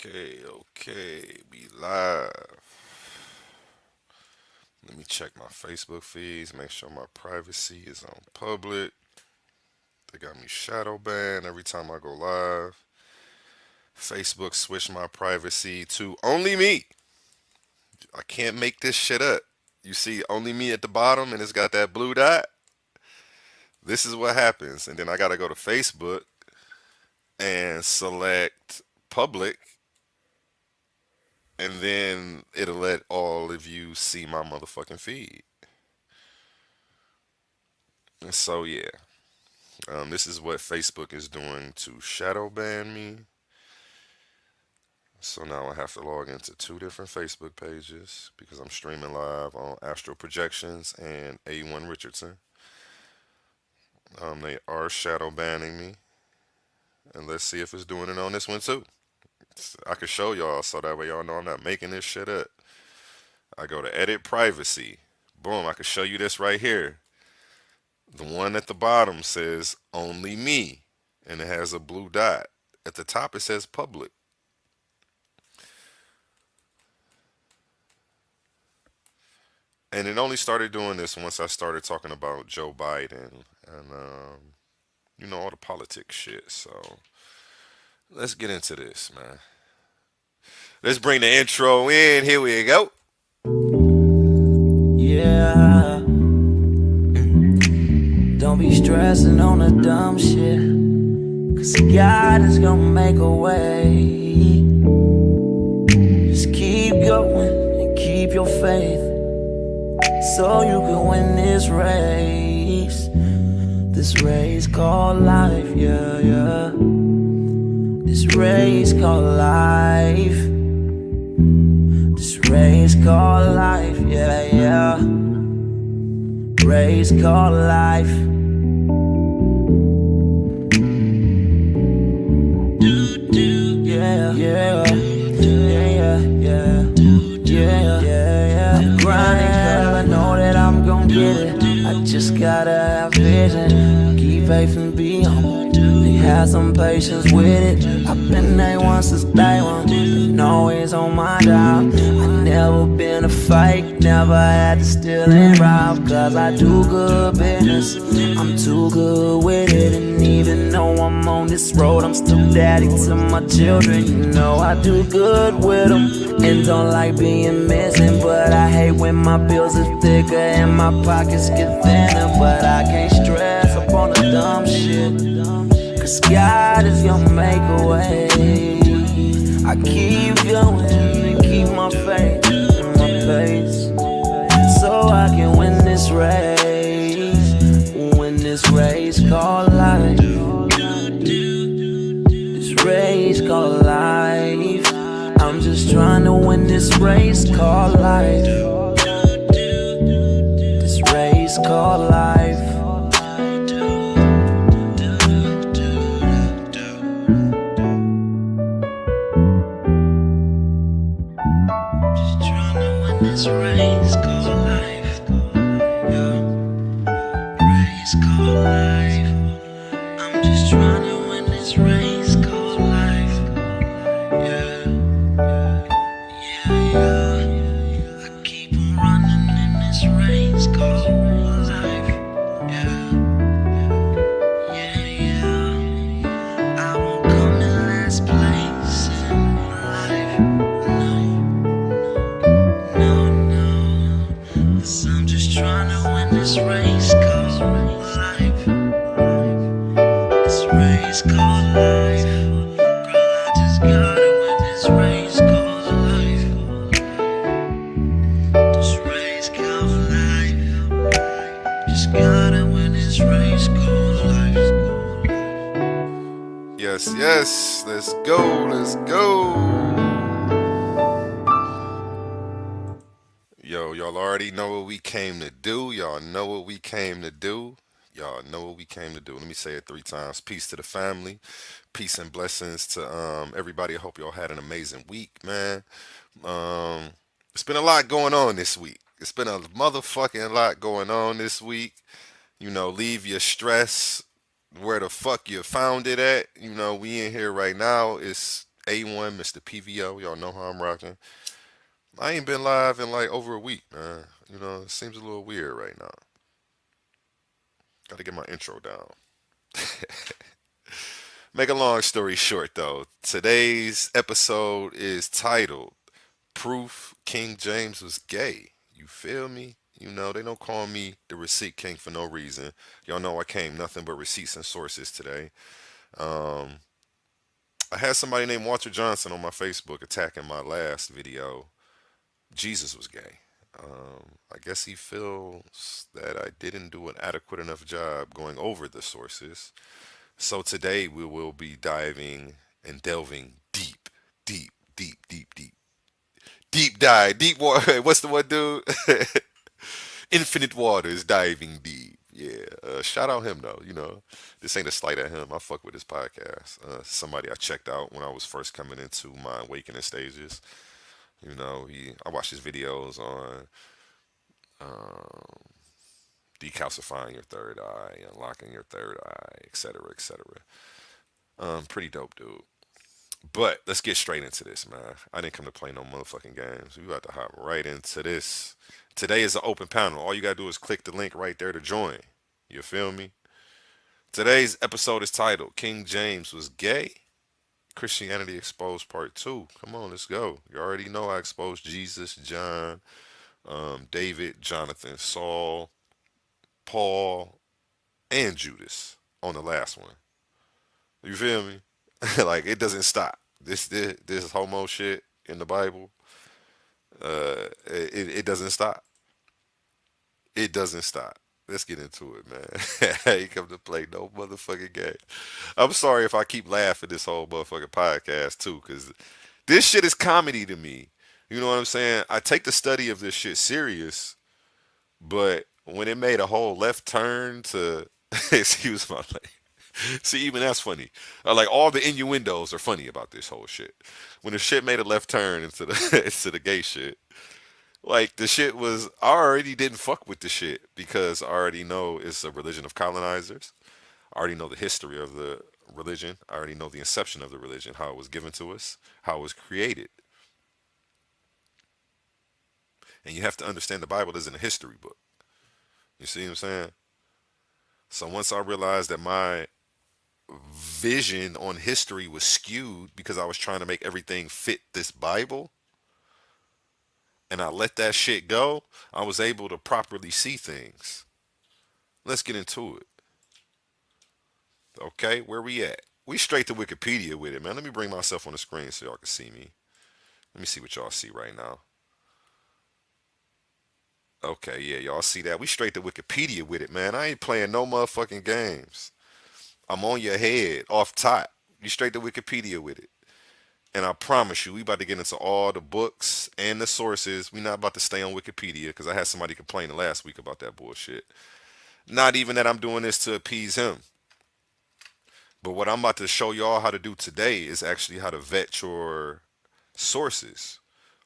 Okay, we live. Let me check my Facebook feeds, make sure my privacy is on public. They got me shadow banned every time I go live. Facebook switched my privacy to only me. I can't make this shit up. You see only me at the bottom and it's got that blue dot. This is what happens. And then I gotta go to Facebook and select public, and then it'll let all of you see my motherfucking feed. And so yeah, this is what Facebook is doing to shadow ban me. So now I have to log into two different Facebook pages because I'm streaming live on Astro Projections and A1 Richardson. They are shadow banning me, and let's see if it's doing it on this one too. I can show y'all so that way y'all know I'm not making this shit up. I go to edit privacy. Boom, I can show you this right here. The one at the bottom says only me, and it has a blue dot. At the top, it says public. And it only started doing this once I started talking about Joe Biden and, all the politics shit. So let's get into this, man. Let's bring the intro in. Here we go. Yeah, don't be stressing on the dumb shit, cause God is gonna make a way. Just keep going and keep your faith, so you can win this race. This race called life, yeah, yeah. This race called life. This race called life, yeah, yeah. Race called life. Yeah, yeah, yeah, yeah, yeah, yeah. I'm grinding 'cause I know that I'm gon' get it. I just gotta have vision, keep faith and be humble. Have some patience with it. I've been A1 since day one, been always on my job. I never been a fake, never had to steal and rob, cause I do good business, I'm too good with it. And even though I'm on this road, I'm still daddy to my children. You know I do good with them, and don't like being missing. But I hate when my bills are thicker and my pockets get thinner. But I can't stress up on the dumb shit, cause God is gonna make a way. I keep going and keep my faith and my pace, so I can win this race. Win this race called life. This race called life. I'm just trying to win this race called life. This race called life. This race called life, yeah. Race called life. I'm just trying to win this race called life, yeah, yeah, yeah. I keep on running in this race called life, yeah, yeah, yeah. I won't come in last place in life, no. Cause I'm just trying to win this race called life. This race called life. Girl, I just gotta win this race called life. This race called life. Just gotta win this race called life. Yes, yes. Let's go. Let's go. Yo, y'all already know what we came to do. Y'all know what we came to do. Y'all know what we came to do. Let me say it three times. Peace to the family. Peace and blessings to everybody. I hope y'all had an amazing week, man. Um, it's been a lot going on this week. It's been a motherfucking lot going on this week. Leave your stress where the fuck you found it at. We in here right now. It's A1, Mr. PVO. Y'all know how I'm rocking. I ain't been live in like over a week, man. You know, it seems a little weird right now. Got to get my intro down. Make a long story short, though, today's episode is titled Proof King James Was Gay. You feel me? You know, they don't call me the receipt king for no reason. Y'all know I came nothing but receipts and sources today. Um, I had somebody named Walter Johnson on my Facebook attacking my last video. Jesus was gay. I guess he feels that I didn't do an adequate enough job going over the sources. So today we will be diving and delving deep, deep, deep, deep, deep, deep dive, deep water. What's the one, dude? Infinite waters, diving deep. Yeah, shout out him though. You know, this ain't a slight at him. I fuck with his podcast. Somebody I checked out when I was first coming into my awakening stages. You know, I watched his videos on um, decalcifying your third eye, unlocking your third eye, etc., etc. Pretty dope, dude. But let's get straight into this, man. I didn't come to play no motherfucking games. We about to hop right into this. Today is an open panel. All you gotta do is click the link right there to join. You feel me? Today's episode is titled King James Was Gay. Christianity Exposed Part 2. Come on, let's go. You already know I exposed Jesus, John, David, Jonathan, Saul, Paul, and Judas on the last one. You feel me? Like it doesn't stop. This homo shit in the Bible, it doesn't stop. It doesn't stop. Let's get into it, man. I ain't come to play no motherfucking game. I'm sorry if I keep laughing this whole motherfucking podcast too, cause this shit is comedy to me. You know what I'm saying? I take the study of this shit serious, but when it made a whole left turn to excuse my language. See, even that's funny. Like all the innuendos are funny about this whole shit. When the shit made a left turn into the into the gay shit, like the shit was, I already didn't fuck with the shit because I already know it's a religion of colonizers. I already know the history of the religion. I already know the inception of the religion, how it was given to us, how it was created. And you have to understand the Bible isn't a history book. You see what I'm saying? So once I realized that my vision on history was skewed because I was trying to make everything fit this Bible, and I let that shit go, I was able to properly see things. Let's get into it. Okay, where we at? We straight to Wikipedia with it, man. Let me bring myself on the screen so y'all can see me. Let me see what y'all see right now. Okay, yeah, y'all see that? We straight to Wikipedia with it, man. I ain't playing no motherfucking games. I'm on your head, off top. You straight to Wikipedia with it. And I promise you, we about to get into all the books and the sources. We not about to stay on Wikipedia because I had somebody complaining last week about that bullshit. Not even that I'm doing this to appease him. But what I'm about to show y'all how to do today is actually how to vet your sources.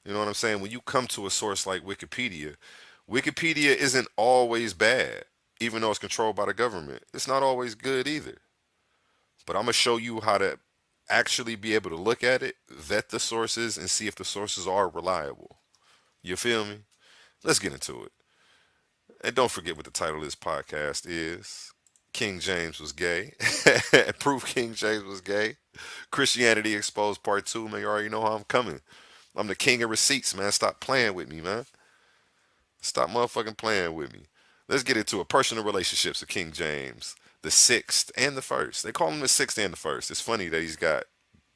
You know what I'm saying? When you come to a source like Wikipedia, Wikipedia isn't always bad, even though it's controlled by the government. It's not always good either. But I'm going to show you how to actually be able to look at it, vet the sources, and see if the sources are reliable. You feel me? Let's get into it. And don't forget what the title of this podcast is. King James was gay. Proof King James was gay. Christianity Exposed Part 2. Man, you already know how I'm coming. I'm the king of receipts, man. Stop playing with me, man. Stop motherfucking playing with me. Let's get into it. Personal relationships of King James, the sixth and the first. They call him the sixth and the first. It's funny that he's got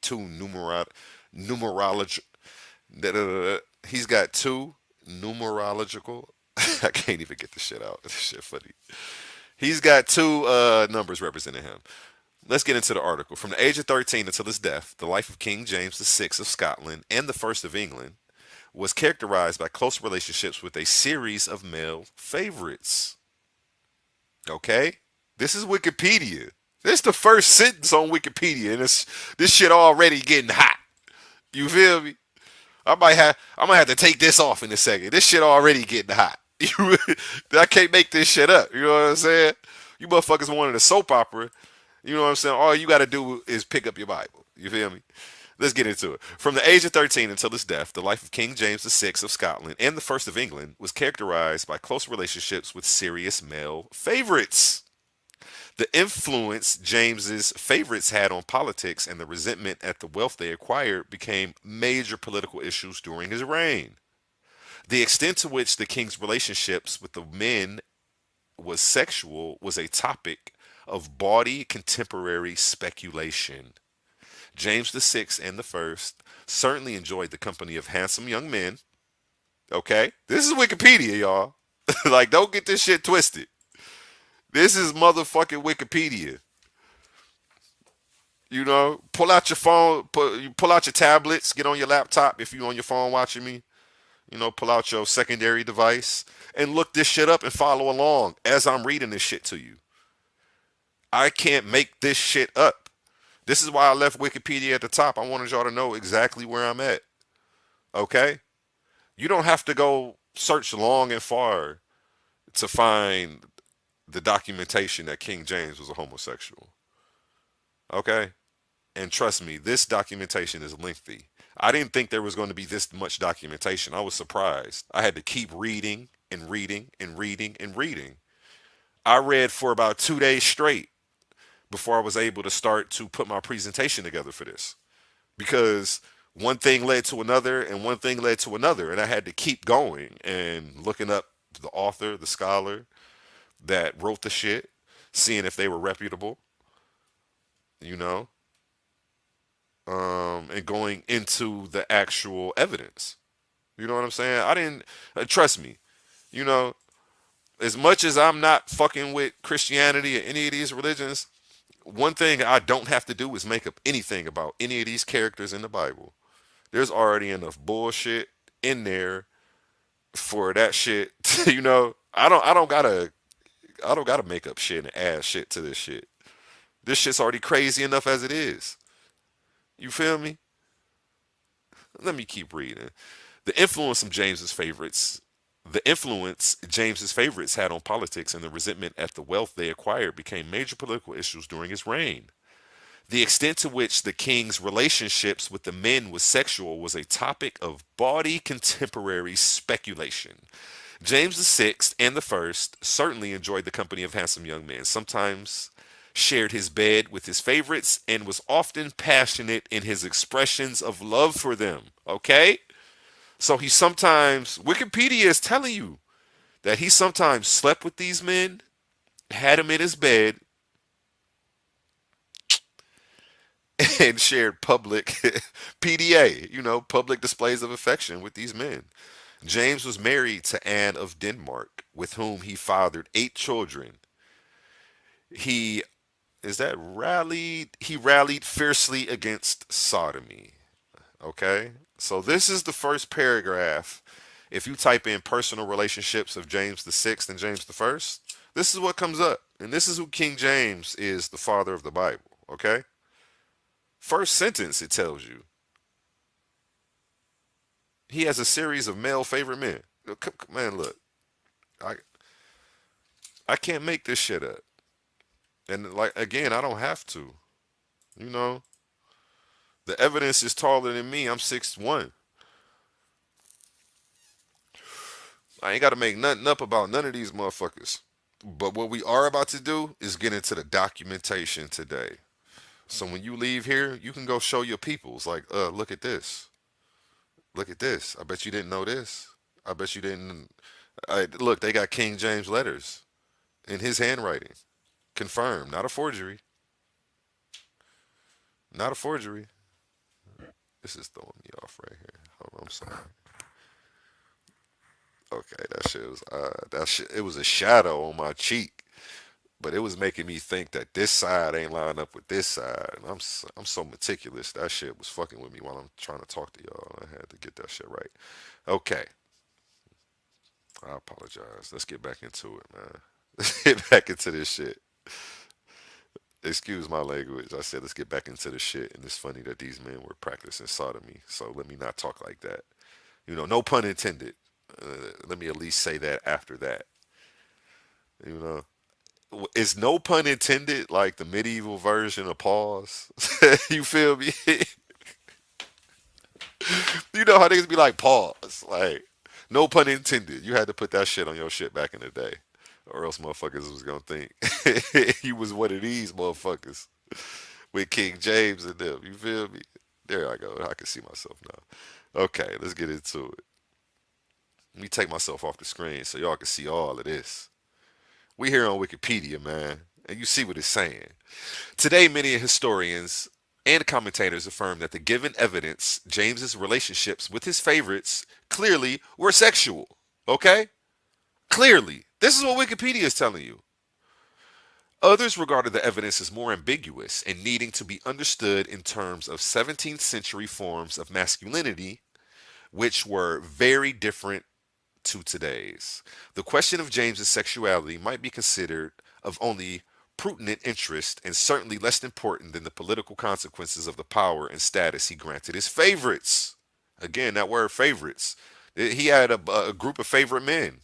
two numerology. He's got two numerological. I can't even get the shit out. This shit funny. He's got two numbers representing him. Let's get into the article. From the age of 13 until his death, the life of King James VI of Scotland and the first of England was characterized by close relationships with a series of male favorites. Okay? This is Wikipedia. This is the first sentence on Wikipedia, and this shit already getting hot. You feel me? I'm gonna have to take this off in a second. This shit already getting hot. I can't make this shit up. You know what I'm saying? You motherfuckers wanted a soap opera. You know what I'm saying? All you gotta do is pick up your Bible. You feel me? Let's get into it. From the age of 13 until his death, the life of King James VI of Scotland and the First of England was characterized by close relationships with serious male favorites. The influence James's favorites had on politics and the resentment at the wealth they acquired became major political issues during his reign. The extent to which the king's relationships with the men was sexual was a topic of bawdy contemporary speculation. James the Sixth and the First certainly enjoyed the company of handsome young men. Okay? This is Wikipedia, y'all. Like, don't get this shit twisted. This is motherfucking Wikipedia. You know, pull out your phone, pull out your tablets, get on your laptop if you're on your phone watching me. You know, pull out your secondary device and look this shit up and follow along as I'm reading this shit to you. I can't make this shit up. This is why I left Wikipedia at the top. I wanted y'all to know exactly where I'm at. Okay? You don't have to go search long and far to find the documentation that King James was a homosexual. Okay? And trust me, this documentation is lengthy. I didn't think there was going to be this much documentation. I was surprised. I had to keep reading and reading and reading and reading. I read for about 2 days straight before I was able to start to put my presentation together for this. Because one thing led to another and one thing led to another. And I had to keep going and looking up the author, the scholar that wrote the shit, seeing if they were reputable, you know, and going into the actual evidence. You know what I'm saying? I didn't, trust me, you know, as much as I'm not fucking with Christianity or any of these religions, one thing I don't have to do is make up anything about any of these characters in the Bible. There's already enough bullshit in there for that shit. You know, I don't gotta make up shit and add shit to this shit. This shit's already crazy enough as it is. You feel me? Let me keep reading. The influence of James's favorites The influence James's favorites had on politics and the resentment at the wealth they acquired became major political issues during his reign. The extent to which the king's relationships with the men was sexual was a topic of bawdy contemporary speculation. James the Sixth and the First certainly enjoyed the company of handsome young men, sometimes shared his bed with his favorites, and was often passionate in his expressions of love for them. Okay? So he sometimes, Wikipedia is telling you that he sometimes slept with these men, had them in his bed, and shared public PDA, public displays of affection with these men. James was married to Anne of Denmark, with whom he fathered 8 children. He rallied fiercely against sodomy. Okay? So this is the first paragraph. If you type in personal relationships of James the Sixth and James the First, this is what comes up. And this is who King James is, the father of the Bible. Okay? First sentence, it tells you he has a series of male favorite men. Man, look, I I can't make this shit up. And like again, I don't have to. You know, the evidence is taller than me. I'm 6'1". I ain't got to make nothing up about none of these motherfuckers. But what we are about to do is get into the documentation today. So when you leave here, you can go show your peoples, like, look at this. Look at this. I bet you didn't know this. I bet you didn't. Look, they got King James letters in his handwriting. Confirmed. Not a forgery. Not a forgery. This is throwing me off right here. Hold on, I'm sorry. Okay, that shit was that shit. It was a shadow on my cheek, but it was making me think that this side ain't lining up with this side. And I'm so meticulous. That shit was fucking with me while I'm trying to talk to y'all. I had to get that shit right. Okay, I apologize. Let's get back into it, man. Let's get back into this shit. Excuse my language. I said let's get back into the shit, and it's funny that these men were practicing sodomy. So let me not talk like that. No pun intended. Let me at least say that after that. You is no pun intended like the medieval version of pause. You feel me? You know how niggas be like, pause. Like, no pun intended. You had to put that shit on your shit back in the day. Or else motherfuckers was gonna think you was one of these motherfuckers with King James and them. You feel me? There I go. I can see myself now. Okay, let's get into it. Let me take myself off the screen so y'all can see all of this. We here on Wikipedia, man, and you see what it's saying. Today, many historians and commentators affirm that the given evidence, James's relationships with his favorites, clearly were sexual. Okay? Clearly. This is what Wikipedia is telling you. Others regarded the evidence as more ambiguous and needing to be understood in terms of 17th century forms of masculinity, which were very different to today's. The question of James's sexuality might be considered of only prudent interest and certainly less important than the political consequences of the power and status he granted his favorites. Again, that word favorites. He had a group of favorite men.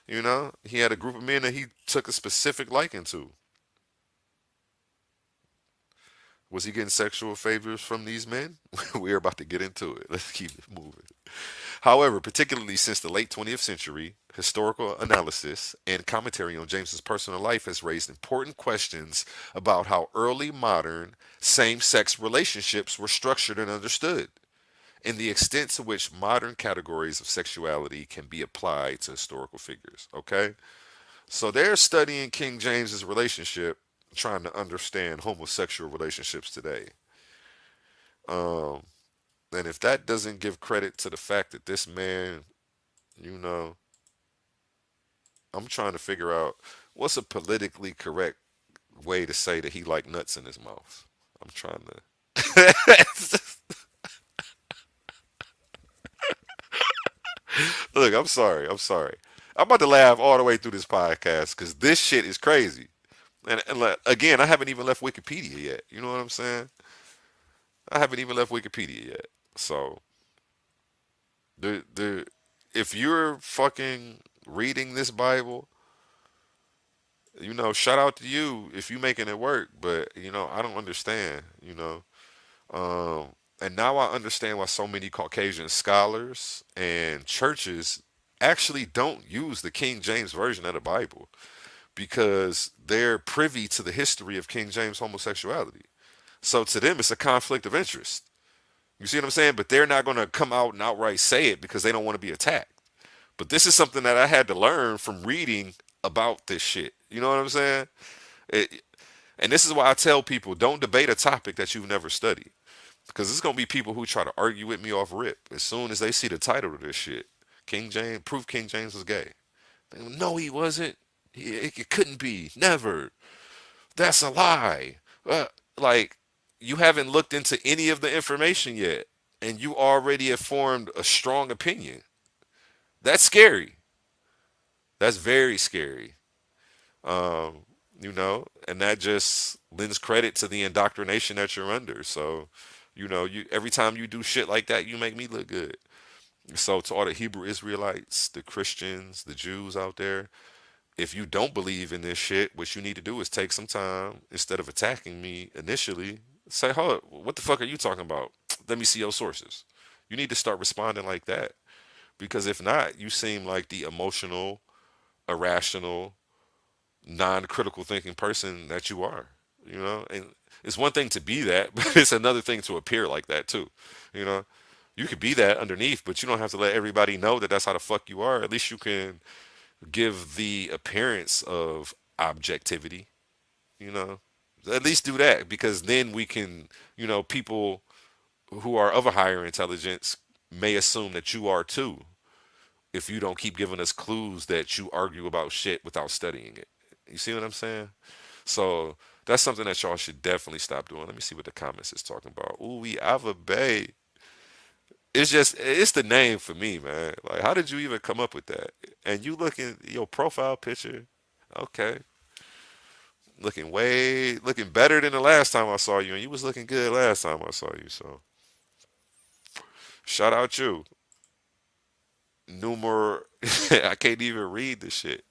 You know, he had a group of men that he took a specific liking to. Was he getting sexual favors from these men? We're about to get into it. Let's keep it moving. However, particularly since the late 20th century, historical analysis and commentary on James's personal life has raised important questions about how early modern same sex relationships were structured and understood, and the extent to which modern categories of sexuality can be applied to historical figures. Okay? So they're studying King James's relationship, trying to understand homosexual relationships today. Um, and if that doesn't give credit to the fact that this man, you know, I'm trying to figure out what's a politically correct way to say that he like nuts in his mouth. I'm trying to look. I'm sorry. I'm sorry. I'm about to laugh all the way through this podcast because this shit is crazy. And like, again, I haven't even left Wikipedia yet. You know what I'm saying? I haven't even left Wikipedia yet. So the if you're fucking reading this Bible, you know, shout out to you if you making it work. But you know, I don't understand. You know, and now I understand why so many Caucasian scholars and churches actually don't use the King James version of the Bible because they're privy to the history of King James homosexuality. So to them, it's a conflict of interest. You see what I'm saying? But they're not going to come out and outright say it because they don't want to be attacked. But this is something that I had to learn from reading about this shit. You know what I'm saying? It, and this is why I tell people don't debate a topic that you've never studied. Because there's going to be people who try to argue with me off rip as soon as they see the title of this shit. King James, proof King James was gay. They go, no, he wasn't. It couldn't be. Never. That's a lie. Like, you haven't looked into any of the information yet, and you already have formed a strong opinion. That's scary. That's very scary. Um, you know, and that just lends credit to the indoctrination that you're under. So, you know, you every time you do shit like that, you make me look good. So to all the Hebrew Israelites, the Christians, the Jews out there, if you don't believe in this shit, what you need to do is take some time instead of attacking me initially. Say, hold up, what the fuck are you talking about? Let me see your sources. You need to start responding like that because if not, you seem like the emotional, irrational, non-critical thinking person that you are. You know, and it's one thing to be that, but it's another thing to appear like that too. You know, you could be that underneath, but you don't have to let everybody know that that's how the fuck you are. At least you can give the appearance of objectivity, you know. At least do that because then we can, you know, people who are of a higher intelligence may assume that you are too if you don't keep giving us clues that you argue about shit without studying it. You see what I'm saying? So that's something that y'all should definitely stop doing. Let me see what the comments is talking about. Ooh, we Ava Bay. It's just it's the name for me, man. Like, how did you even come up with that? And you looking your profile picture, okay, looking better than the last time I saw you, and you was looking good last time I saw you. So shout out you, numer. I can't even read the shit.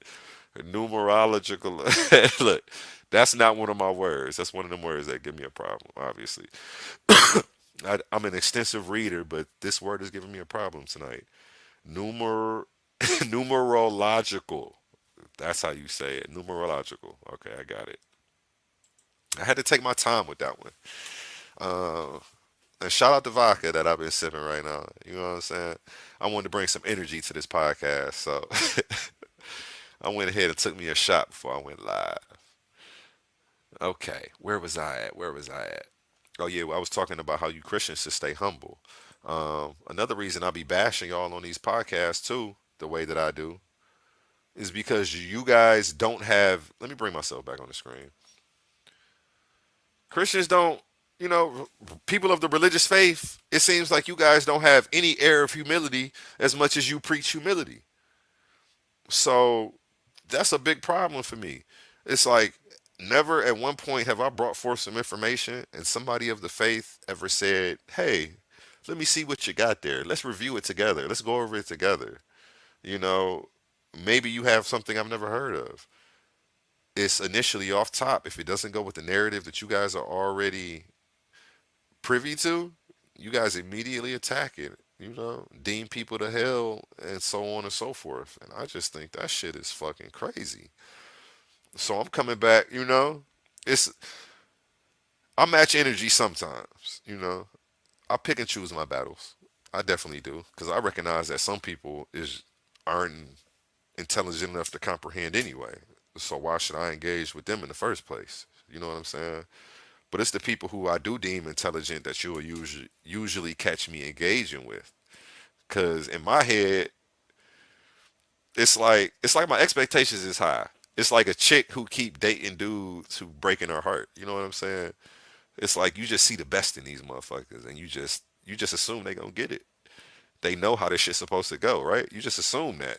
Numerological. Look, that's not one of my words. That's one of them words that give me a problem, obviously. I'm an extensive reader, but this word is giving me a problem tonight. Numer numerological. That's how you say it. Numerological. Okay, I got it. I had to take my time with that one. Uh, and shout out to vodka that I've been sipping right now. You know what I'm saying? I wanted to bring some energy to this podcast, so I went ahead and took me a shot before I went live. Okay, where was I at? Where was I at? Oh yeah, well, I was talking about how you Christians should stay humble. Another reason I be bashing y'all on these podcasts too, the way that I do, is because you guys don't have. Let me bring myself back on the screen. Christians don't, you know, people of the religious faith. It seems like you guys don't have any air of humility as much as you preach humility. So that's a big problem for me. It's like never at one point have I brought forth some information and somebody of the faith ever said, "Hey, let me see what you got there. Let's review it together. Let's go over it together." You know, maybe you have something I've never heard of. It's initially off top. If it doesn't go with the narrative that you guys are already privy to, you guys immediately attack it. You know, deem people to hell and so on and so forth. And I just think that shit is fucking crazy. So I'm coming back, you know. It's I match energy sometimes, you know. I pick and choose my battles. I definitely do because I recognize that some people is aren't intelligent enough to comprehend anyway. So why should I engage with them in the first place? You know what I'm saying? But it's the people who I do deem intelligent that you'll usually catch me engaging with. Cause in my head, it's like my expectations is high. It's like a chick who keep dating dudes who breaking her heart. You know what I'm saying? It's like you just see the best in these motherfuckers, and you just assume they gonna get it. They know how this shit's supposed to go, right? You just assume that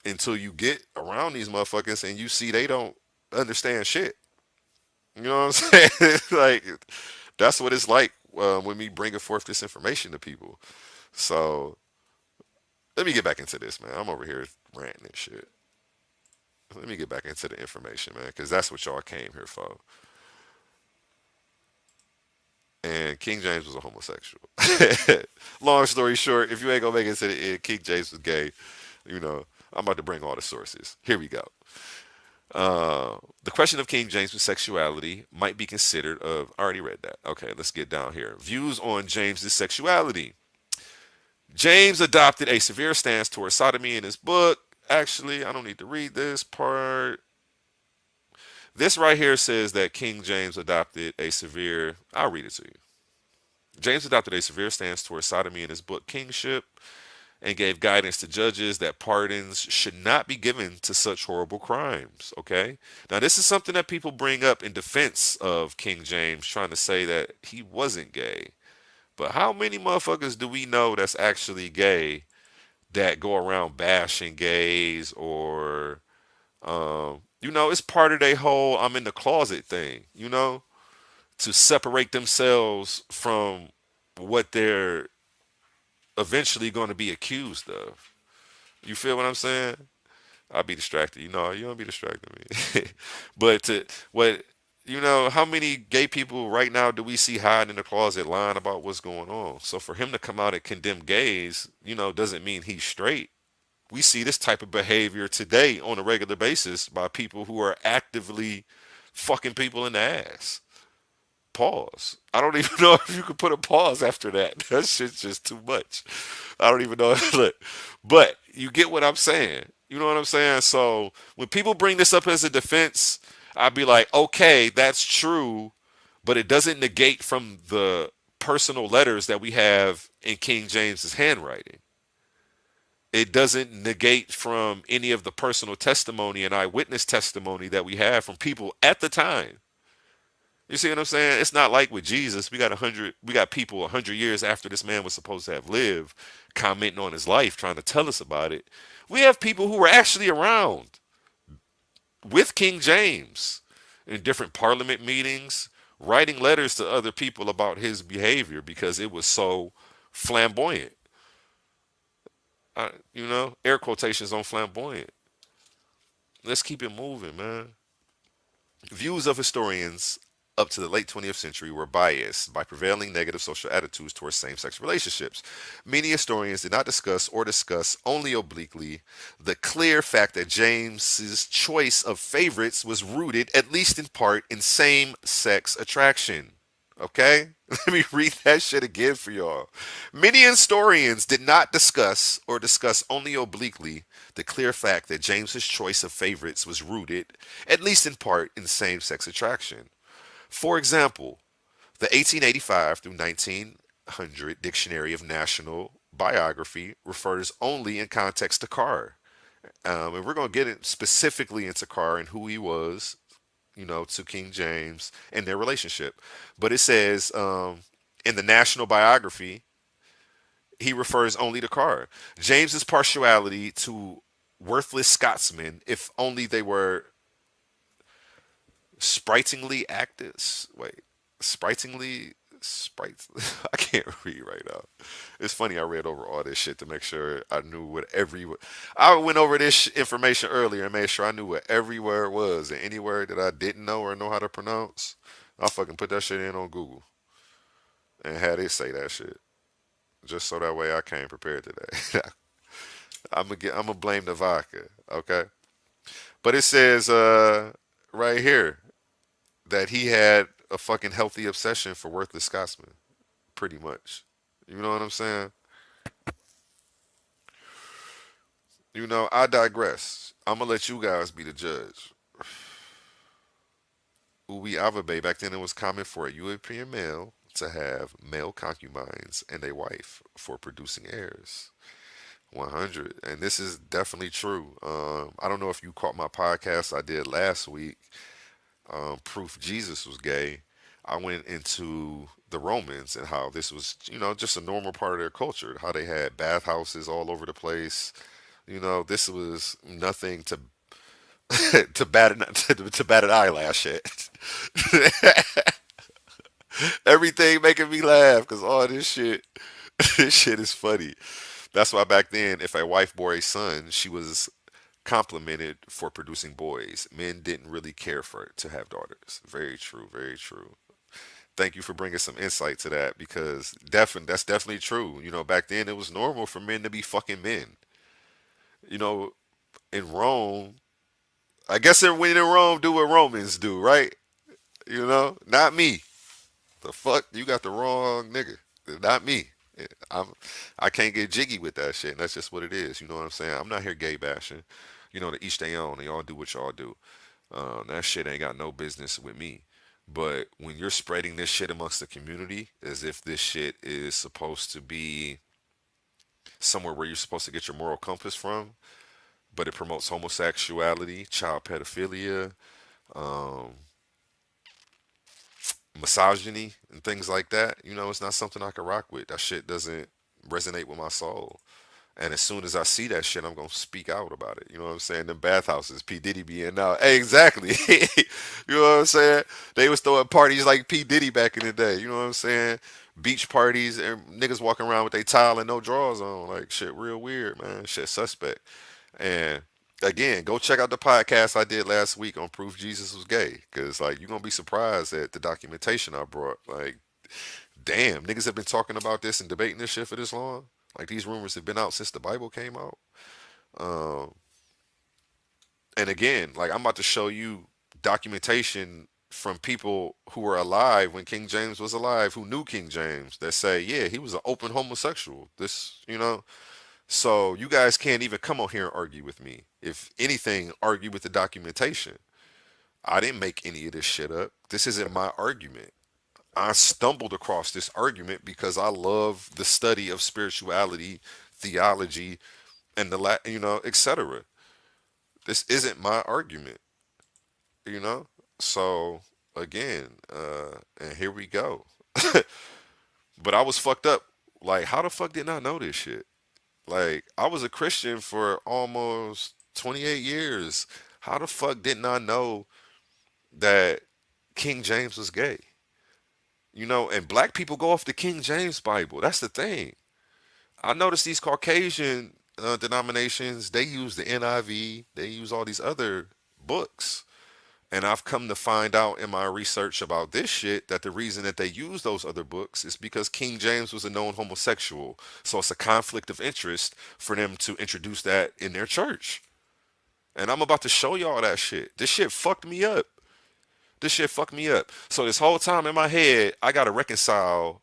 until you get around these motherfuckers and you see they don't understand shit. You know what I'm saying? Like that's what it's like when me bringing forth this information to people. So let me get back into this, man. I'm over here ranting and shit. Let me get back into the information, man, because that's what y'all came here for. And King James was a homosexual. Long story short, if you ain't gonna make it to the end, King James was gay. You know, I'm about to bring all the sources. Here we go. The question of King James's sexuality might be considered of. I already read that. Okay, let's get down here. Views on James's sexuality. James adopted a severe stance towards sodomy in his book. Actually, I don't need to read this part. This right here says that King James adopted a severe. I'll read it to you. James adopted a severe stance towards sodomy in his book Kingship and gave guidance to judges that pardons should not be given to such horrible crimes. Okay? Now, this is something that people bring up in defense of King James, trying to say that he wasn't gay. But how many motherfuckers do we know that's actually gay that go around bashing gays or, it's part of their whole I'm in the closet thing, to separate themselves from what they're eventually going to be accused of. You feel what I'm saying? I'll be distracted. You don't be distracting me. But how many gay people right now do we see hiding in the closet lying about what's going on? So for him to come out and condemn gays, doesn't mean he's straight. We see this type of behavior today on a regular basis by people who are actively fucking people in the ass. Pause. I don't even know if you could put a pause after that. That shit's just too much. I don't even know. Look, but you get what I'm saying. You know what I'm saying? So when people bring this up as a defense, I'd be like, okay, that's true, but it doesn't negate from the personal letters that we have in King James's handwriting. It doesn't negate from any of the personal testimony and eyewitness testimony that we have from people at the time. You see what I'm saying? It's not like with Jesus. We got people 100 years after this man was supposed to have lived, commenting on his life, trying to tell us about it. We have people who were actually around with King James in different parliament meetings, writing letters to other people about his behavior because it was so flamboyant. Air quotations on flamboyant. Let's keep it moving, man. Views of historians. up to the late 20th century were biased by prevailing negative social attitudes towards same sex relationships. Many historians did not discuss or discuss only obliquely the clear fact that James's choice of favorites was rooted, at least in part, in same sex attraction. Okay? Let me read that shit again for y'all. Many historians did not discuss or discuss only obliquely the clear fact that James's choice of favorites was rooted, at least in part, in same sex attraction. For example, the 1885 through 1900 Dictionary of National Biography refers only in context to Carr. And we're going to get it specifically into Carr and who he was, to King James and their relationship. But it says in the National Biography, he refers only to Carr. James's partiality to worthless Scotsmen, if only they were spritingly active. Wait, spritingly sprite. I can't read right now. It's funny. I read over all this shit to make sure I knew what every. I went over this information earlier and made sure I knew what every word was, and any word that I didn't know or know how to pronounce, I fucking put that shit in on Google and had it say that shit, just so that way I came prepared today. I'm gonna blame the vodka, okay? But it says right here that he had a fucking healthy obsession for worthless Scotsmen, pretty much. You know what I'm saying? I digress. I'm gonna let you guys be the judge. Ubi Avabe, back then it was common for a European male to have male concubines and a wife for producing heirs. 100. And this is definitely true. I don't know if you caught my podcast I did last week, Proof Jesus Was Gay. I went into the Romans and how this was, just a normal part of their culture, how they had bathhouses all over the place. This was nothing to to bat an eyelash at. Everything making me laugh because all this shit, this shit is funny. That's why back then, if a wife bore a son, she was complimented for producing boys. Men didn't really care for it to have daughters. Very true, very true. Thank you for bringing some insight to that because that's definitely true. Back then it was normal for men to be fucking men. You know, in Rome, I guess they're when in Rome do what Romans do, right? Not me. The fuck, you got the wrong nigga. Not me. I'm, I can't get jiggy with that shit. And that's just what it is. You know what I'm saying? I'm not here gay bashing. To each their own. And y'all do what y'all do. That shit ain't got no business with me. But when you're spreading this shit amongst the community, as if this shit is supposed to be somewhere where you're supposed to get your moral compass from, but it promotes homosexuality, child pedophilia, um, misogyny, and things like that, it's not something I can rock with. That shit doesn't resonate with my soul. And as soon as I see that shit, I'm gonna speak out about it. You know what I'm saying? Them bathhouses, P Diddy being out. Hey, exactly. You know what I'm saying? They was throwing parties like P Diddy back in the day. You know what I'm saying? Beach parties and niggas walking around with their towel and no drawers on. Like shit, real weird, man. Shit, suspect. And again, go check out the podcast I did last week on Proof Jesus Was Gay, cause like you're gonna be surprised at the documentation I brought. Like, damn, niggas have been talking about this and debating this shit for this long. Like these rumors have been out since the Bible came out. Um, and again, like I'm about to show you documentation from people who were alive when King James was alive, who knew King James, that say, yeah, he was an open homosexual. So you guys can't even come on here and argue with me. If anything, argue with the documentation. I didn't make any of this shit up. This isn't my argument. I stumbled across this argument because I love the study of spirituality, theology, and etc. This isn't my argument, you know. So again, and here we go. But I was fucked up. Like, how the fuck didn't I know this shit? Like, I was a Christian for almost 28 years. How the fuck didn't I know that King James was gay? And black people go off the King James Bible. That's the thing. I noticed these Caucasian denominations, they use the NIV, they use all these other books. And I've come to find out in my research about this shit that the reason that they use those other books is because King James was a known homosexual. So it's a conflict of interest for them to introduce that in their church. And I'm about to show y'all that shit. This shit fucked me up. This shit fucked me up. So this whole time in my head, I gotta reconcile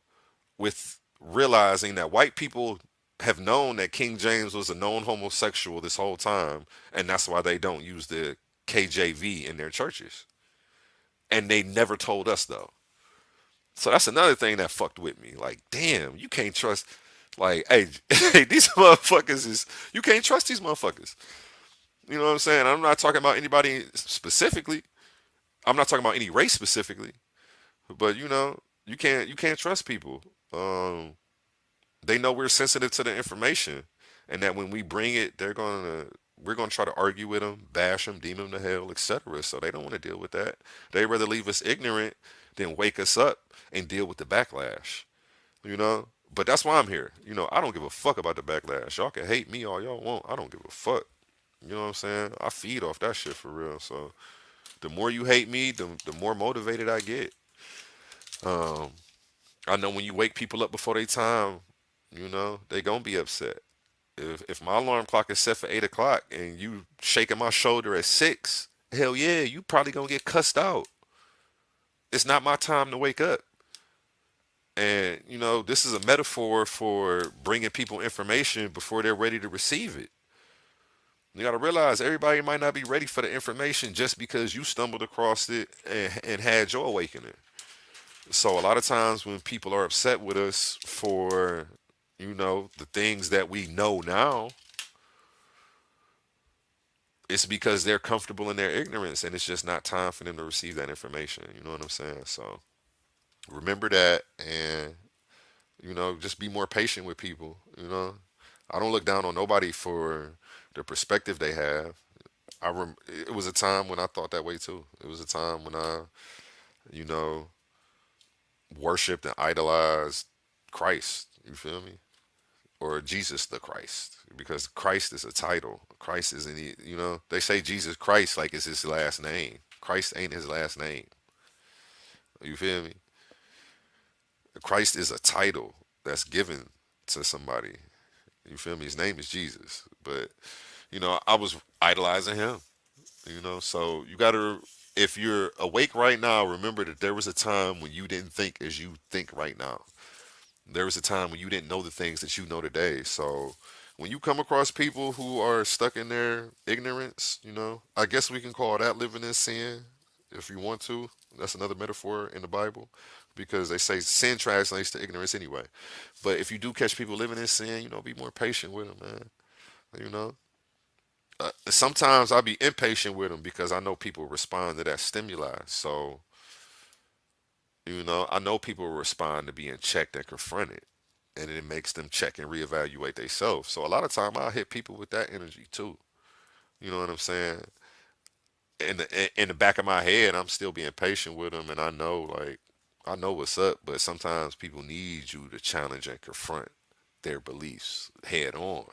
with realizing that white people have known that King James was a known homosexual this whole time, and that's why they don't use the KJV in their churches. And they never told us though. So that's another thing that fucked with me. Like, damn, you can't trust. Like, hey, hey, these motherfuckers is you can't trust these motherfuckers. You know what I'm saying? I'm not talking about anybody specifically. I'm not talking about any race specifically. But you can't trust people. Um, they know we're sensitive to the information, and that when we bring it, we're gonna try to argue with them, bash them, deem them to hell, etc. So they don't want to deal with that. They rather leave us ignorant than wake us up and deal with the backlash. You know. But that's why I'm here. I don't give a fuck about the backlash. Y'all can hate me all y'all want. I don't give a fuck. You know what I'm saying? I feed off that shit for real. So the more you hate me, the more motivated I get. Um, I know when you wake people up before they time, they gonna be upset. If my alarm clock is set for 8 o'clock and you shaking my shoulder at 6, hell yeah, you probably gonna get cussed out. It's not my time to wake up. And this is a metaphor for bringing people information before they're ready to receive it. You got to realize everybody might not be ready for the information just because you stumbled across it and had your awakening. So a lot of times when people are upset with us for, the things that we know now, it's because they're comfortable in their ignorance and it's just not time for them to receive that information. You know what I'm saying? So remember that, and, just be more patient with people. I don't look down on nobody for the perspective they have. It was a time when I thought that way too. It was a time when I, you know, worshipped and idolized Christ. You feel me? Or Jesus the Christ, because Christ is a title. Christ isn't. They say Jesus Christ like it's his last name. Christ ain't his last name. You feel me? Christ is a title that's given to somebody. You feel me? His name is Jesus. But I was idolizing him. So you gotta. If you're awake right now, remember that there was a time when you didn't think as you think right now. There was a time when you didn't know the things that you know today. So when you come across people who are stuck in their ignorance, I guess we can call that living in sin if you want to. That's another metaphor in the Bible because they say sin translates to ignorance anyway. But if you do catch people living in sin, be more patient with them, man. You know, sometimes I'll be impatient with them because I know people respond to that stimuli. So, I know people respond to being checked and confronted, and it makes them check and reevaluate themselves. So a lot of time I'll hit people with that energy too. You know what I'm saying? In the back of my head, I'm still being patient with them, and I know what's up. But sometimes people need you to challenge and confront their beliefs head on.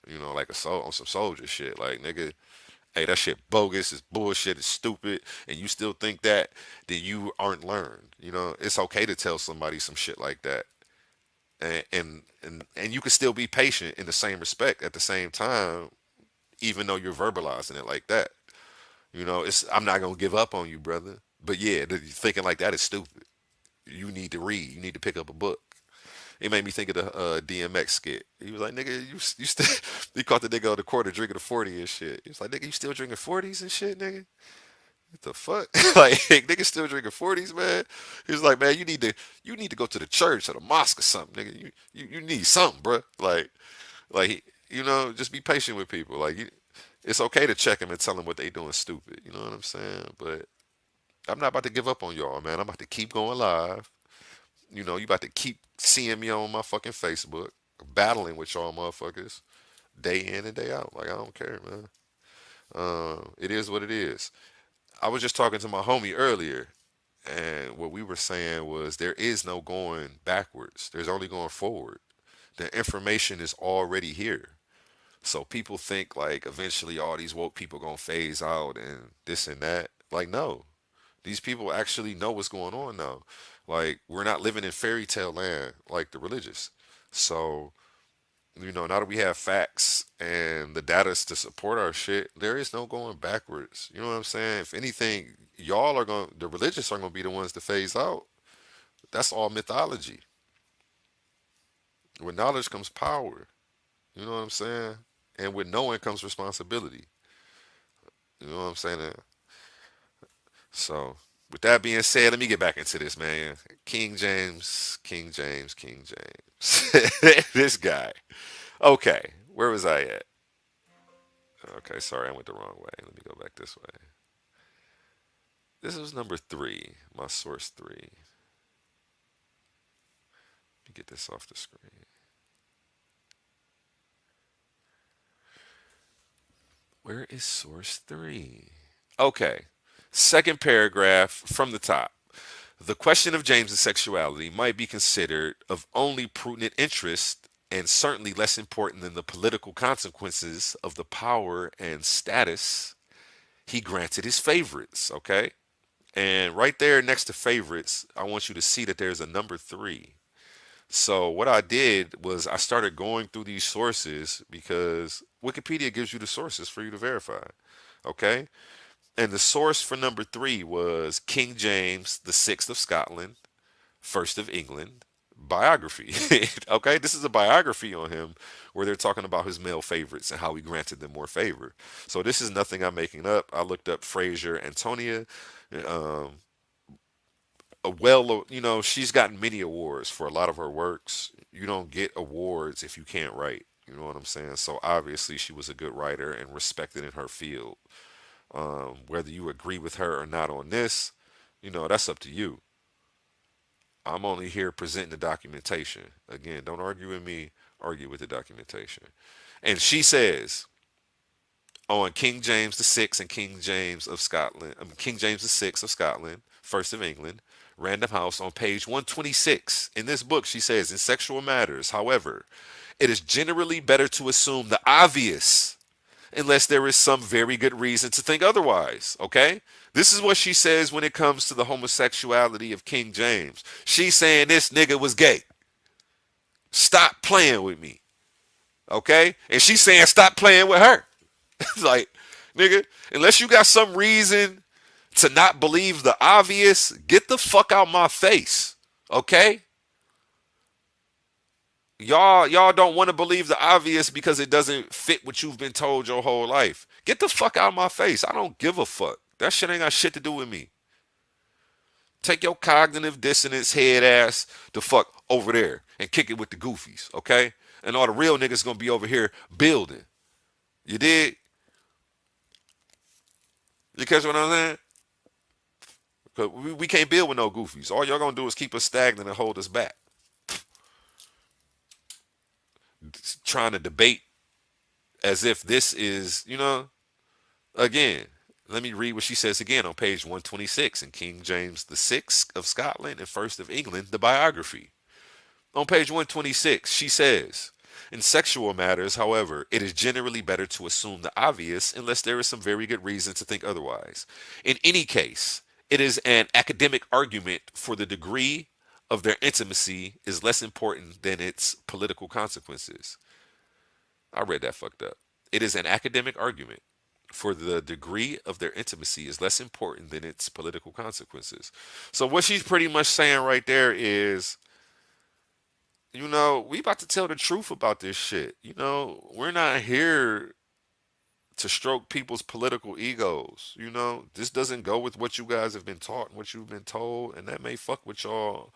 Like on some soldier shit. Like, nigga, hey, that shit bogus, it's bullshit, it's stupid, and you still think that, then you aren't learned. It's okay to tell somebody some shit like that. And you can still be patient in the same respect at the same time, even though you're verbalizing it like that. It's I'm not gonna give up on you, brother. But yeah, thinking like that is stupid. You need to read. You need to pick up a book. It made me think of the DMX skit. He was like, "Nigga, you still." He caught the nigga on the corner drinking a 40 and shit. He was like, "Nigga, you still drinking 40s and shit, nigga? What the fuck? Like, nigga still drinking 40s, man." He was like, "Man, you need to go to the church or the mosque or something, nigga. You need something, bro. Like, just be patient with people. Like, it's okay to check them and tell them what they doing stupid. You know what I'm saying? But I'm not about to give up on y'all, man. I'm about to keep going live. You about to keep seeing me on my fucking Facebook, battling with y'all motherfuckers day in and day out. Like, I don't care, man. It is what it is. I was just talking to my homie earlier, and what we were saying was there is no going backwards. There's only going forward. The information is already here. So people think like eventually all these woke people gonna phase out and this and that. Like, no, these people actually know what's going on now. Like, we're not living in fairy tale land like the religious. So, now that we have facts and the data to support our shit, there is no going backwards. You know what I'm saying? If anything, the religious are going to be the ones to phase out. That's all mythology. With knowledge comes power. You know what I'm saying? And with knowing comes responsibility. You know what I'm saying? So, with that being said, let me get back into this, man. King James, King James, King James. This guy. Okay, where was I at? Okay, sorry, I went the wrong way. Let me go back this way. This was number three, my source three. Let me get this off the screen. Where is source three? Okay, second paragraph from the top. The question of James's sexuality might be considered of only prudent interest and certainly less important than the political consequences of the power and status he granted his favorites. Okay, and right there next to favorites, I want you to see that there's a number three. So what I did was I started going through these sources because Wikipedia gives you the sources for you to verify. Okay? And the source for number three was King James the Sixth of Scotland, First of England biography. Okay, this is a biography on him where they're talking about his male favorites and how he granted them more favor. So this is nothing I'm making up. I looked up Fraser Antonia. Um, she's gotten many awards for a lot of her works. You don't get awards if you can't write. You know what I'm saying? So obviously she was a good writer and respected in her field. Whether you agree with her or not on this, that's up to you. I'm only here presenting the documentation. Again, don't argue with me, argue with the documentation. And she says on King James the Sixth and King James of Scotland, King James the Sixth of Scotland, First of England, Random House on page 126. In this book, she says, in sexual matters, however, it is generally better to assume the obvious unless there is some very good reason to think otherwise. Okay? This is what she says when it comes to the homosexuality of King James. She's saying this nigga was gay. Stop playing with me. Okay? And she's saying stop playing with her. Like, nigga, unless you got some reason to not believe the obvious, get the fuck out my face. Okay? Y'all don't want to believe the obvious because it doesn't fit what you've been told your whole life. Get the fuck out of my face. I don't give a fuck. That shit ain't got shit to do with me. Take your cognitive dissonance head ass the fuck over there and kick it with the goofies, okay? And all the real niggas gonna be over here building. You did? You catch what I'm saying? Cause we can't build with no goofies. All y'all gonna do is keep us stagnant and hold us back. Trying to debate as if this is, again, let me read what she says again on page 126 in King James the Sixth of Scotland and First of England, the biography. On page 126, she says, in sexual matters, however, it is generally better to assume the obvious unless there is some very good reason to think otherwise. In any case, it is an academic argument for the degree of their intimacy is less important than its political consequences. I read that fucked up. It is an academic argument for the degree of their intimacy is less important than its political consequences. So what she's pretty much saying right there is, we about to tell the truth about this shit. We're not here to stroke people's political egos. This doesn't go with what you guys have been taught and what you've been told, and that may fuck with y'all.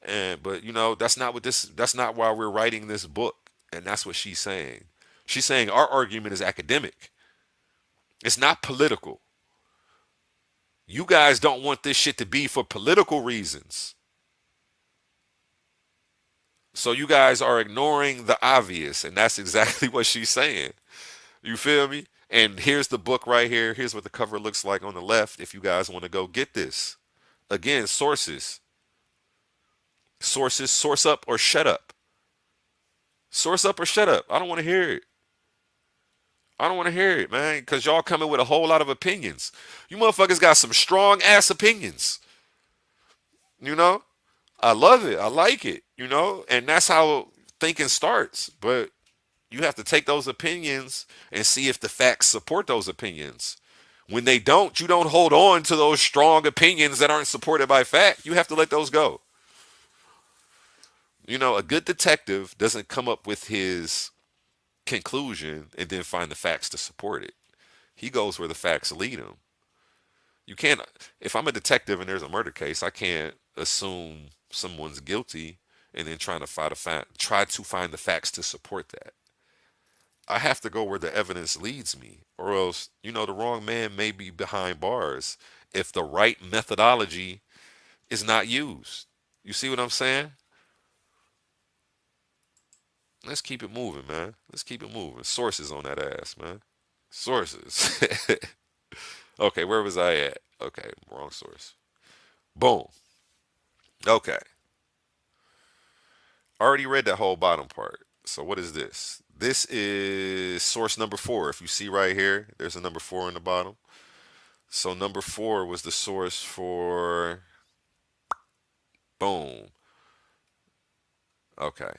But that's not why we're writing this book. And that's what she's saying. She's saying our argument is academic. It's not political. You guys don't want this shit to be for political reasons. So you guys are ignoring the obvious, and that's exactly what she's saying. You feel me? And here's the book right here. Here's what the cover looks like on the left if you guys want to go get this. Again, sources. Sources, source up or shut up. Source up or shut up. I don't want to hear it. I don't want to hear it, man, because y'all coming with a whole lot of opinions. You motherfuckers got some strong ass opinions. You know, I love it. I like it. And that's how thinking starts. But you have to take those opinions and see if the facts support those opinions. When they don't, you don't hold on to those strong opinions that aren't supported by fact. You have to let those go. A good detective doesn't come up with his conclusion and then find the facts to support it. He goes where the facts lead him. You can't, if I'm a detective and there's a murder case, I can't assume someone's guilty and then try to find the facts to support that. I have to go where the evidence leads me, or else, the wrong man may be behind bars if the right methodology is not used. You see what I'm saying? Let's keep it moving, man. Let's keep it moving. Sources on that ass, man. Sources. Okay, where was I at? Okay, wrong source. Boom. Okay. Already read that whole bottom part. So what is this? This is source number 4. If you see right here, there's a number 4 in the bottom. So number 4 was the source for boom. Okay.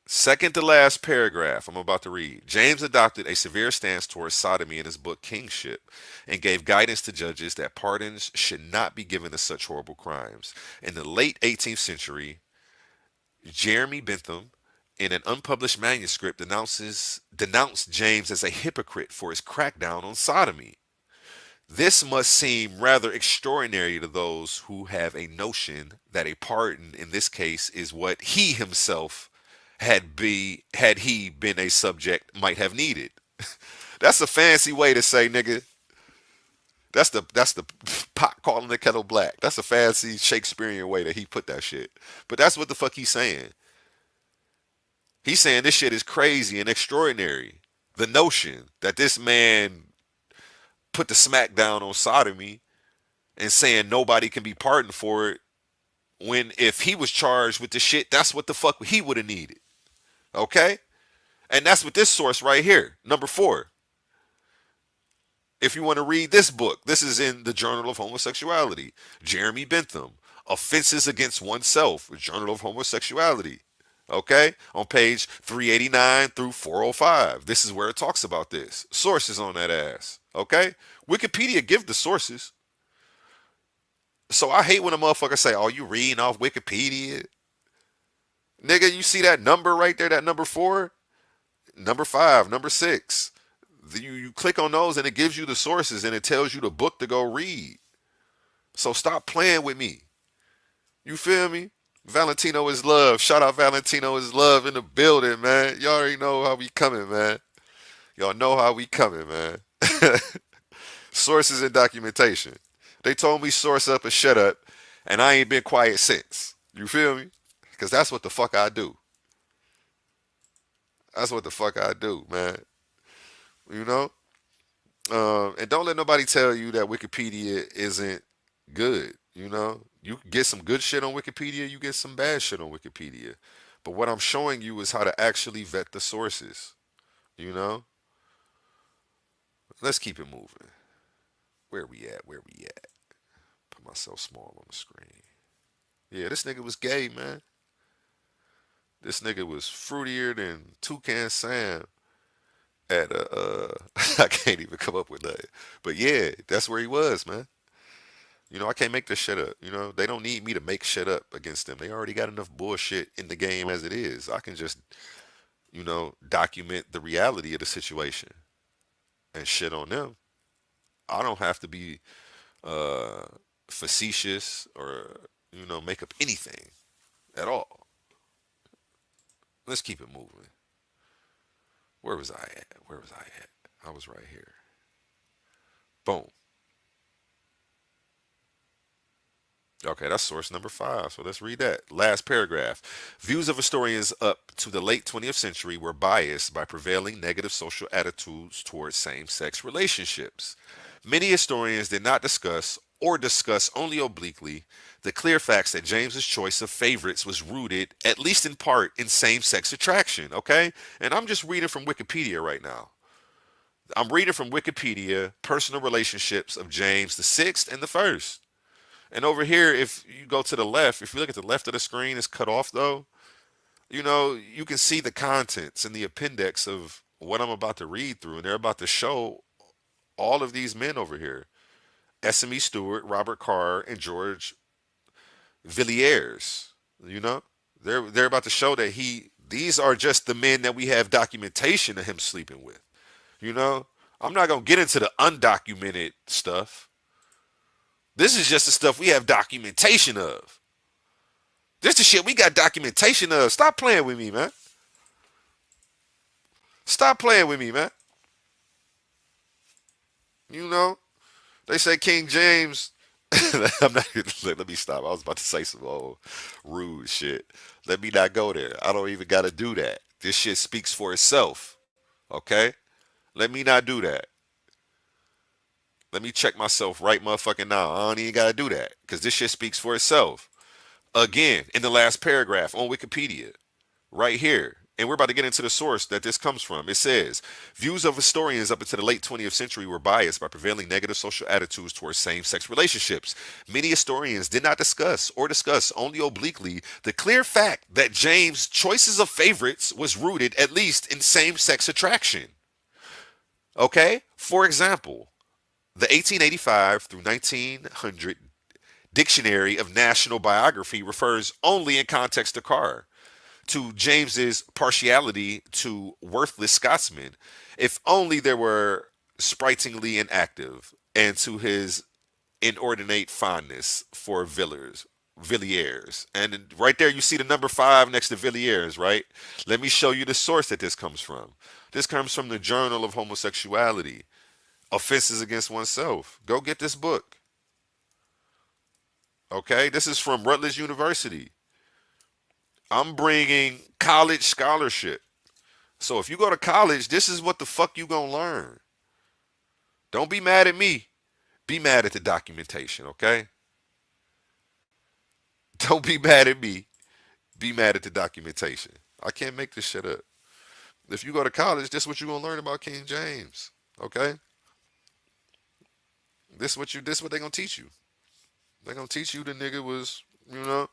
Second to last paragraph I'm about to read. James adopted a severe stance towards sodomy in his book Kingship and gave guidance to judges that pardons should not be given to such horrible crimes. In the late 18th century, Jeremy Bentham, in an unpublished manuscript, denounced James as a hypocrite for his crackdown on sodomy. This must seem rather extraordinary to those who have a notion that a pardon in this case is what he himself had he been a subject might have needed. That's a fancy way to say, nigga. That's the pot calling the kettle black. That's a fancy Shakespearean way that he put that shit. But that's what the fuck he's saying. He's saying this shit is crazy and extraordinary. The notion that this man put the smack down on sodomy and saying nobody can be pardoned for it, when if he was charged with the shit, that's what the fuck he would have needed. Okay? And that's what this source right here, number 4. If you want to read this book, this is in the Journal of Homosexuality. Jeremy Bentham, Offenses Against Oneself, Journal of Homosexuality. Okay? On page 389 through 405. This is where it talks about this. Sources on that ass. Okay? Wikipedia give the sources. So I hate when a motherfucker say, "Oh, you reading off Wikipedia?" Nigga, you see that number right there, that number 4? Number 5, number 6. You click on those and it gives you the sources and it tells you the book to go read. So stop playing with me. You feel me? Valentino is love. Shout out Valentino is love in the building, man. Y'all already know how we coming, man. Y'all know how we coming, man. Sources and documentation. They told me source up and shut up, and I ain't been quiet since. You feel me? Because that's what the fuck I do. That's what the fuck I do, man. You know? And don't let nobody tell you that Wikipedia isn't good. You can get some good shit on Wikipedia, you get some bad shit on Wikipedia. But what I'm showing you is how to actually vet the sources. You know? Let's keep it moving. Where we at? Where we at? Put myself small on the screen. Yeah, this nigga was gay, man. This nigga was fruitier than Toucan Sam at I can't even come up with that. But yeah, that's where he was, man. I can't make this shit up. They don't need me to make shit up against them. They already got enough bullshit in the game as it is. I can just, document the reality of the situation and shit on them. I don't have to be uh, facetious or, make up anything at all. Let's keep it moving. Where was I at? Where was I at? I was right here. Boom. Okay, that's source number 5. So let's read that. Last paragraph. Views of historians up to the late 20th century were biased by prevailing negative social attitudes towards same sex relationships. Many historians did not discuss or discuss only obliquely the clear facts that James's choice of favorites was rooted, at least in part, in same-sex attraction. Okay, and I'm just reading from Wikipedia right now. I'm reading from Wikipedia, personal relationships of James the Sixth and the First. And over here, if you go to the left, if you look at the left of the screen, it's cut off though. You can see the contents and the appendix of what I'm about to read through, and they're about to show all of these men over here: S.M.E. Stewart, Robert Carr, and George Villiers. You know, they're about to show that these are just the men that we have documentation of him sleeping with. You know, I'm not gonna get into the undocumented stuff. This is just the stuff we have documentation of. This the shit we got documentation of. Stop playing with me, man. Stop playing with me, man. You know, they say King James. I'm not. Let me stop. I was about to say some old rude shit. Let me not go there. I don't even got to do that. This shit speaks for itself. Okay. Let me not do that. Let me check myself right motherfucking now. I don't even got to do that because this shit speaks for itself. Again, in the last paragraph on Wikipedia, right here. And we're about to get into the source that this comes from. It says, views of historians up into the late 20th century were biased by prevailing negative social attitudes towards same-sex relationships. Many historians did not discuss only obliquely the clear fact that James' choices of favorites was rooted at least in same-sex attraction. Okay? For example, the 1885 through 1900 Dictionary of National Biography refers only in context to Carr to James's partiality to worthless Scotsmen, if only they were sprightingly inactive, and to his inordinate fondness for Villiers. And right there, you see the number 5 next to Villiers, right? Let me show you the source that this comes from. This comes from the Journal of Homosexuality, Offenses Against Oneself. Go get this book. Okay, this is from Rutgers University. I'm bringing college scholarship. So if you go to college, this is what the fuck you gonna learn. Don't be mad at me. Be mad at the documentation, okay? Don't be mad at me. Be mad at the documentation. I can't make this shit up. If you go to college, this is what you're gonna learn about King James. Okay? This what they gonna teach you. They gonna teach you the nigga was, you know,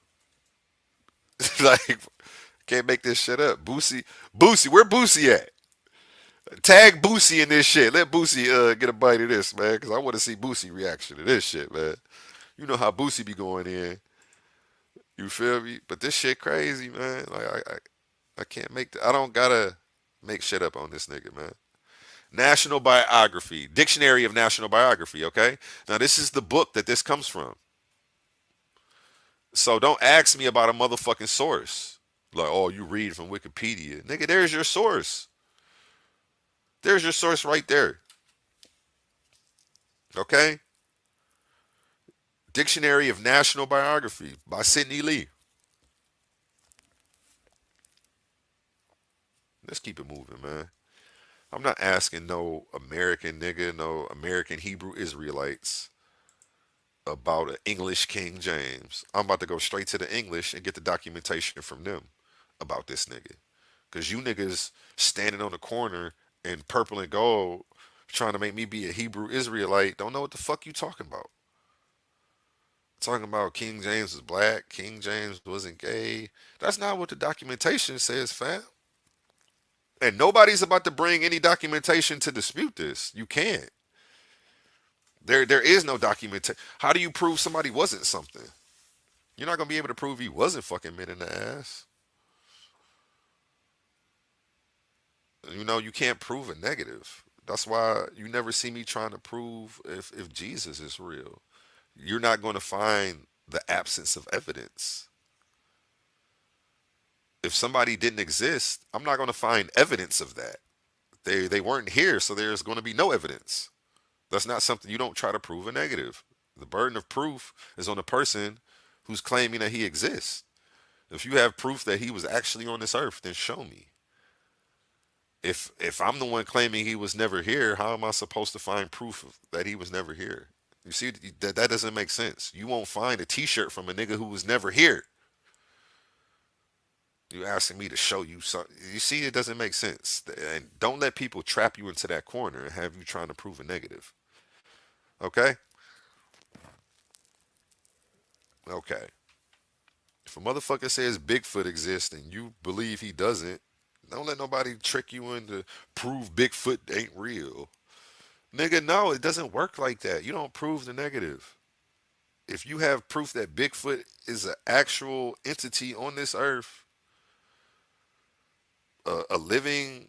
like can't make this shit up. Boosie, where Boosie at? Tag Boosie in this shit. Let Boosie get a bite of this, man, because I want to see Boosie reaction to this shit, man. You know how Boosie be going in. You feel me? But this shit crazy, man. Like I can't make. I don't gotta make shit up on this nigga, man. National Biography, Dictionary of National Biography. Okay, now this is the book that this comes from. So don't ask me about a motherfucking source. Like, oh, you read from Wikipedia, nigga. There's your source. There's your source right there. Okay. Dictionary of National Biography by Sidney Lee. Let's keep it moving, man. I'm not asking no American nigga, no American Hebrew Israelites about an English King James. I'm about to go straight to the English and get the documentation from them about this nigga. Cause you niggas standing on the corner in purple and gold trying to make me be a Hebrew Israelite don't know what the fuck you talking about. Talking about King James was black, King James wasn't gay. That's not what the documentation says, fam. And nobody's about to bring any documentation to dispute this. You can't. There is no documentation. How do you prove somebody wasn't something? You're not gonna be able to prove he wasn't fucking men in the ass. You know, you can't prove a negative. That's why you never see me trying to prove if Jesus is real. You're not going to find the absence of evidence. If somebody didn't exist, I'm not going to find evidence of that. They weren't here, so there's going to be no evidence. That's not something you don't try to prove a negative. The burden of proof is on the person who's claiming that he exists. If you have proof that he was actually on this earth, then show me. If I'm the one claiming he was never here, how am I supposed to find proof that he was never here? You see that doesn't make sense. You won't find a T-shirt from a nigga who was never here. You asking me to show you something. You see, it doesn't make sense. And don't let people trap you into that corner and have you trying to prove a negative. Okay? Okay. If a motherfucker says Bigfoot exists and you believe he doesn't, don't let nobody trick you into prove Bigfoot ain't real. Nigga, no, it doesn't work like that. You don't prove the negative. If you have proof that Bigfoot is an actual entity on this earth, a living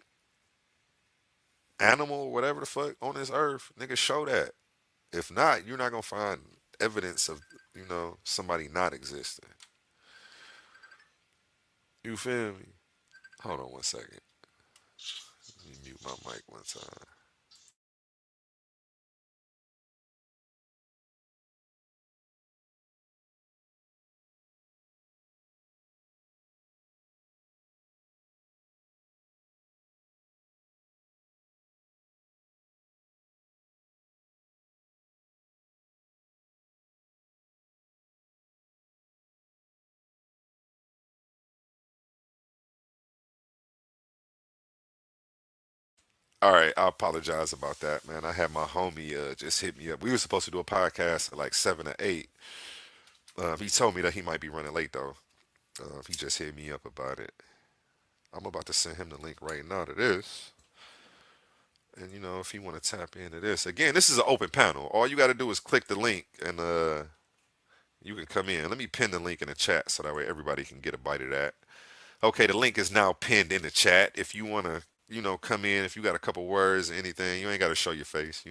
animal, whatever the fuck, on this earth, nigga, show that. If not, you're not gonna find evidence of, somebody not existing. You feel me? Hold on one second. Let me mute my mic one time. All right, I apologize about that, man. I had my homie just hit me up. We were supposed to do a podcast at like 7 or 8. He told me that he might be running late though. He just hit me up about it. I'm about to send him the link right now to this. And if you want to tap into this, again, this is an open panel. All you got to do is click the link, and you can come in. Let me pin the link in the chat so that way everybody can get a bite of that. Okay, the link is now pinned in the chat. If you want to, come in, if you got a couple words or anything, you ain't got to show your face,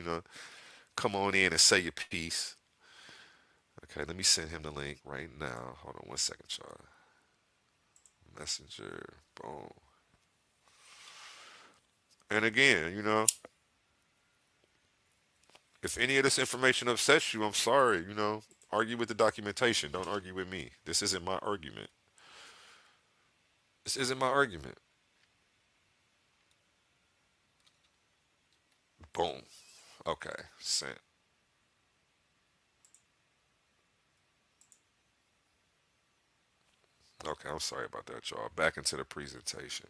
come on in and say your piece. Okay, let me send him the link right now. Hold on one second, y'all. Messenger, boom. And again, if any of this information upsets you, I'm sorry, argue with the documentation. Don't argue with me. This isn't my argument. This isn't my argument. Boom. Okay, sent. Okay, I'm sorry about that, y'all. Back into the presentation.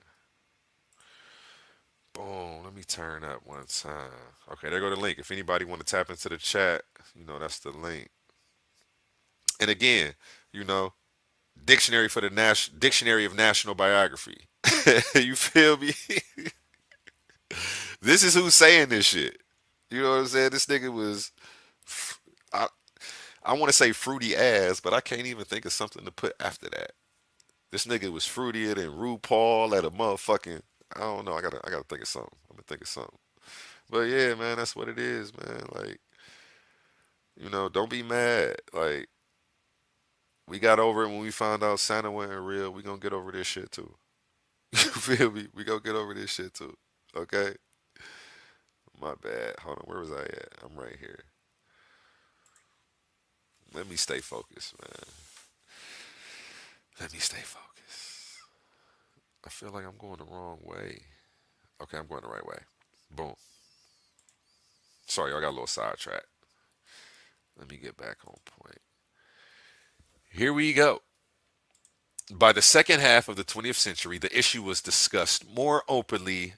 Boom. Let me turn up one time. Okay, there go the link. If anybody want to tap into the chat, that's the link. And again, you know, dictionary of national biography. You feel me? This is who's saying this shit. You know what I'm saying? This nigga was, I, I want to say fruity ass, but I can't even think of something to put after that. This nigga was fruitier than RuPaul at a motherfucking. I don't know. I gotta think of something. I'm gonna think of something. But yeah, man, that's what it is, man. Like, don't be mad. Like, we got over it when we found out Santa wasn't real. We gonna get over this shit too. You feel me? We gonna get over this shit too. Okay? My bad. Hold on. Where was I at? I'm right here. Let me stay focused, man. Let me stay focused. I feel like I'm going the wrong way. Okay, I'm going the right way. Boom. Sorry, I got a little sidetracked. Let me get back on point. Here we go. By the second half of the 20th century, the issue was discussed more openly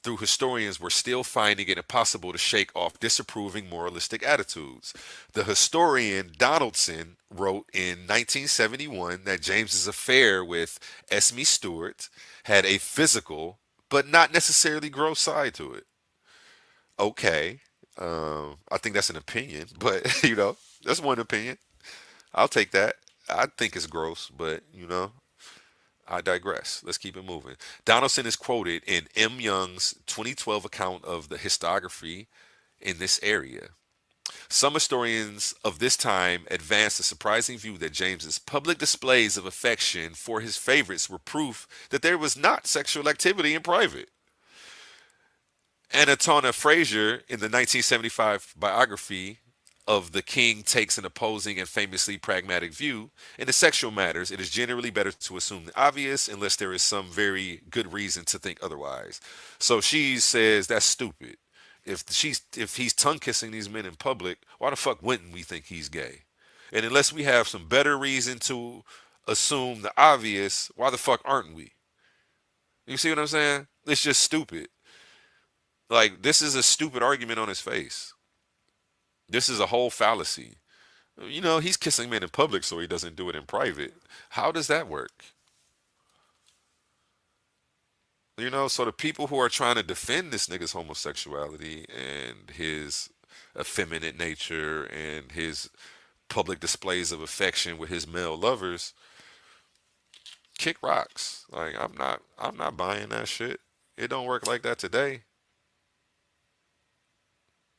through historians were still finding it impossible to shake off disapproving moralistic attitudes. The historian Donaldson wrote in 1971 that James's affair with Esme Stewart had a physical but not necessarily gross side to it. Okay, I think that's an opinion, but that's one opinion. I'll take that. I think it's gross, but I digress. Let's keep it moving. Donaldson is quoted in M. Young's 2012 account of the historiography in this area. Some historians of this time advanced the surprising view that James's public displays of affection for his favorites were proof that there was not sexual activity in private. Anatona Fraser, in the 1975 biography of the king, takes an opposing and famously pragmatic view. In the sexual matters, it is generally better to assume the obvious unless there is some very good reason to think otherwise. So she says that's stupid. If he's tongue kissing these men in public, why the fuck wouldn't we think he's gay? And unless we have some better reason to assume the obvious, why the fuck aren't we? You see what I'm saying? It's just stupid. Like, this is a stupid argument on his face. This is a whole fallacy. He's kissing men in public so he doesn't do it in private. How does that work? So the people who are trying to defend this nigga's homosexuality and his effeminate nature and his public displays of affection with his male lovers kick rocks. Like, I'm not buying that shit. It don't work like that today.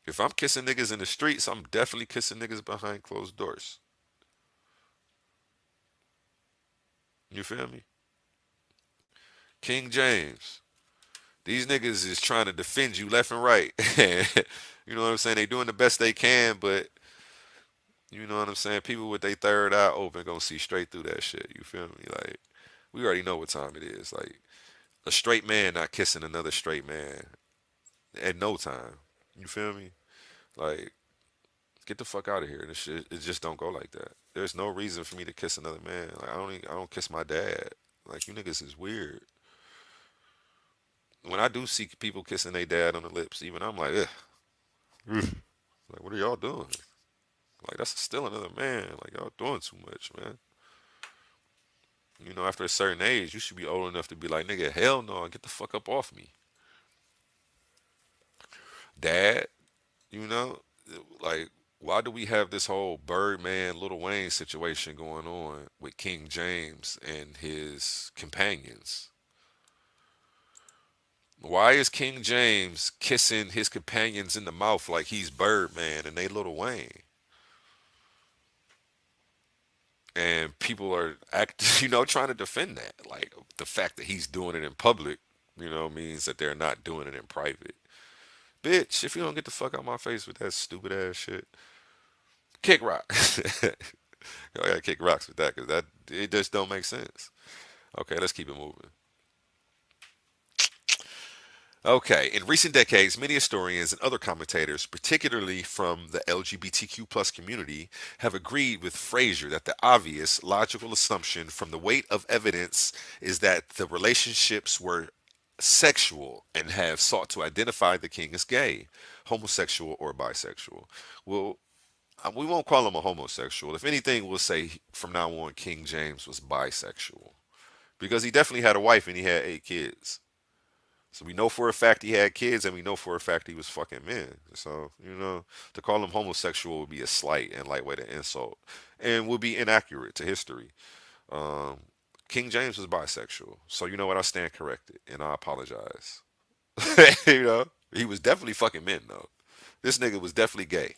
If I'm kissing niggas in the streets, I'm definitely kissing niggas behind closed doors. You feel me? King James. These niggas is trying to defend you left and right. You know what I'm saying? They doing the best they can, but you know what I'm saying? People with their third eye open gonna see straight through that shit. You feel me? Like, we already know what time it is. Like, a straight man not kissing another straight man at no time. You feel me? Like, get the fuck out of here. This shit, it just don't go like that. There's no reason for me to kiss another man. Like, I don't kiss my dad. Like, you niggas is weird. When I do see people kissing their dad on the lips, even I'm like, ugh. Like, what are y'all doing? Like, that's still another man. Like, y'all doing too much, man. After a certain age, you should be old enough to be like, nigga, hell no, get the fuck up off me. Dad, you know, like, why do we have this whole Birdman, Lil Wayne situation going on with King James and his companions? Why is King James kissing his companions in the mouth like he's Birdman and they Lil Wayne? And people are trying to defend that. Like, the fact that he's doing it in public, means that they're not doing it in private. Bitch, if you don't get the fuck out my face with that stupid ass shit, kick rocks. I gotta kick rocks with that because that it just don't make sense. Okay, let's keep it moving. Okay, in recent decades, many historians and other commentators, particularly from the LGBTQ plus community, have agreed with Fraser that the obvious logical assumption from the weight of evidence is that the relationships were sexual and have sought to identify the king as gay, homosexual, or bisexual. Well, we won't call him a homosexual. If anything, we'll say from now on King James was bisexual because he definitely had a wife and he had 8 kids. So we know for a fact he had kids, and we know for a fact he was fucking men. So, to call him homosexual would be a slight and lightweight an insult, and would be inaccurate to history. Um, King James was bisexual. So you know what? I stand corrected, and I apologize. He was definitely fucking men, though. This nigga was definitely gay,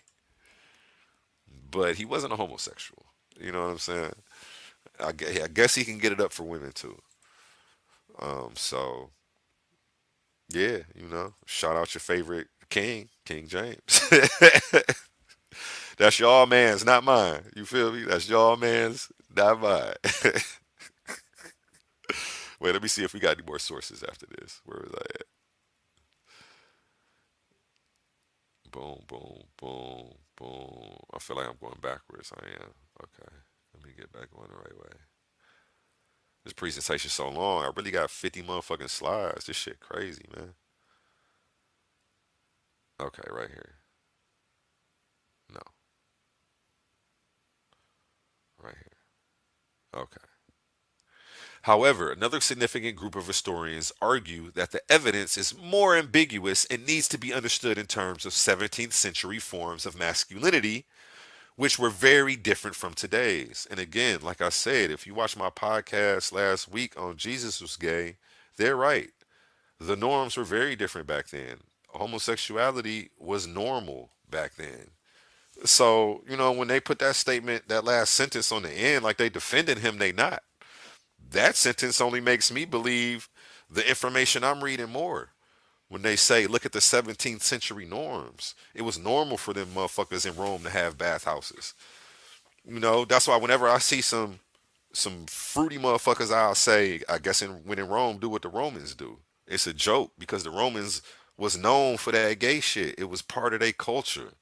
but he wasn't a homosexual. You know what I'm saying? I guess he can get it up for women, too. So yeah, shout out your favorite king, King James. That's y'all man's, not mine. You feel me? That's y'all man's, not mine. Wait, let me see if we got any more sources after this. Where was I at? Boom, boom, boom, boom. I feel like I'm going backwards. I am. Okay. Let me get back going the right way. This presentation so long. I really got 50 motherfucking slides. This shit crazy, man. Okay, right here. No, right here. Okay. However, another significant group of historians argue that the evidence is more ambiguous and needs to be understood in terms of 17th century forms of masculinity, which were very different from today's. And again, like I said, if you watch my podcast last week on Jesus Was Gay, they're right. The norms were very different back then. Homosexuality was normal back then. So, when they put that statement, that last sentence on the end, like they defended him, they not. That sentence only makes me believe the information I'm reading more. When they say, look at the 17th century norms, it was normal for them motherfuckers in Rome to have bathhouses. That's why whenever I see some fruity motherfuckers, I'll say, I guess when in Rome, do what the Romans do. It's a joke because the Romans was known for that gay shit. It was part of their culture.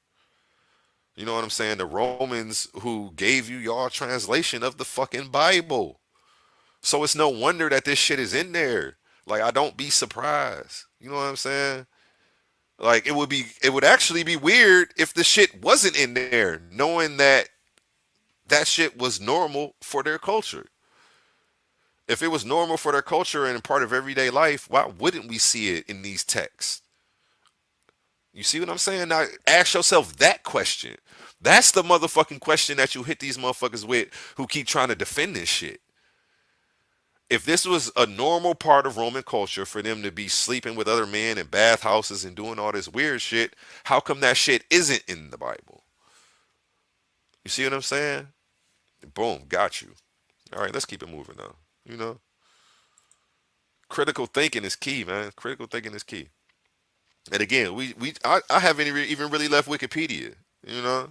You know what I'm saying? The Romans who gave you y'all translation of the fucking Bible. So it's no wonder that this shit is in there. Like I don't be surprised. You know what I'm saying? Like it would actually be weird if the shit wasn't in there, knowing that that shit was normal for their culture. If it was normal for their culture and part of everyday life, why wouldn't we see it in these texts? You see what I'm saying? Now ask yourself that question. That's the motherfucking question that you hit these motherfuckers with who keep trying to defend this shit. If this was a normal part of Roman culture for them to be sleeping with other men in bathhouses and doing all this weird shit, how come that shit isn't in the Bible? You see what I'm saying? Boom, got you. All right, let's keep it moving now. You know, critical thinking is key, man. Critical thinking is key. And again, I haven't even really left Wikipedia. You know,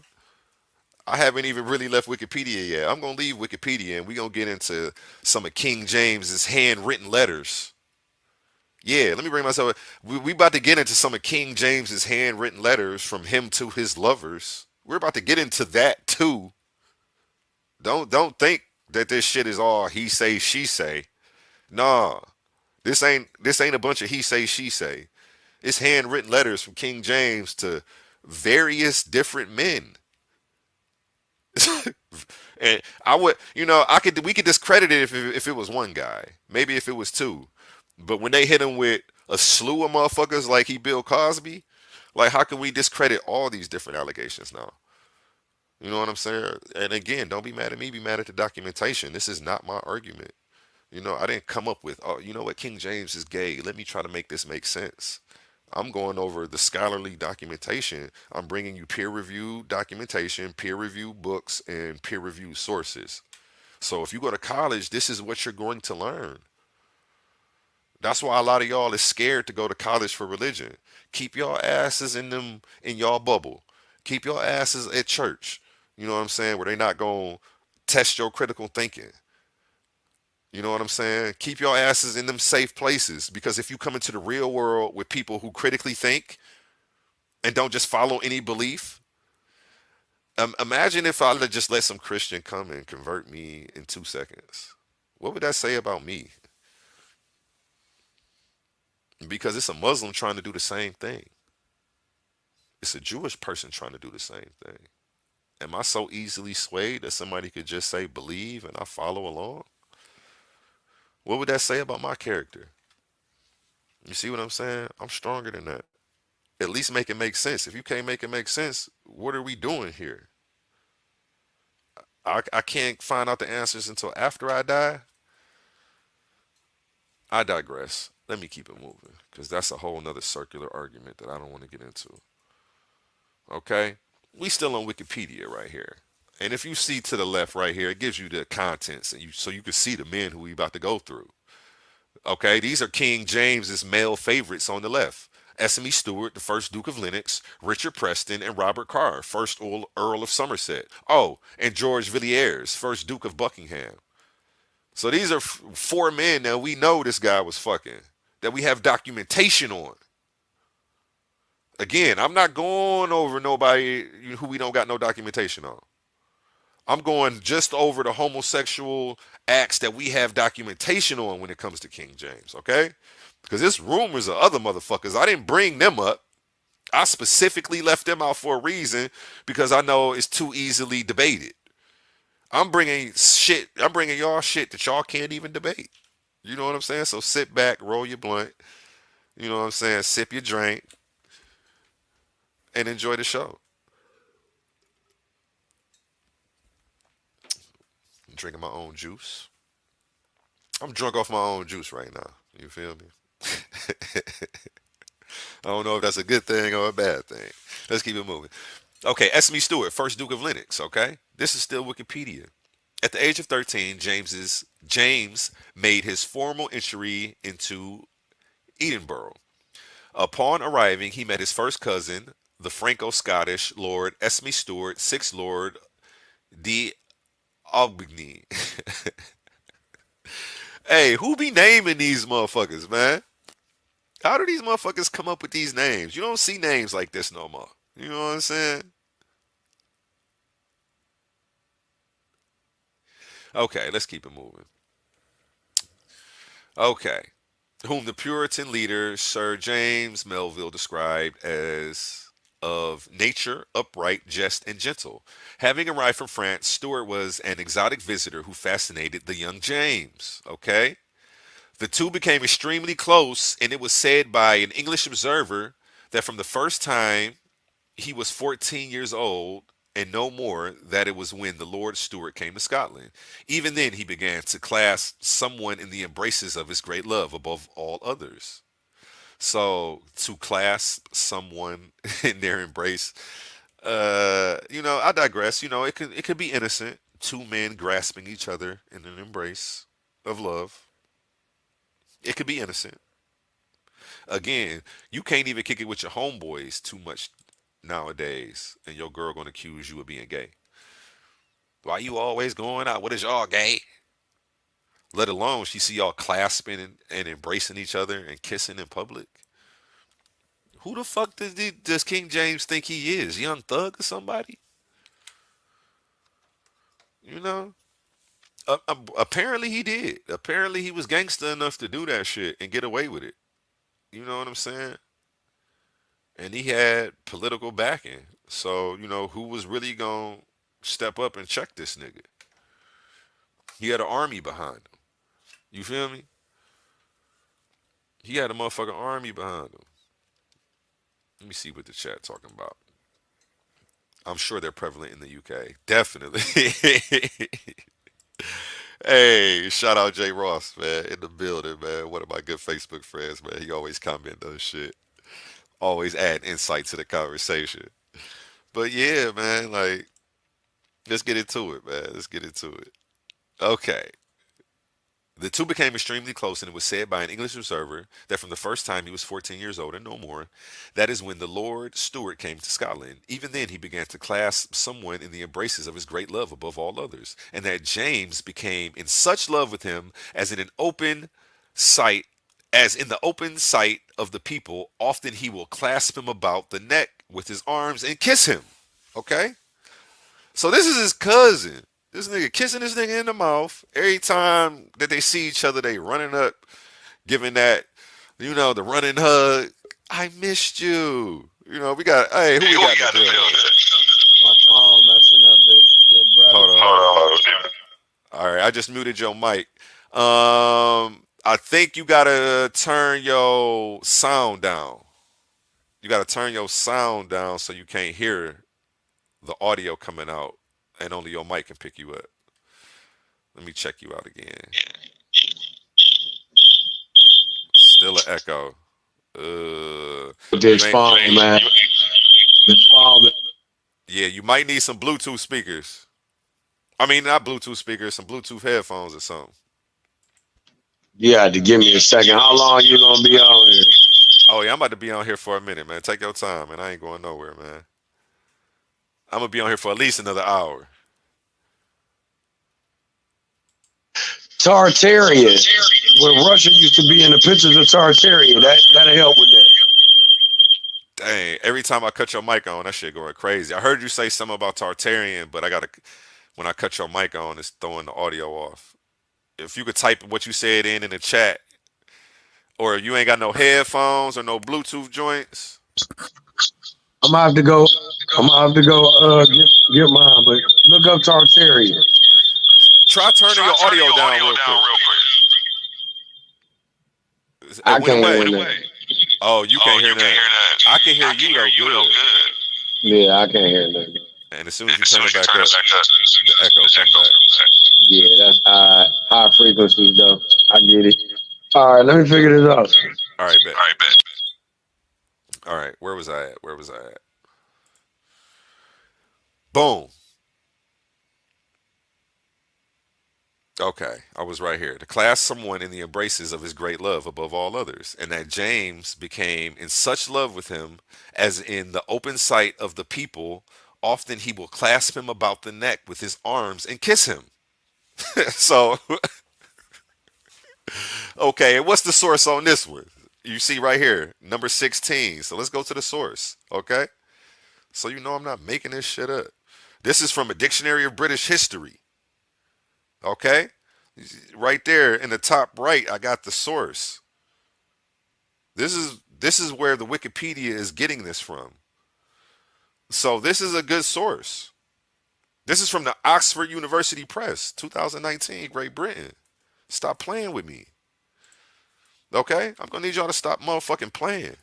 I haven't even really left Wikipedia yet. I'm gonna leave Wikipedia and we're gonna get into some of King James's handwritten letters. Yeah, let me bring myself. We about to get into some of King James's handwritten letters from him to his lovers. We're about to get into that too. Don't think that this shit is all he say she say. Nah, this ain't a bunch of he say she say. It's handwritten letters from King James to various different men. And I would, we could discredit it if it was one guy, maybe if it was two, but when they hit him with a slew of motherfuckers like he Bill Cosby, like how can we discredit all these different allegations now? You know what I'm saying? And again, don't be mad at me, be mad at the documentation. This is not my argument. I didn't come up with, oh, you know what, King James is gay. Let me try to make this make sense. I'm going over the scholarly documentation. I'm bringing you peer-reviewed documentation, peer-reviewed books, and peer-reviewed sources. So if you go to college, this is what you're going to learn. That's why a lot of y'all is scared to go to college for religion. Keep y'all asses in y'all bubble. Keep your asses at church. You know what I'm saying? Where they not going to test your critical thinking. You know what I'm saying? Keep your asses in them safe places because if you come into the real world with people who critically think and don't just follow any belief, imagine if I just let some Christian come and convert me in 2 seconds. What would that say about me? Because it's a Muslim trying to do the same thing. It's a Jewish person trying to do the same thing. Am I so easily swayed that somebody could just say believe and I follow along? What would that say about my character? You see what I'm saying? I'm stronger than that. At least make it make sense. If you can't make it make sense, what are we doing here? I can't find out the answers until after I die. I digress. Let me keep it moving because that's a whole nother circular argument that I don't want to get into. Okay? We still on Wikipedia right here. And if you see to the left right here, it gives you the contents and so you can see the men who we about to go through. Okay, these are King James's male favorites on the left. Esme Stewart, the first Duke of Lennox, Richard Preston, and Robert Carr, first Earl of Somerset. Oh, and George Villiers, first Duke of Buckingham. So these are four men that we know this guy was fucking, that we have documentation on. Again, I'm not going over nobody who we don't got no documentation on. I'm going just over the homosexual acts that we have documentation on when it comes to King James, okay? Because there's rumors of other motherfuckers. I didn't bring them up. I specifically left them out for a reason because I know it's too easily debated. I'm bringing shit. I'm bringing y'all shit that y'all can't even debate. You know what I'm saying? So sit back, roll your blunt. You know what I'm saying? Sip your drink and enjoy the show. I'm drinking my own juice. I'm drunk off my own juice right now. You feel me? I don't know if that's a good thing or a bad thing. Let's keep it moving. Okay, Esme Stewart, first Duke of Lennox. Okay, this is still Wikipedia. At the age of 13, James made his formal entry into Edinburgh. Upon arriving, he met his first cousin, the Franco-Scottish Lord Esme Stewart, 6th Lord de Aubigny. Hey, who be naming these motherfuckers, man? How do these motherfuckers come up with these names? You don't see names like this no more. You know what I'm saying? Okay, let's keep it moving. Okay. Whom the Puritan leader Sir James Melville described as of nature upright, just, and gentle. Having arrived from France, Stuart was an exotic visitor who fascinated the young James. Okay? The two became extremely close, and it was said by an English observer that from the first time he was 14 years old and no more, that it was when the Lord Stuart came to Scotland. Even then, he began to clasp someone in the embraces of his great love above all others. So, to clasp someone in their embrace, I digress. It could be innocent. Two men grasping each other in an embrace of love. It could be innocent. Again, you can't even kick it with your homeboys too much nowadays, and your girl gonna accuse you of being gay. Why you always going out? What is y'all gay? Let alone she see y'all clasping and embracing each other and kissing in public. Who the fuck does King James think he is? Young Thug or somebody? You know? Apparently he did. Apparently he was gangster enough to do that shit and get away with it. You know what I'm saying? And he had political backing. So, who was really going to step up and check this nigga? He had an army behind him. You feel me? He had a motherfucking army behind him. Let me see what the chat talking about. I'm sure they're prevalent in the UK. Definitely. Hey, shout out Jay Ross, man, in the building, man. One of my good Facebook friends, man. He always comment on shit. Always add insight to the conversation. But yeah, man, like, let's get into it, man. Let's get into it. Okay. The two became extremely close, and it was said by an English observer that from the first time he was 14 years old and no more, that is when the Lord Stuart came to Scotland. Even then, he began to clasp someone in the embraces of his great love above all others, and that James became in such love with him sight, as in the open sight of the people, often he will clasp him about the neck with his arms and kiss him. Okay? So this is his cousin. This nigga kissing this nigga in the mouth. Every time that they see each other, they running up, giving that, the running hug. I missed you. We got, hey, who we got in the building? My phone messing up, good brother. Hold on, hold on. All right, I just muted your mic. I think you gotta turn your sound down. You gotta turn your sound down so you can't hear the audio coming out, and only your mic can pick you up. Let me check you out again. Still an echo. With this You ain't. phone, man. This phone, Yeah, you might need some Bluetooth speakers. I mean, not Bluetooth speakers, some Bluetooth headphones or something. you had to give me a second. How long you gonna be on here? Oh yeah, I'm about to be on here for a minute, man. Take your time, man. I ain't going nowhere, man. I'm gonna be on here for at least another hour. Tartaria. Where Russia used to be in the pictures of Tartaria. That'll help with that. Dang, every time I cut your mic on, that shit going crazy. I heard you say something about Tartarian, but when I cut your mic on, it's throwing the audio off. If you could type what you said in the chat, or you ain't got no headphones or no Bluetooth joints. I'm gonna have to go. I'm gonna have to go get mine, but look up Tartaria. Try turning your audio down real quick. I It went can't away. hear that. Oh, you can't hear that. I can hear you though good. Yeah, I can't hear that. And as soon as you turn it back up, the echo come back. Yeah, that's high frequencies though. I get it. All right, let me figure this out. All right, bet. All right, where was I at? Where was I at? Boom. Okay, I was right here. To clasp someone in the embraces of his great love above all others, and that James became in such love with him, as in the open sight of the people, often he will clasp him about the neck with his arms and kiss him. So, okay, and what's the source on this one? You see right here, number 16. So let's go to the source, okay? So you know I'm not making this shit up. This is from a dictionary of British history, okay? Right there in the top right, I got the source. This is where the Wikipedia is getting this from. So this is a good source. This is from the Oxford University Press, 2019, Great Britain. Stop playing with me. Okay? I'm gonna need y'all to stop motherfucking playing.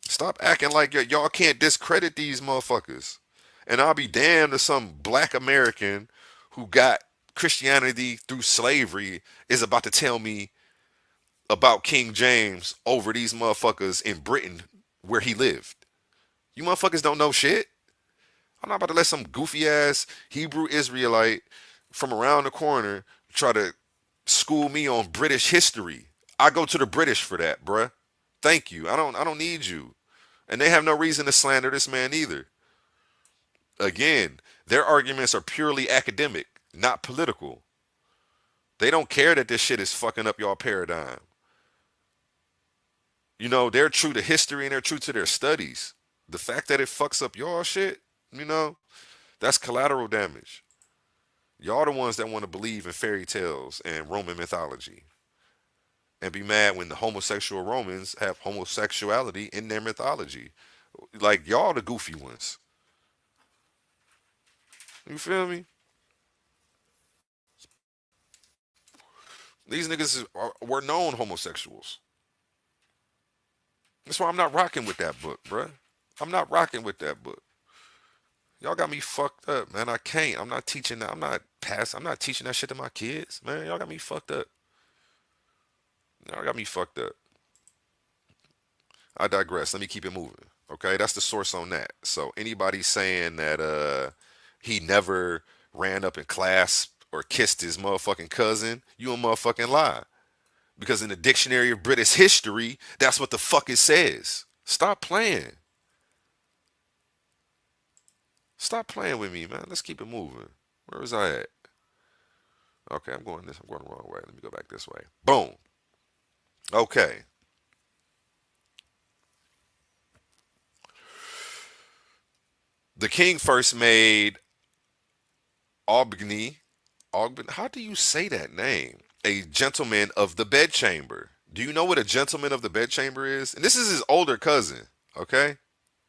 Stop acting like y'all can't discredit these motherfuckers. And I'll be damned if some black American who got Christianity through slavery is about to tell me about King James over these motherfuckers in Britain where he lived. You motherfuckers don't know shit. I'm not about to let some goofy ass Hebrew Israelite from around the corner try to school me on British history. I go to the British for that, bruh. Thank you. I don't need you. And they have no reason to slander this man either. Again, their arguments are purely academic, not political. They don't care that this shit is fucking up y'all paradigm. You know, they're true to history and they're true to their studies. The fact that it fucks up y'all shit, you know, that's collateral damage. Y'all the ones that want to believe in fairy tales and Roman mythology and be mad when the homosexual Romans have homosexuality in their mythology. Like y'all the goofy ones. You feel me? These niggas were known homosexuals. That's why I'm not rocking with that book, bruh. I'm not rocking with that book. Y'all got me fucked up, man. I can't. I'm not teaching that. I'm not teaching that shit to my kids, man. Y'all got me fucked up. Y'all got me fucked up. I digress. Let me keep it moving. Okay, that's the source on that. So anybody saying that he never ran up and clasped or kissed his motherfucking cousin, you a motherfucking lie. Because in the dictionary of British history, that's what the fuck it says. Stop playing. Stop playing with me, man. Let's keep it moving. Where was I at? Okay, I'm going the wrong way. Let me go back this way. Boom. Okay. The king first made Albany, how do you say that name? A gentleman of the bedchamber. Do you know what a gentleman of the bedchamber is? And this is his older cousin, okay?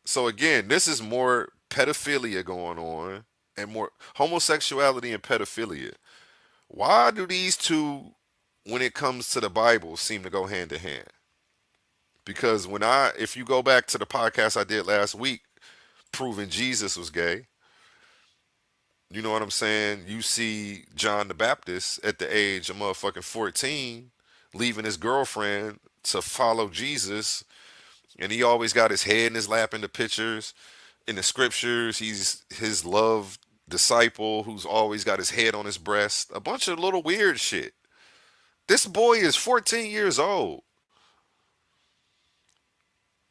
So again, this is more pedophilia going on and more homosexuality and pedophilia. Why do these two, when it comes to the Bible, seem to go hand in hand? Because if you go back to the podcast I did last week, proving Jesus was gay, you know what I'm saying? You see John the Baptist at the age of motherfucking 14 leaving his girlfriend to follow Jesus, and he always got his head in his lap in the pictures. In the scriptures, he's his loved disciple who's always got his head on his breast. A bunch of little weird shit. This boy is 14 years old.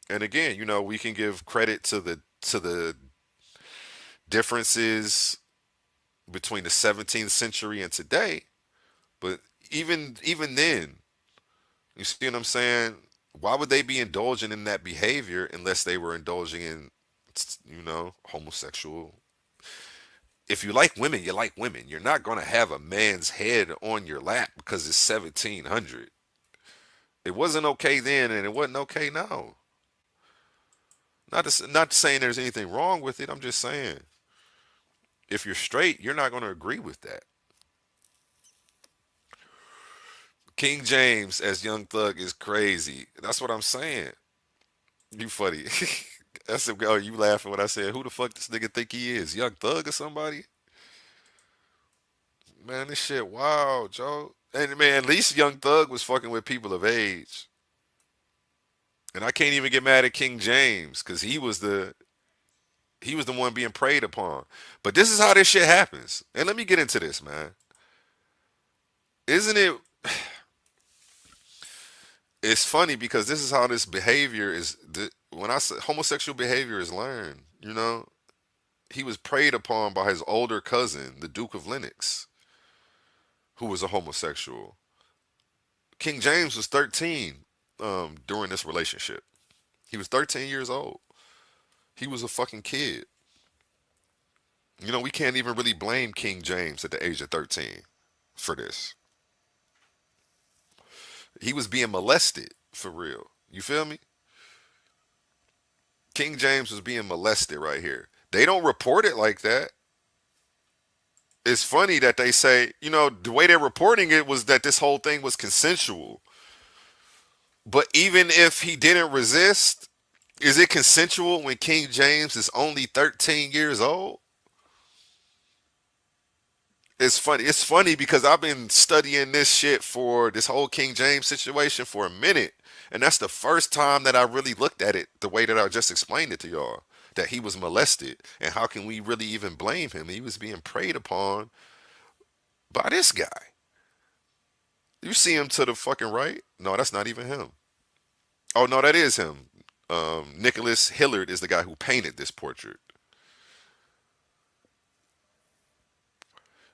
And again, you know, we can give credit to the differences between the 17th century and today, but even then, you see what I'm saying? Why would they be indulging in that behavior unless they were indulging in, you know, homosexual? If you like women, you like women. You're not going to have a man's head on your lap because it's 1700. It wasn't okay then, and it wasn't okay now. Not saying there's anything wrong with it. I'm just saying if you're straight, you're not going to agree with that. King James as Young Thug is crazy. That's what I'm saying. You funny. That's oh, you laughing when I said who the fuck this nigga think he is? Young Thug or somebody? Man, this shit wild, Joe. And man, at least Young Thug was fucking with people of age. And I can't even get mad at King James because he was the one being preyed upon. But this is how this shit happens. And let me get into this, man. Isn't it? It's funny because this is how this behavior is. When I say homosexual behavior is learned, you know, he was preyed upon by his older cousin, the Duke of Lennox, who was a homosexual. King James was 13 during this relationship. He was 13 years old. He was a fucking kid. We can't even really blame King James at the age of 13 for this. He was being molested for real. You feel me? King James was being molested right here. They don't report it like that. It's funny that they say, the way they're reporting it was that this whole thing was consensual. But even if he didn't resist, is it consensual when King James is only 13 years old? It's funny. It's funny because I've been studying this shit for this whole King James situation for a minute. And that's the first time that I really looked at it the way that I just explained it to y'all. That he was molested. And how can we really even blame him? He was being preyed upon by this guy. You see him to the fucking right? No, that's not even him. Oh, no, that is him. Nicholas Hillard is the guy who painted this portrait.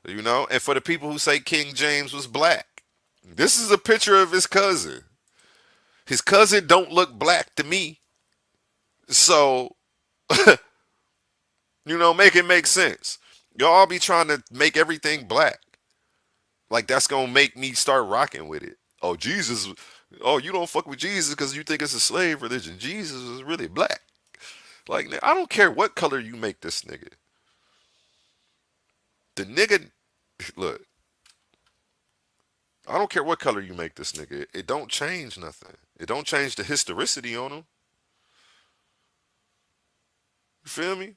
And for the people who say King James was black, this is a picture of his cousin. His cousin don't look black to me. So, make it make sense. Y'all be trying to make everything black. Like that's gonna make me start rocking with it. Oh, Jesus. Oh, you don't fuck with Jesus because you think it's a slave religion. Jesus is really black. Like, I don't care what color you make this nigga. The nigga, look, I don't care what color you make this nigga. It don't change nothing. It don't change the historicity on him. You feel me?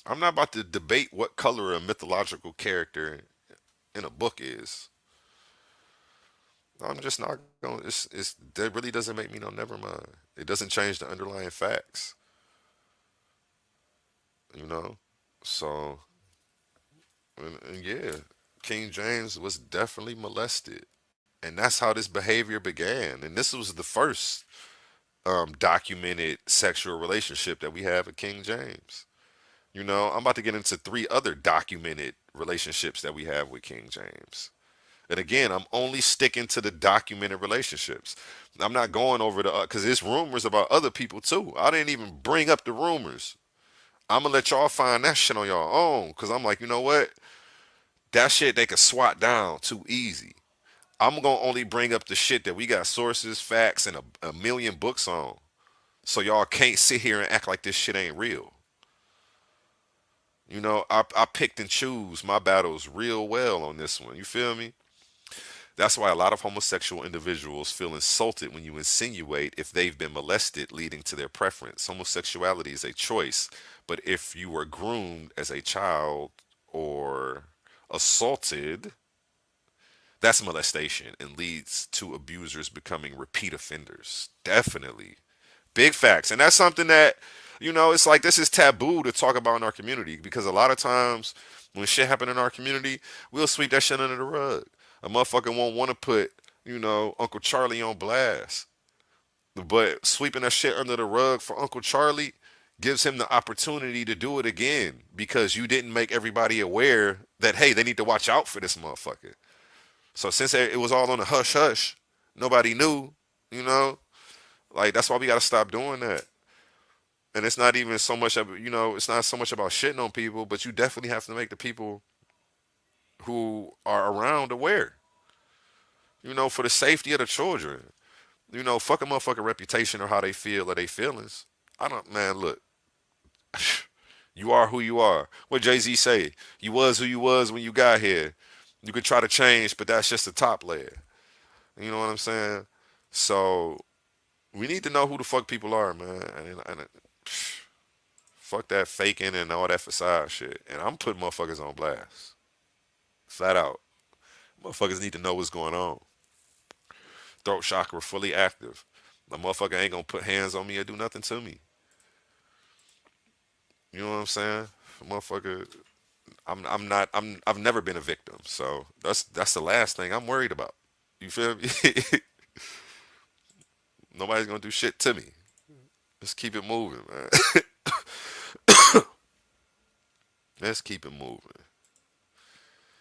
I'm not about to debate what color a mythological character in a book is. I'm just not going. That really doesn't make me no. Never mind. It doesn't change the underlying facts. You know. So, and yeah, King James was definitely molested, and that's how this behavior began. And this was the first documented sexual relationship that we have with King James. I'm about to get into three other documented relationships that we have with King James. And again, I'm only sticking to the documented relationships. I'm not going over the because there's rumors about other people too. I didn't even bring up the rumors. I'm gonna let y'all find that shit on your own because I'm like, you know what? That shit they could swat down too easy. I'm gonna only bring up the shit that we got sources, facts, and a million books on. So y'all can't sit here and act like this shit ain't real. I picked and choose my battles real well on this one. You feel me? That's why a lot of homosexual individuals feel insulted when you insinuate if they've been molested, leading to their preference. Homosexuality is a choice, but if you were groomed as a child or assaulted, that's molestation and leads to abusers becoming repeat offenders. Definitely. Big facts. And that's something that, it's like this is taboo to talk about in our community because a lot of times when shit happen in our community, we'll sweep that shit under the rug. A motherfucker won't want to put, Uncle Charlie on blast. But sweeping that shit under the rug for Uncle Charlie gives him the opportunity to do it again because you didn't make everybody aware that, hey, they need to watch out for this motherfucker. So since it was all on the hush hush, nobody knew, you know? Like, that's why we got to stop doing that. And it's not even so much, it's not so much about shitting on people, but you definitely have to make the people who are around aware, for the safety of the children. Fuck a motherfucking reputation or how they feel or they feelings. I don't, man, look, you are who you are. What Jay-Z say? You was who you was when you got here. You could try to change, but that's just the top layer. You know what I'm saying? So we need to know who the fuck people are, man. And fuck that faking and all that facade shit. And I'm putting motherfuckers on blast. Flat out. Motherfuckers need to know what's going on. Throat chakra fully active. The motherfucker ain't gonna put hands on me or do nothing to me. You know what I'm saying? Motherfucker, I've never been a victim. So that's the last thing I'm worried about. You feel me? Nobody's gonna do shit to me. Let's keep it moving, man. Let's keep it moving.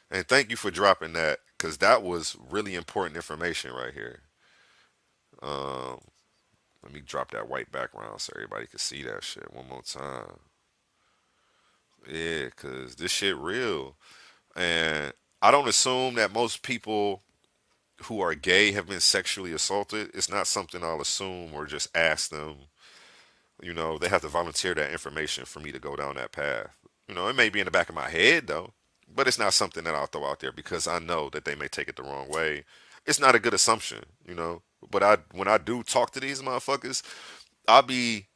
And thank you for dropping that, because that was really important information right here. Um, Let me drop that white background so everybody can see that shit one more time. Yeah, cause this shit real, and I don't assume that most people who are gay have been sexually assaulted. It's not something I'll assume or just ask them. They have to volunteer that information for me to go down that path. It may be in the back of my head though, but it's not something that I'll throw out there because I know that they may take it the wrong way. It's not a good assumption. But when I do talk to these motherfuckers, I'll be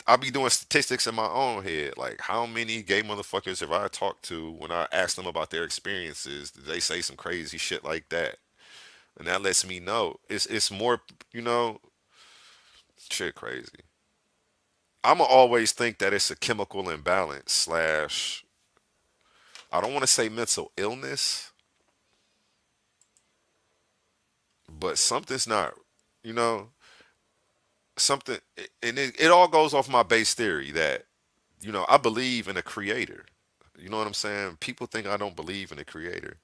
I'll be doing statistics in my own head. Like how many gay motherfuckers have I talked to when I asked them about their experiences? Did they say some crazy shit like that? And that lets me know it's more, you know, shit crazy. I'ma always think that it's a chemical imbalance slash I don't want to say mental illness, but something's not, you know, something, and it all goes off my base theory that I believe in a creator. You know what I'm saying? People think I don't believe in a creator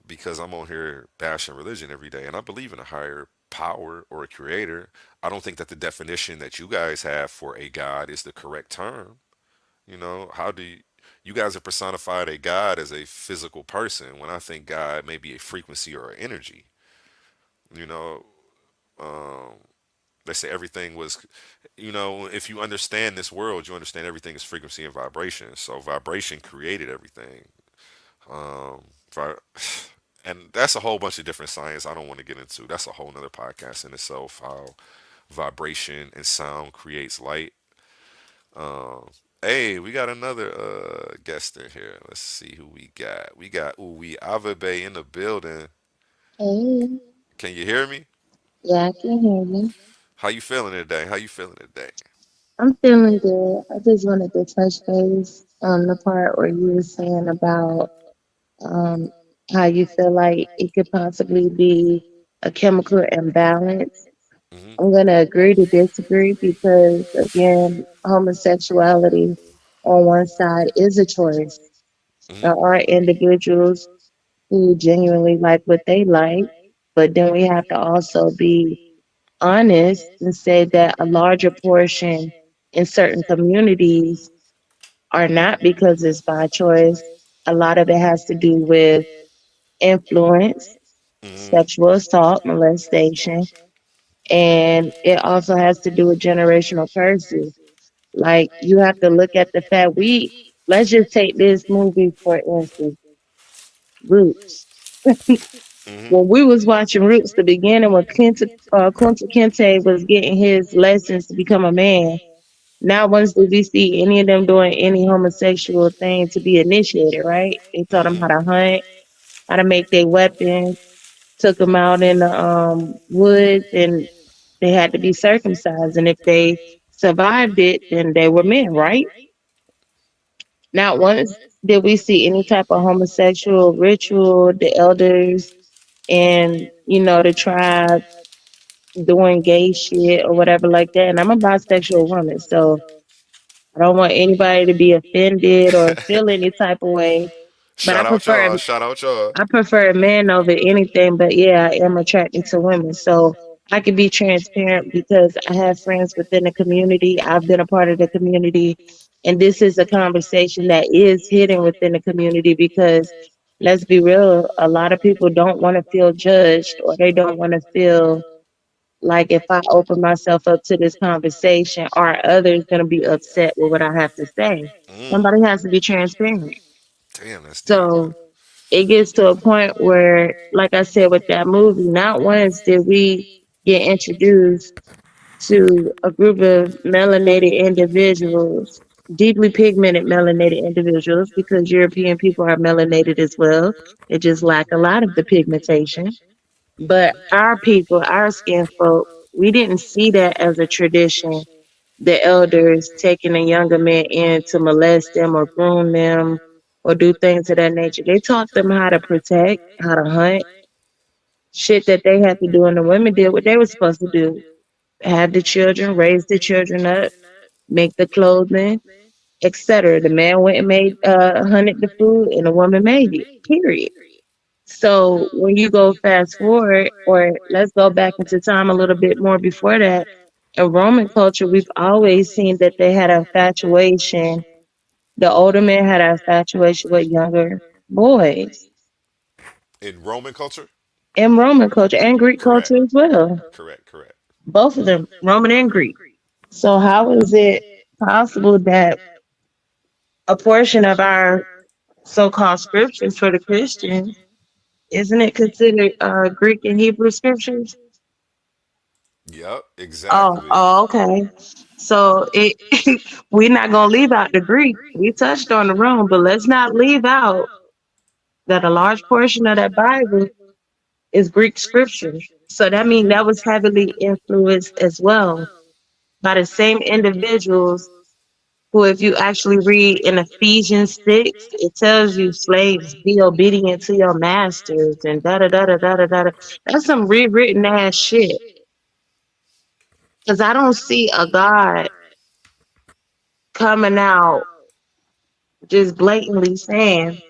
because I'm on here bashing religion every day, and I believe in a higher power or a creator. I don't think that the definition that you guys have for a god is the correct term. How do you guys have personified a god as a physical person when I think God may be a frequency or an energy? You know, um, they say everything was, if you understand this world, you understand everything is frequency and vibration. So vibration created everything. Um, vi- and that's a whole bunch of different science I don't want to get into. That's a whole nother podcast in itself. How vibration and sound creates light. Um, hey, we got another guest in here. Let's see who we got. We got Uwe Avabe in the building. Hey, Can you hear me? yeah, I can hear you. How you feeling today? How you feeling today? I'm feeling good. I just wanted to touch base on the part where you were saying about um, how you feel like it could possibly be a chemical imbalance. Mhm. I'm going to agree to disagree because, again, homosexuality on one side is a choice. Mhm. There are individuals who genuinely like what they like, but then we have to also be honest and say that a larger portion in certain communities are not because it's by choice. A lot of it has to do with influence, Mhm. sexual assault, molestation, and it also has to do with generational curses. Like you have to look at the fact let's just take this movie for instance, Roots. Mhm. When we was watching Roots, the beginning when Kunta Kinte was getting his lessons to become a man. Not once did we see any of them doing any homosexual thing to be initiated, right? They taught them how Mhm. to hunt, how to make their weapons, took them out in the woods, and they had to be circumcised. And if they survived it, then they were men, right? Not once did we see any type of homosexual ritual, the elders and, the tribe doing gay shit or whatever like that. And I'm a bisexual woman, so I don't want anybody to be offended or feel any type of way. But Shout out y'all. Shout out y'all. I prefer men over anything. But yeah, I am attracted to women, so I can be transparent because I have friends within the community. I've been a part of the community, and this is a conversation that is hidden within the community because let's be real, a lot of people don't want to feel judged or they don't want to feel like if I open myself up to this conversation, are others going to be upset with what I have to say? Mm. Somebody has to be transparent. Damn, that's deep. So it gets to a point where, like I said with that movie, not once did we get introduced to a group of melanated individuals, deeply pigmented melanated individuals, because European people are melanated as well. They just lack a lot of the pigmentation. But our people, our skin folk, we didn't see that as a tradition. The elders taking the younger men in to molest them or groom them or do things of that nature. They taught them how to protect, how to hunt, shit that they had to do, and the women did what they were supposed to do. Have the children, raise the children up, make the clothing, etc. The man went and made hunted the food and the woman made it. Period. So when you go fast forward, or let's go back into time a little bit more before that, in Roman culture, we've always seen that they had an infatuation. The older men had an infatuation with younger boys In Roman culture? in Roman culture and Greek Correct. culture as well. Correct. Correct. Both of them, Roman and Greek. So how is it possible that a portion of our so-called scriptures for the Christians, isn't it considered Greek and Hebrew scriptures? Yep, Oh, exactly. oh, okay. So it we're not gonna leave out the Greek. We touched on the Rome, but let's not leave out that a large portion of that Bible is Greek scripture. So that means that was heavily influenced as well by the same individuals who, if you actually read in Ephesians 6, it tells you, slaves, be obedient to your masters and da da da da da da da. That's some rewritten ass shit. Because I don't see a God coming out just blatantly saying,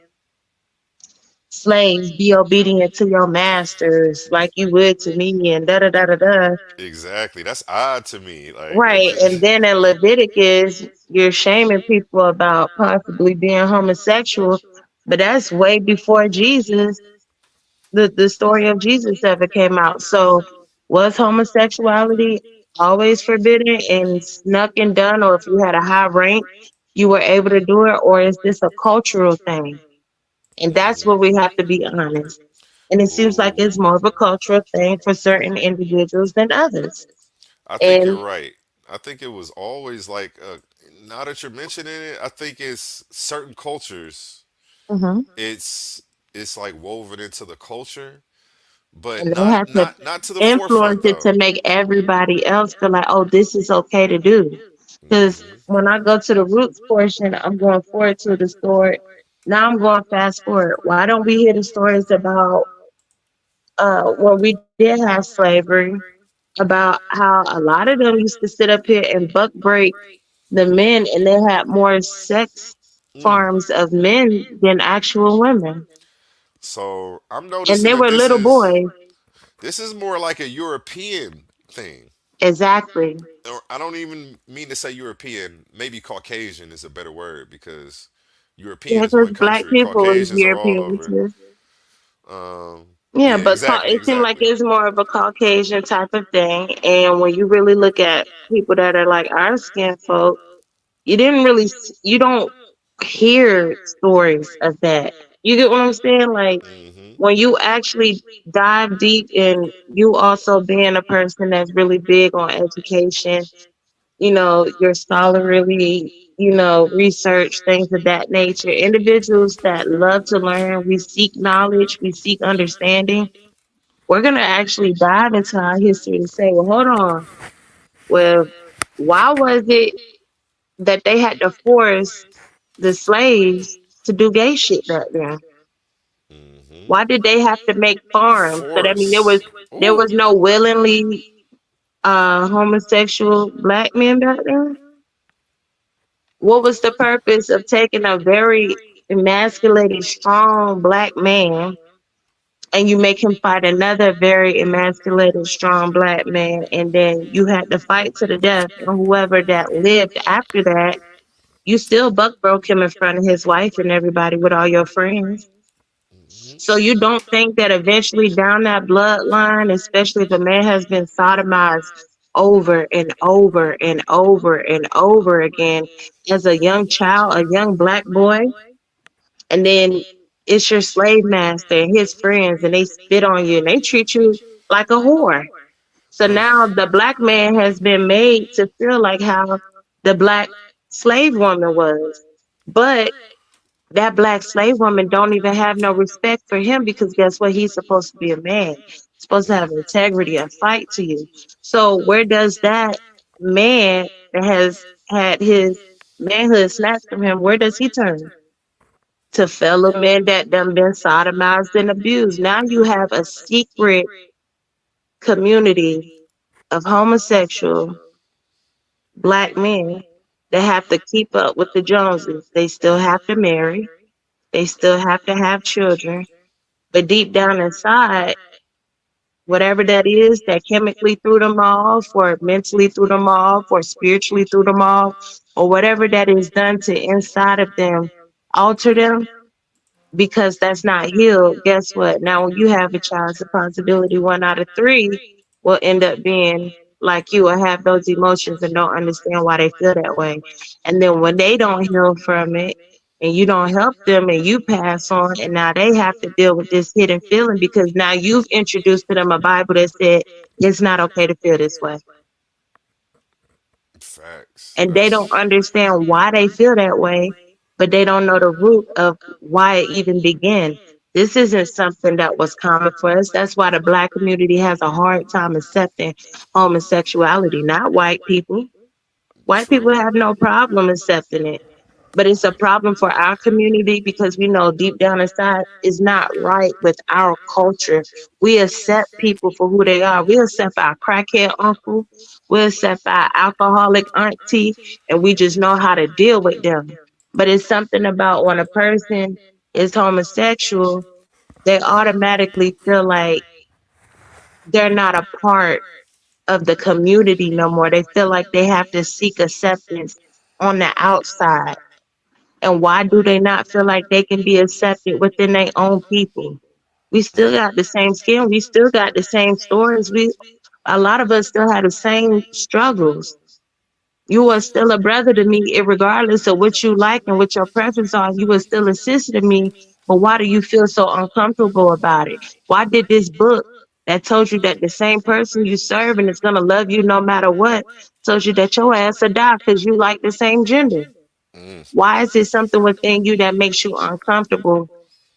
slaves, be obedient to your masters like you would to me and da da da da da. Exactly. That's odd to me. Like it Right. And just then in Leviticus, you're shaming people about possibly being homosexual, but that's way before Jesus, the story of Jesus ever came out. So was homosexuality always forbidden and snuck and done, or if you had a high rank, you were able to do it, or is this a cultural thing? And that's where we have to be honest. And it seems like Ooh. it's more of a cultural thing for certain individuals than others. I think you're And right. I think it was always like now that you're mentioning it, I think it's certain cultures. mhm. It's it's like woven into the culture, but And they have to not to the influence forefront it though. to make everybody else feel like, oh, this is okay to do. Because Hmm. when I go to the roots portion, I'm going forward to the story. Now I'm going fast forward. Why don't we hear the stories about when we did have slavery, about how a lot of them used to sit up here and buck break the men, and they had more sex Mm. farms of men than actual women, So I'm and noticing they that were little boys. this is more like a European thing. Exactly. Or I don't even mean to say European. Maybe Caucasian is a better word because Yeah, European is because one black country. people is Caucasians are all European over. too. Yeah, Yeah, but exactly, it seems like exactly. it's more of a Caucasian type of thing. And when you really look at people that are like our skin folk, you didn't really, you don't hear stories of that. You get what I'm saying? Like Hmm. when you actually dive deep, and you also being a person that's really big on education, your scholarly, research, things of that nature, individuals that love to learn, we seek knowledge, we seek understanding, we're going to actually dive into our history to say, well, hold on. Well, why was it that they had to force the slaves to do gay shit back then? Hmm. Why did they have to make farms? So that mean Force. there Ooh. was no willingly homosexual black men back then. What was the purpose of taking a very emasculated, strong black man, and you make him fight another very emasculated, strong black man, and then you had to fight to the death, and whoever that lived after that, you still buck broke him in front of his wife and everybody with all your friends. Hmm. So you don't think that eventually down that bloodline, especially if a man has been sodomized over and over and over and over again as a young child, a young black boy, and then it's your slave master and his friends, and they spit on you and they treat you like a whore. So now the black man has been made to feel like how the black slave woman was. But that black slave woman don't even have no respect for him, because guess what? He's supposed to be a man. He's supposed to have integrity and fight to you. So where does that man that has had his manhood snatched from him, where does he turn? To fellow men that done been sodomized and abused. Now you have a secret community of homosexual black men that have to keep up with the Joneses. They still have to marry. They still have to have children. But deep down inside, whatever that is that chemically threw them off, or mentally threw them off, or spiritually threw them off, or whatever that is done to inside of them, alter them, because that's not healed. Guess what? Now, when you have a child, it's a possibility 1 out of 3 will end up being like you, or have those emotions and don't understand why they feel that way. And then when they don't heal from it, and you don't help them, and you pass on, and now they have to deal with this hidden feeling because now you've introduced to them a Bible that said it's not okay to feel this way, Facts. and they don't understand why they feel that way, but they don't know the root of why it even began. This isn't something that was common for us. That's why the Black community has a hard time accepting homosexuality, not white people. White people True. have no problem accepting it. But it's a problem for our community because we know deep down inside is not right with our culture. We accept people for who they are. We accept our crackhead uncle. We accept our alcoholic auntie, and we just know how to deal with them. But it's something about when a person is homosexual, they automatically feel like they're not a part of the community no more. They feel like they have to seek acceptance on the outside. And why do they not feel like they can be accepted within their own people? We still got the same skin. We still got the same stories. A lot of us still have the same struggles. You are still a brother to me, regardless of what you like and what your preference are. You are still a sister to me. But why do you feel so uncomfortable about it? Why did this book that told you that the same person you serve and is gonna love you no matter what told you that your ass will die because you like the same gender? Mm. Why is it something within you that makes you uncomfortable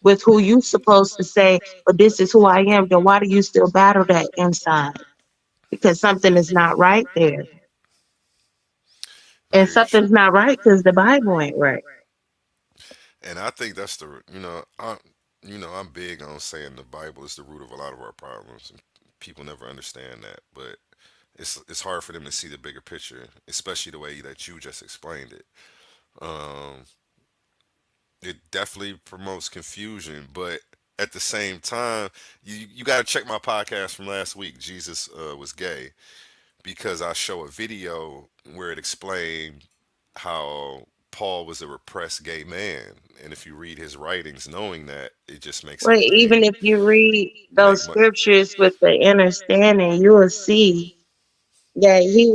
with who you supposed to say, but this is who I am? Then why do you still battle that inside? Because something is not right there. And Very something's true. not right because the Bible ain't right. And I think that's the I'm big on saying the Bible is the root of a lot of our problems. And people never understand that, but it's hard for them to see the bigger picture, especially the way that you just explained it. Um, it definitely promotes confusion, but at the same time, you got to check my podcast from last week. Jesus was gay, because I show a video where it explained how Paul was a repressed gay man, and if you read his writings, knowing that, it just makes Well, even everything if you read those make much. scriptures with the understanding, you will see that he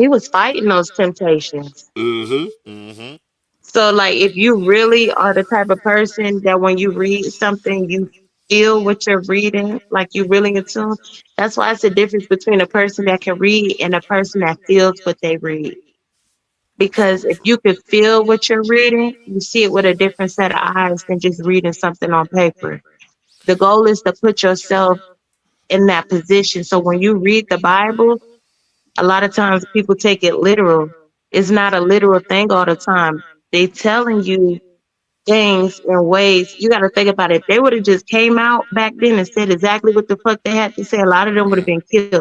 was fighting those temptations. Mm-hmm. Mm-hmm. So, like, if you really are the type of person that when you read something, you feel what you're reading, like you really in tune. That's why it's a difference between a person that can read and a person that feels what they read. Because True. if True. you could feel what you're reading, you see it with a different set of eyes than just reading something on paper. The goal is to put yourself in that position. So when you read the Bible, a lot of times people take it literal. It's not a literal thing all the time. They telling you things in ways you got to think about it. If they would have just came out back then and said exactly what the fuck they had to say, a lot of them would have been killed.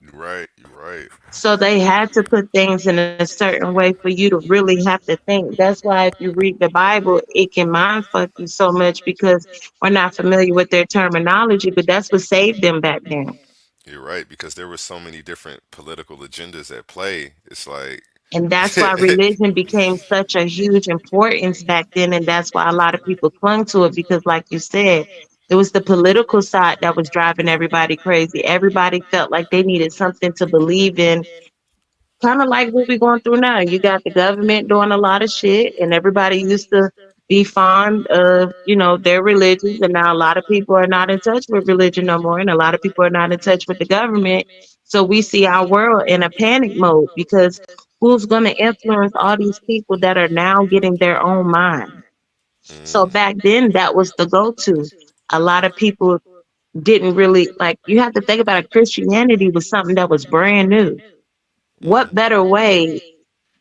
You're right. You're right. So they had to put things in a certain way for you to really have to think. That's why if you read the Bible, it can mind fuck you so much because we're not familiar with their terminology, but that's what saved them back then. You're right, because there were so many different political agendas at play. It's like, And that's why religion became such a huge importance back then. And that's why a lot of people clung to it because, like you said, it was the political side that was driving everybody crazy. Everybody felt like they needed something to believe in, kind of like what we're going through now. You got the government doing a lot of shit, and everybody used to be fond of, their religions. And now a lot of people are not in touch with religion no more. And a lot of people are not in touch with the government. So we see our world in a panic mode because who's going to influence all these people that are now getting their own mind? So mm, back then, that was the go to. A lot of people didn't really like, you have to think about it. Christianity was something that was brand new. What mm, better way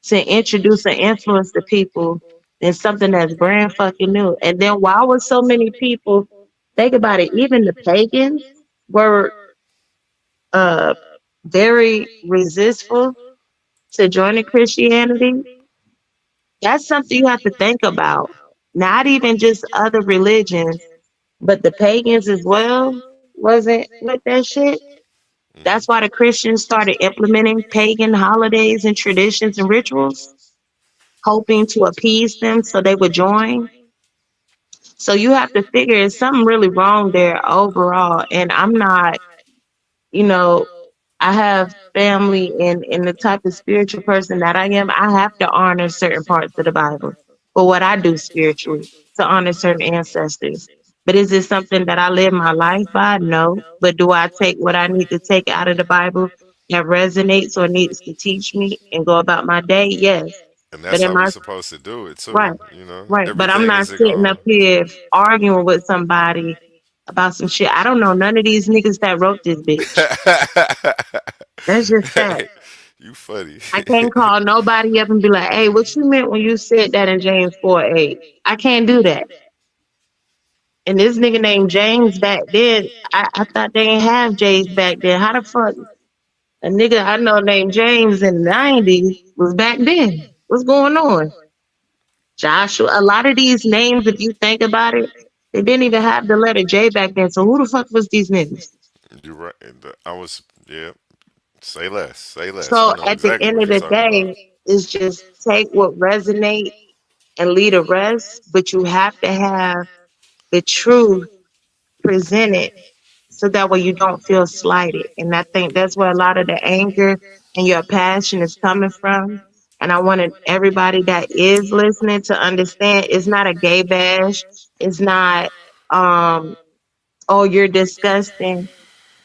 to introduce and influence the people than something that's brand fucking new? And then why would so many people think about it? Even the pagans were uh very resistful to joining Christianity. That's something you have to think about. not even just other religions, but the pagans as well wasn't with that shit. Hmm. That's why the Christians started implementing pagan holidays and traditions and rituals, hoping to appease them so they would join. So you have to figure it's something really wrong there overall. And I'm not, you know, I have family and the type of spiritual person that I am, I have to honor certain parts of the Bible for what I do spiritually to honor certain ancestors. But is it something that I live my life by? No. But do I take what I need to take out of the Bible that resonates or needs to teach me and go about my day? Yes. And But that's am how we I supposed to do it too. right? You know, Right. But I'm everything not is a sitting up here arguing with somebody about some shit. I don't know none of these niggas that wrote this bitch. That's just that. Hey, you funny. I can't call nobody up and be like, hey, what you meant when you said that in James 4:8? I can't do that. And this nigga named James back then, I thought they didn't have James back then. How the fuck a nigga I know named James in the 90s was back then? What's going on? Joshua, a lot of these names, if you think about it, they didn't even have the letter J back then. So who the fuck was these niggas? You're right. I was, yeah. Say less. Say less. I So know at the exactly end what of you're the talking about. day, it's just take what resonate and lead the rest, but you have to have the truth presented so that way you don't feel slighted. And I think that's where a lot of the anger and your passion is coming from. And I wanted everybody that is listening to understand it's not a gay bash. It's not oh you're disgusting.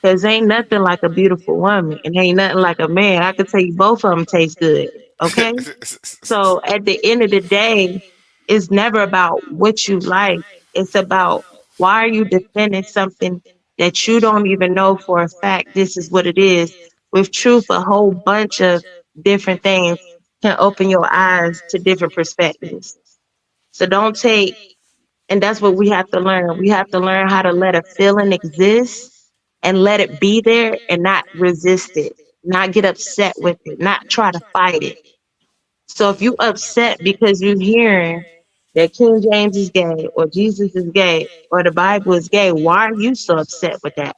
Cause ain't nothing like a beautiful woman and ain't nothing like a man. I could tell you both of them taste good. Okay. So at the end of the day, it's never about what you like. It's about why are you defending something that you don't even know for a fact this is what it is. With truth, a whole bunch of different things can open your eyes to different perspectives. So don't take, and that's what we have to learn. We have to learn how to let a feeling exist and let it be there and not resist it, not get upset with it, not try to fight it. So if you upset because you're hearing that King James is gay or Jesus is gay or the Bible is gay, why are you so upset with that?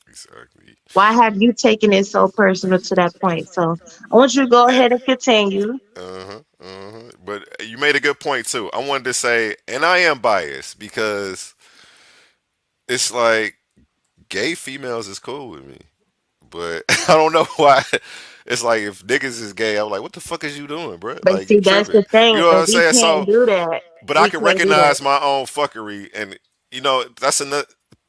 Exactly. Why have you taken it so personal to that point? So I want you to go And, ahead and continue. uh-huh, uh-huh. But you made a good point too. I wanted to say, and I am biased because it's like gay females is cool with me. But I don't know why. It's like if niggas is gay, I'm like, what the fuck is you doing, bro? But Like you see, that's tripping. the thing, You know what and I'm we saying? can't So, do that. but I We can can't do that. recognize my own fuckery, and that's another.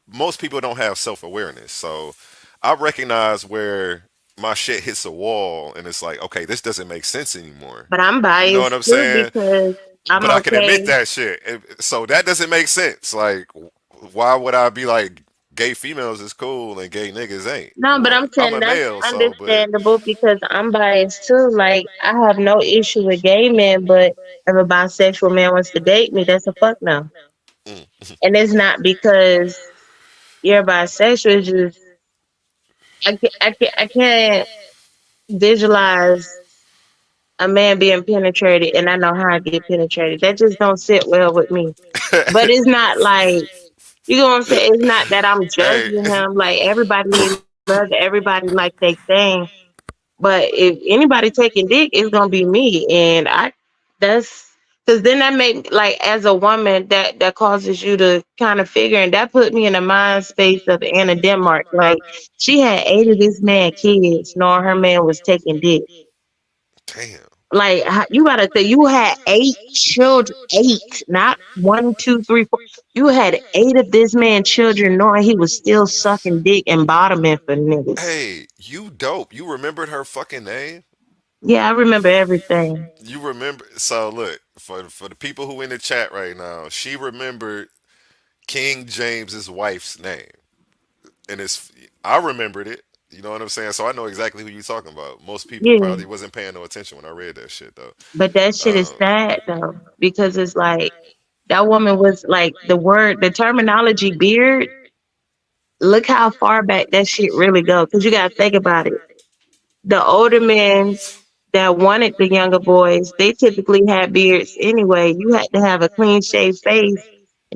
Most people don't have self awareness, so I recognize where my shit hits a wall, and it's like, okay, this doesn't make sense anymore. But I'm You know what biased I'm too saying? because I'm But I can okay. admit that shit, so that doesn't make sense. Like, why would I be like, gay females is cool and gay niggas ain't? No, but Well, I'm I'm saying a that's male, so but understandable because I'm biased too. Like I have no issue with gay men, but if a bisexual man wants to date me, that's a fuck no. mm, And it's not because you're bisexual. It's just I can't visualize a man being penetrated, and I know how I get penetrated. That just don't sit well with me. But it's not like you know what I'm saying. It's not that I'm hey, judging him. Like everybody need love. Everybody like they thing. But if anybody taking dick, it's gonna be me, and that's because then that make like as a woman that causes you to kind of figure, and that put me in the mind space of Anna Denmark. Like she had 8 of this man kids, knowing her man was taking dick. damn. Like you gotta think, you had 8 children, 8, not 1, 2, 3, 4. You had 8 of this man children, knowing he was still sucking dick and bottoming for niggas. Hey, you dope. You remembered her fucking name? Yeah, I remember everything. You remember? So look, for the people who in the chat right now, she remembered King James's wife's name, and it's I remembered it. You know what I'm saying? So I know exactly who you talking about. Most people Yeah. probably wasn't paying no attention when I read that shit though. But that shit is Um, sad though, because it's like that woman was like the terminology beard. Look how far back that shit really go. Because you gotta think about it. The older men, that wanted the younger boys, they typically had beards anyway. You had to have a clean shaved face,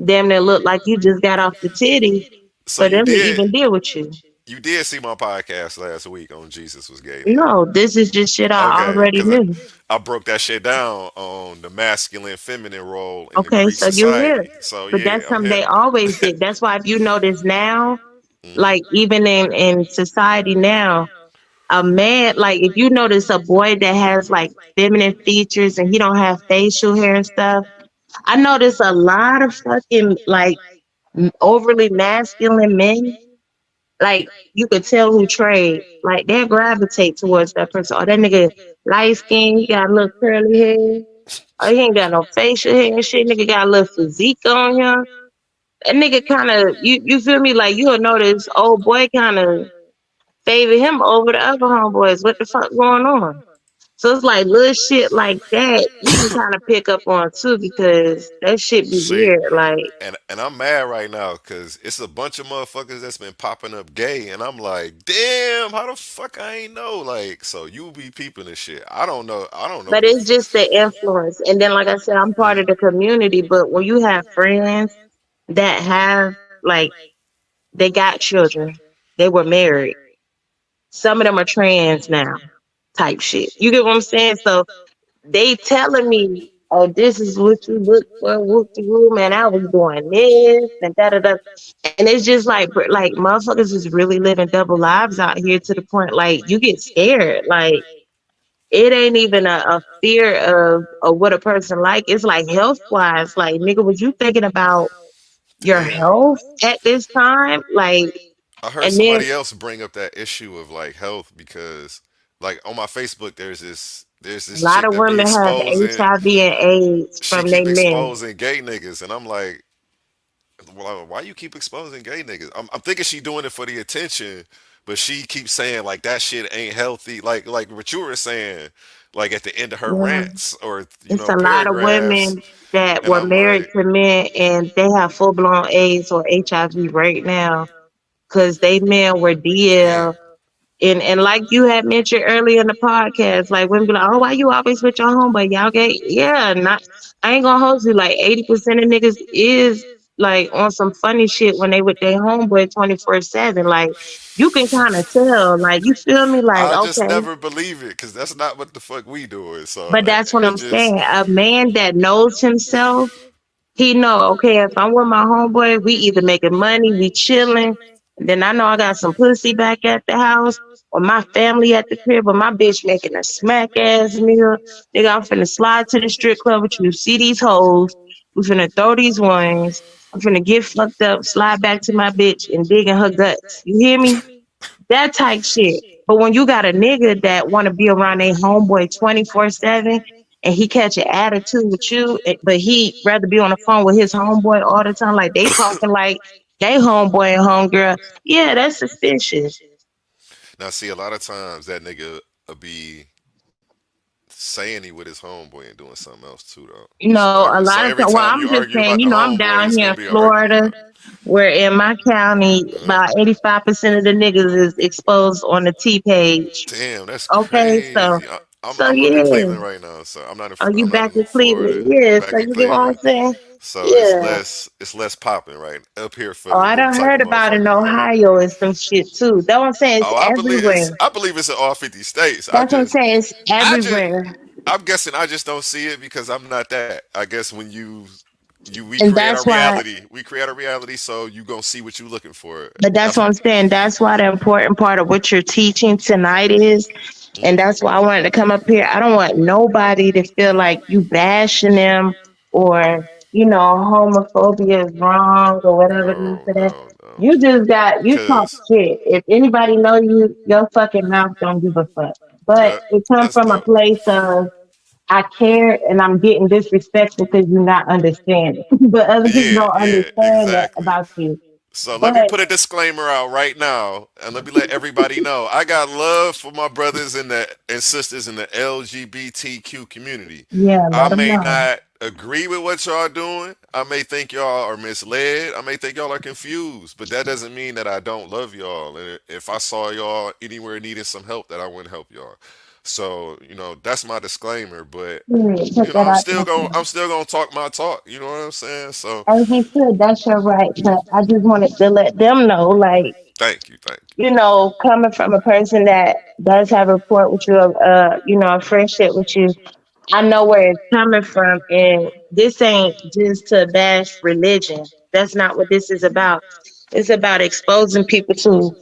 damn near look like you just got off the titty So for them to even deal with you. you did see my podcast last week on Jesus was gay then. No, this is just shit I Okay, already because knew. I broke that shit down on the masculine feminine role in the Okay, Greek so you here. society. So But yeah, that's I'm something hip. they always did. That's why if you notice now, Hmm. like even in society now, a man, like if you notice a boy that has like feminine features and he don't have facial hair and stuff, I notice a lot of fucking like overly masculine men. Like you could tell who trade. Like they gravitate towards that person. Oh, that nigga light skin, he got a little curly hair. Oh, he ain't got no facial hair and shit. Nigga got a little physique on him. That nigga kind of you feel me? Like you'll notice old boy kind of favor him over the other homeboys. What the fuck going on? So it's like little shit like that you can kind of pick up on too because that shit be See, weird. Like, and I'm mad right now because it's a bunch of motherfuckers that's been popping up gay, and I'm like, damn, how the fuck I ain't know? Like, so you be peeping and shit. I don't know. I don't know but what the it's fuck. just the influence. And then, like I said, I'm part of the community. But when you have friends that have like they got children, they were married. Some of them are trans now, type shit. You get what I'm saying? So they telling me, "Oh, this is what you look for, whoop de woo, man. I was doing this and da da da," and it's just like, like motherfuckers is really living double lives out here to the point like you get scared. Like it ain't even a fear of what a person like. It's like health wise. Like nigga, was you thinking about your Damn. health at this time? Like, I heard and then somebody else bring up that issue of like health because like on my Facebook there's this a lot chick of that be women have exposing HIV and AIDS she from their keep men. exposing gay niggas and I'm like, well, why you keep exposing gay niggas? I'm thinking she doing it for the attention, but she keeps saying like that shit ain't healthy. Like what you were saying, like at the end of her Yeah. rants or It's a lot of paragraphs, women that and were I'm married like, to men and they have full blown AIDS or HIV right now because they men were damn. DL. And like you had mentioned earlier in the podcast, like women be like, "Oh, why you always with your homeboy? Y'all gay?" Yeah, not. I ain't gonna hold you. Like 80% of niggas is like on some funny shit when they with their homeboy 24/7. Like you can kind of tell. Like you feel me? Like I just okay. never believe it because that's not what the fuck we doing. So But that's what it I'm just saying. A man that knows himself, he know, okay, if I'm with my homeboy, we either making money, we chilling. Then I know I got some pussy back at the house, or my family at the crib, or my bitch making a smack ass meal. Nigga, I'm finna slide to the strip club with you. See these hoes. We finna throw these ones. I'm finna get fucked up, slide back to my bitch and dig in her guts. You hear me? That type shit. But when you got a nigga that want to be around a homeboy 24/7 and he catch an attitude with you, but he rather be on the phone with his homeboy all the time, like they talking like they homeboy and homegirl. Yeah, that's suspicious. now see a lot of times that nigga be saying he with his homeboy and doing something else too though. You know, a So lot of every times. Well, time I'm you just argue saying. about You the know, I'm homeboy, down it's here gonna in be an argument. Florida, where in my county, about 85% of the niggas is exposed on the T page. Damn, that's Okay, so crazy. I'm up in yeah. Cleveland right now, so Are you I'm not back in in Florida. Cleveland? I'm Yeah. back So in you get what I'm Cleveland. saying? So Yeah. it's less popping right up here for Oh, I them done type heard of about in motherfuckers. Ohio and some shit too. That's what I'm saying. It's Oh, everywhere. I believe it's in all 50 states. That's what I'm saying. It's I just everywhere. I'm guessing I just don't see it because I'm not that. I guess when we And create our that's why, reality. We create a reality, so you gonna see what you looking for. but that's That's what I'm saying. That's why the important part of what you're teaching tonight is. And Mhm. that's why I wanted to come up here. I don't want nobody to feel like you bashing them or, homophobia is wrong or whatever it is No, for that. no, no. You talk Cause shit. If anybody know you, your fucking mouth don't give a fuck. But that it comes that's from a dope. place of I care and I'm getting disrespectful because you're not understanding. But other people Yeah, don't yeah, understand that exactly. about you. So let me But put a disclaimer out right now, and let me let everybody know I got love for my brothers and sisters in the LGBTQ community. yeah, I let them may know. not agree with what y'all doing. I may think y'all are misled. I may think y'all are confused, but that doesn't mean that I don't love y'all. And if I saw y'all anywhere needing some help, that I wouldn't help y'all. So, that's my disclaimer, but Put that out there. I'm still gonna talk my talk, you know what I'm saying? So And he should, that's your right. But I just wanted to let them know, like, thank coming from a person that does have a rapport with you, a friendship with you, I know where it's coming from. And this ain't just to bash religion. That's not what this is about. It's about exposing people to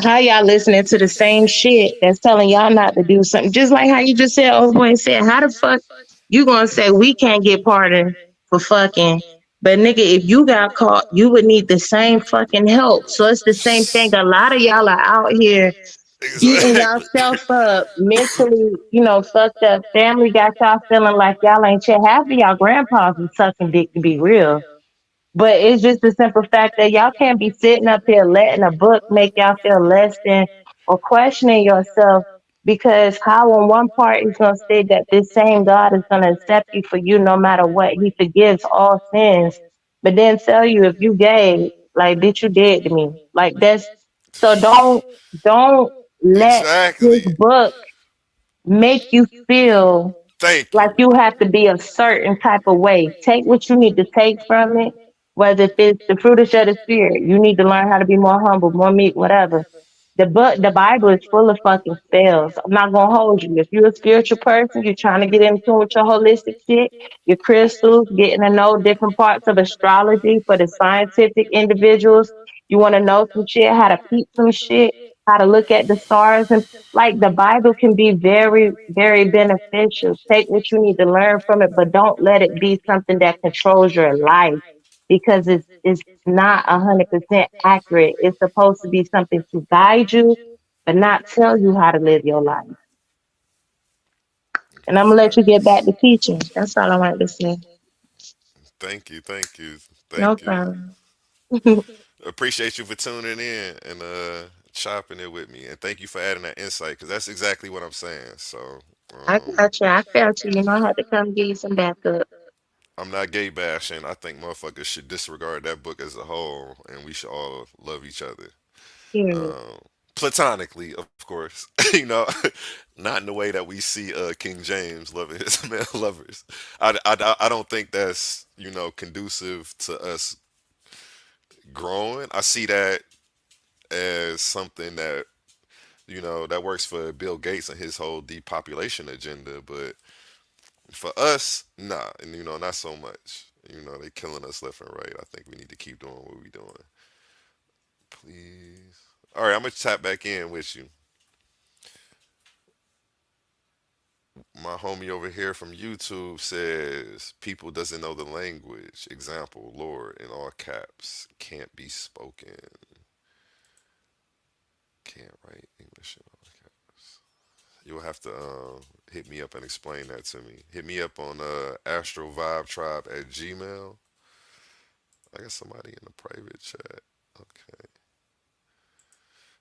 how y'all listening to the same shit that's telling y'all not to do something. Just like how you just said, old boy said, how the fuck you gonna say we can't get pardoned for fucking? But nigga, if you got caught, you would need the same fucking help. So it's the same thing. A lot of y'all are out here beating you. yourself up, mentally, fucked up. Family got y'all feeling like y'all ain't shit. Half of y'all grandpas is sucking dick to be real. But it's just the simple fact that y'all can't be sitting up here letting a book make y'all feel less than or questioning yourself, because how on one part is going to say that this same God is going to accept you for you no matter what. He forgives all sins. But then tell you if you gay, like bitch, you dead to me. Like that's so don't let this Exactly. book make you feel Thank like you. you have to be a certain type of way. Take what you need to take from it, whether if it's the fruit of the spirit, you need to learn how to be more humble, more meek, whatever. The Bible is full of fucking spells. I'm not gonna hold you. If you're a spiritual person, you're trying to get into with your holistic shit, your crystals, getting to know different parts of astrology for the scientific individuals. You want to know some shit, how to peep some shit, how to look at the stars, and like the Bible can be very, very beneficial. Take what you need to learn from it, but don't let it be something that controls your life, because it's not 100% accurate. It's supposed to be something to guide you, but not tell you how to live your life. And I'm gonna let you get back Facts. to teaching. That's all I wanted to say. Thank you, thank you, No thank you. problem. Appreciate you for tuning in and chopping it with me, and thank you for adding that insight because that's exactly what I'm saying. So I um, got you. I felt you. You know, I had to come give you some backup. I'm not gay bashing. I think motherfuckers should disregard that book as a whole, and we should all love each other. Period. Um, Platonically, of course. Not in the way that we see King James loving his male lovers. I don't think that's conducive to us growing. I see that as something that that works for Bill Gates and his whole depopulation agenda, but for us, nah, and not so much. They killing us left and right. I think we need to keep doing what we doing. Please. All right, I'm gonna tap back in with you. My homie over here from YouTube says people doesn't know the language. Example, Lord in all caps can't be spoken. Can't write English in all caps. You'll have to hit me up and explain that to me. Hit me up on astrovibetribe at gmail. I got somebody in the private chat. Okay.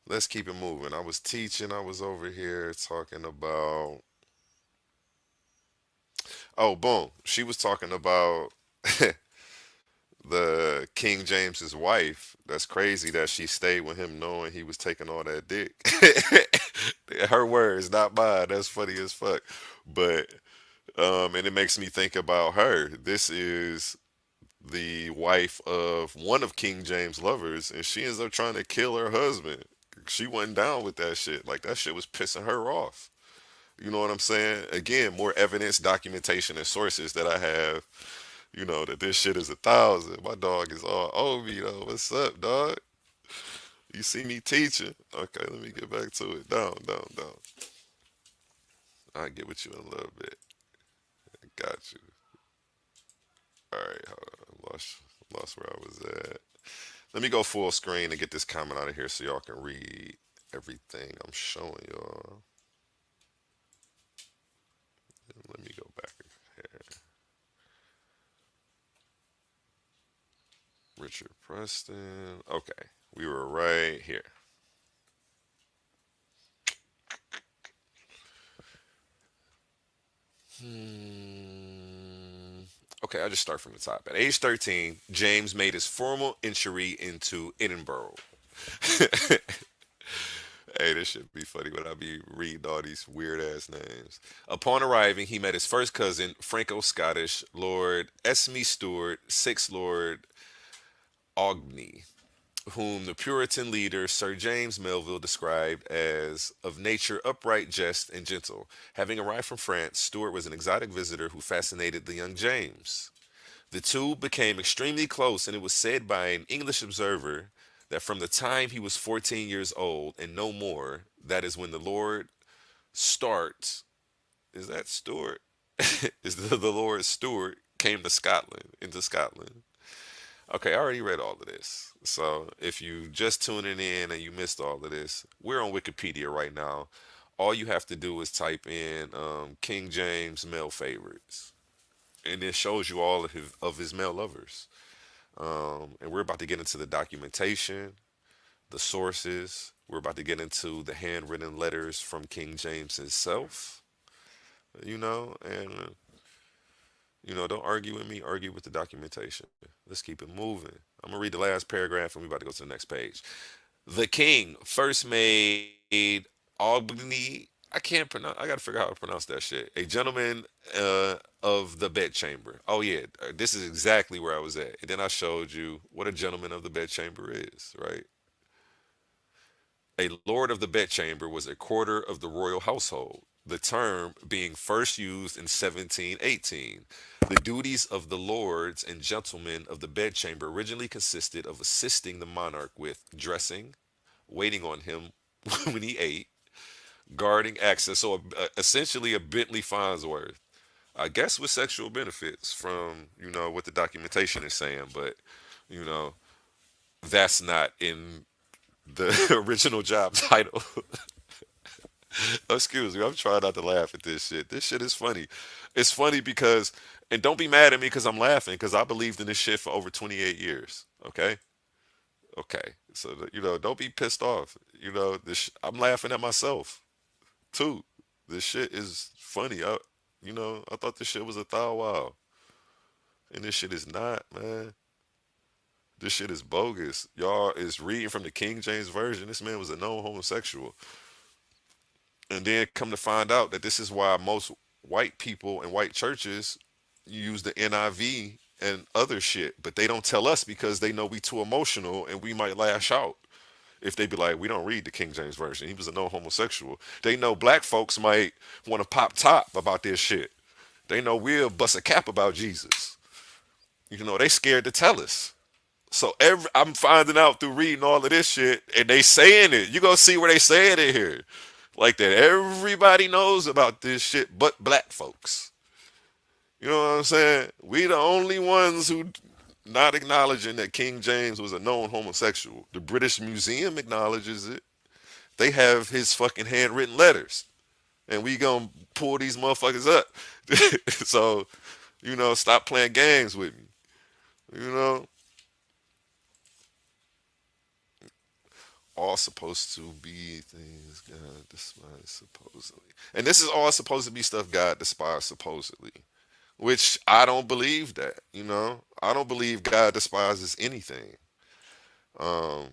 Let's keep it moving. I was teaching. I was over here talking about. Oh, boom. She was talking about the King James's wife. That's crazy that she stayed with him knowing he was taking all that dick. Her words, not mine. That's funny as fuck. But and it makes me think about her. This is the wife of one of King James' lovers, and she ends up trying to kill her husband. She wasn't down with that shit. Like that shit was pissing her off. You know what I'm saying? Again, more evidence, documentation, and sources that I have. That this shit is 1,000. My dog is all over me though. What's up, dog? You see me teaching? Okay, let me get back to it. Down, down, down. I'll get with you in a little bit. Got you. All right, hold on. Lost where I was at. Let me go full screen and get this comment out of here so y'all can read everything I'm showing y'all. And let me go back here. Richard Preston. Okay, we were right here. Hmm. Okay, I'll just start from the top. At age 13, James made his formal entry into Edinburgh. Hey, this should be funny when I be reading all these weird ass names. Upon arriving, he met his first cousin, Franco-Scottish Lord Esme Stewart, Sixth Lord Aughney, whom the Puritan leader Sir James Melville described as of nature upright, just, and gentle. Having arrived from France, Stuart was an exotic visitor who fascinated the young James. The two became extremely close, and it was said by an English observer that from the time he was 14 years old and no more, that is when the Lord Start, is that Stuart? Is the Lord Stuart came to Scotland, into Scotland. Okay, I already read all of this. So if you just tuning in and you missed all of this, we're on Wikipedia right now. All you have to do is type in King James male favorites, and it shows you all of his male lovers. And we're about to get into the documentation, the sources. We're about to get into the handwritten letters from King James himself. And don't argue with me, argue with the documentation. Let's keep it moving. I'm gonna read the last paragraph and we're about to go to the next page. The king first made Albany. I can't pronounce. I gotta figure out how to pronounce that shit. A gentleman of the bedchamber. Oh yeah, this is exactly where I was at. And then I showed you what a gentleman of the bedchamber is. Right. A lord of the bedchamber was a quarter of the royal household, the term being first used in 1718. The duties of the lords and gentlemen of the bedchamber originally consisted of assisting the monarch with dressing, waiting on him when he ate, guarding access. So essentially a Bentley Farnsworth. I guess with sexual benefits from, what the documentation is saying, but, you know, that's not in the original job title. Excuse me, I'm trying not to laugh at this shit. This shit is funny. It's funny because, and don't be mad at me because I'm laughing because I believed in this shit for over 28 years. Okay? Okay. So, don't be pissed off. I'm laughing at myself too. This shit is funny. I thought this shit was a thou wow. And this shit is not, man. This shit is bogus. Y'all is reading from the King James Version. This man was a known homosexual. And then come to find out that this is why most white people and white churches use the NIV and other shit, but they don't tell us because they know we too emotional and we might lash out if they be like, we don't read the King James Version. He was a known homosexual. They know black folks might want to pop top about this shit. They know we'll bust a cap about Jesus. They scared to tell us. So I'm finding out through reading all of this shit, and they saying it. You gonna see where they saying it here, like that. Everybody knows about this shit, but black folks. You know what I'm saying? We the only ones who not acknowledging that King James was a known homosexual. The British Museum acknowledges it. They have his fucking handwritten letters, and we gonna pull these motherfuckers up. So, stop playing games with me. You know, all supposed to be things God despised supposedly. And this is all supposed to be stuff God despised supposedly. Which I don't believe that. I don't believe God despises anything. Um,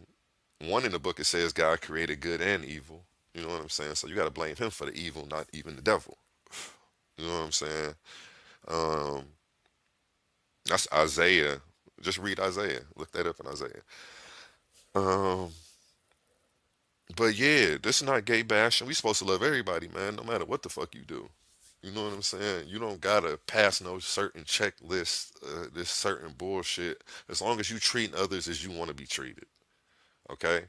One in the book it says God created good and evil. You know what I'm saying? So you gotta blame him for the evil, not even the devil. You know what I'm saying? Um, that's Isaiah. Just read Isaiah. Look that up in Isaiah. Um, But yeah, this is not gay bashing. We supposed to love everybody, man, no matter what the fuck you do. You know what I'm saying? You don't gotta pass no certain checklist, this certain bullshit. As long as you treat others as you want to be treated, okay?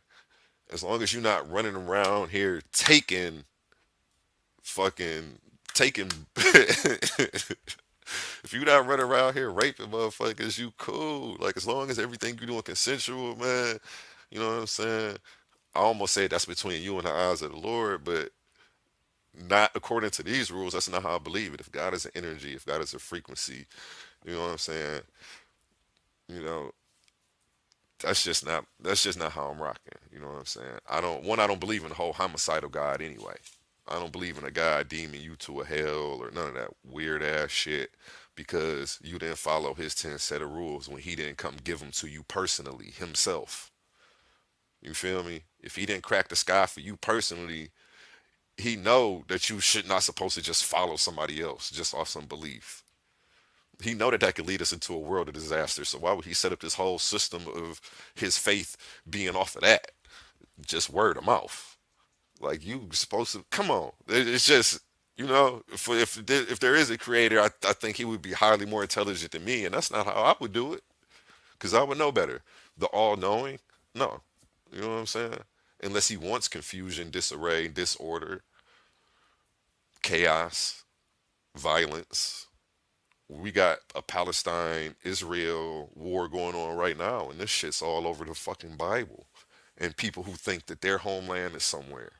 As long as you're not running around here fucking, taking. If you not running around here raping motherfuckers, you cool. Like as long as everything you doing consensual, man. You know what I'm saying? I almost say that's between you and the eyes of the Lord, but not according to these rules. That's not how I believe it. If God is an energy, if God is a frequency, you know what I'm saying? You know, that's just not how I'm rocking. You know what I'm saying? I don't believe in the whole homicidal God anyway. I don't believe in a God deeming you to a hell or none of that weird ass shit because you didn't follow his 10 set of rules when he didn't come give them to you personally himself. You feel me? If he didn't crack the sky for you personally, he know that you should not supposed to just follow somebody else just off some belief. He know that that could lead us into a world of disaster. So why would he set up this whole system of his faith being off of that? Just word of mouth. Like you supposed to come on. It's just if there is a creator, I think he would be highly more intelligent than me, and that's not how I would do it because I would know better. The all knowing, no, you know what I'm saying? Unless he wants confusion, disarray, disorder, chaos, violence. We got a Palestine Israel war going on right now, and this shit's all over the fucking Bible. And people who think that their homeland is somewhere.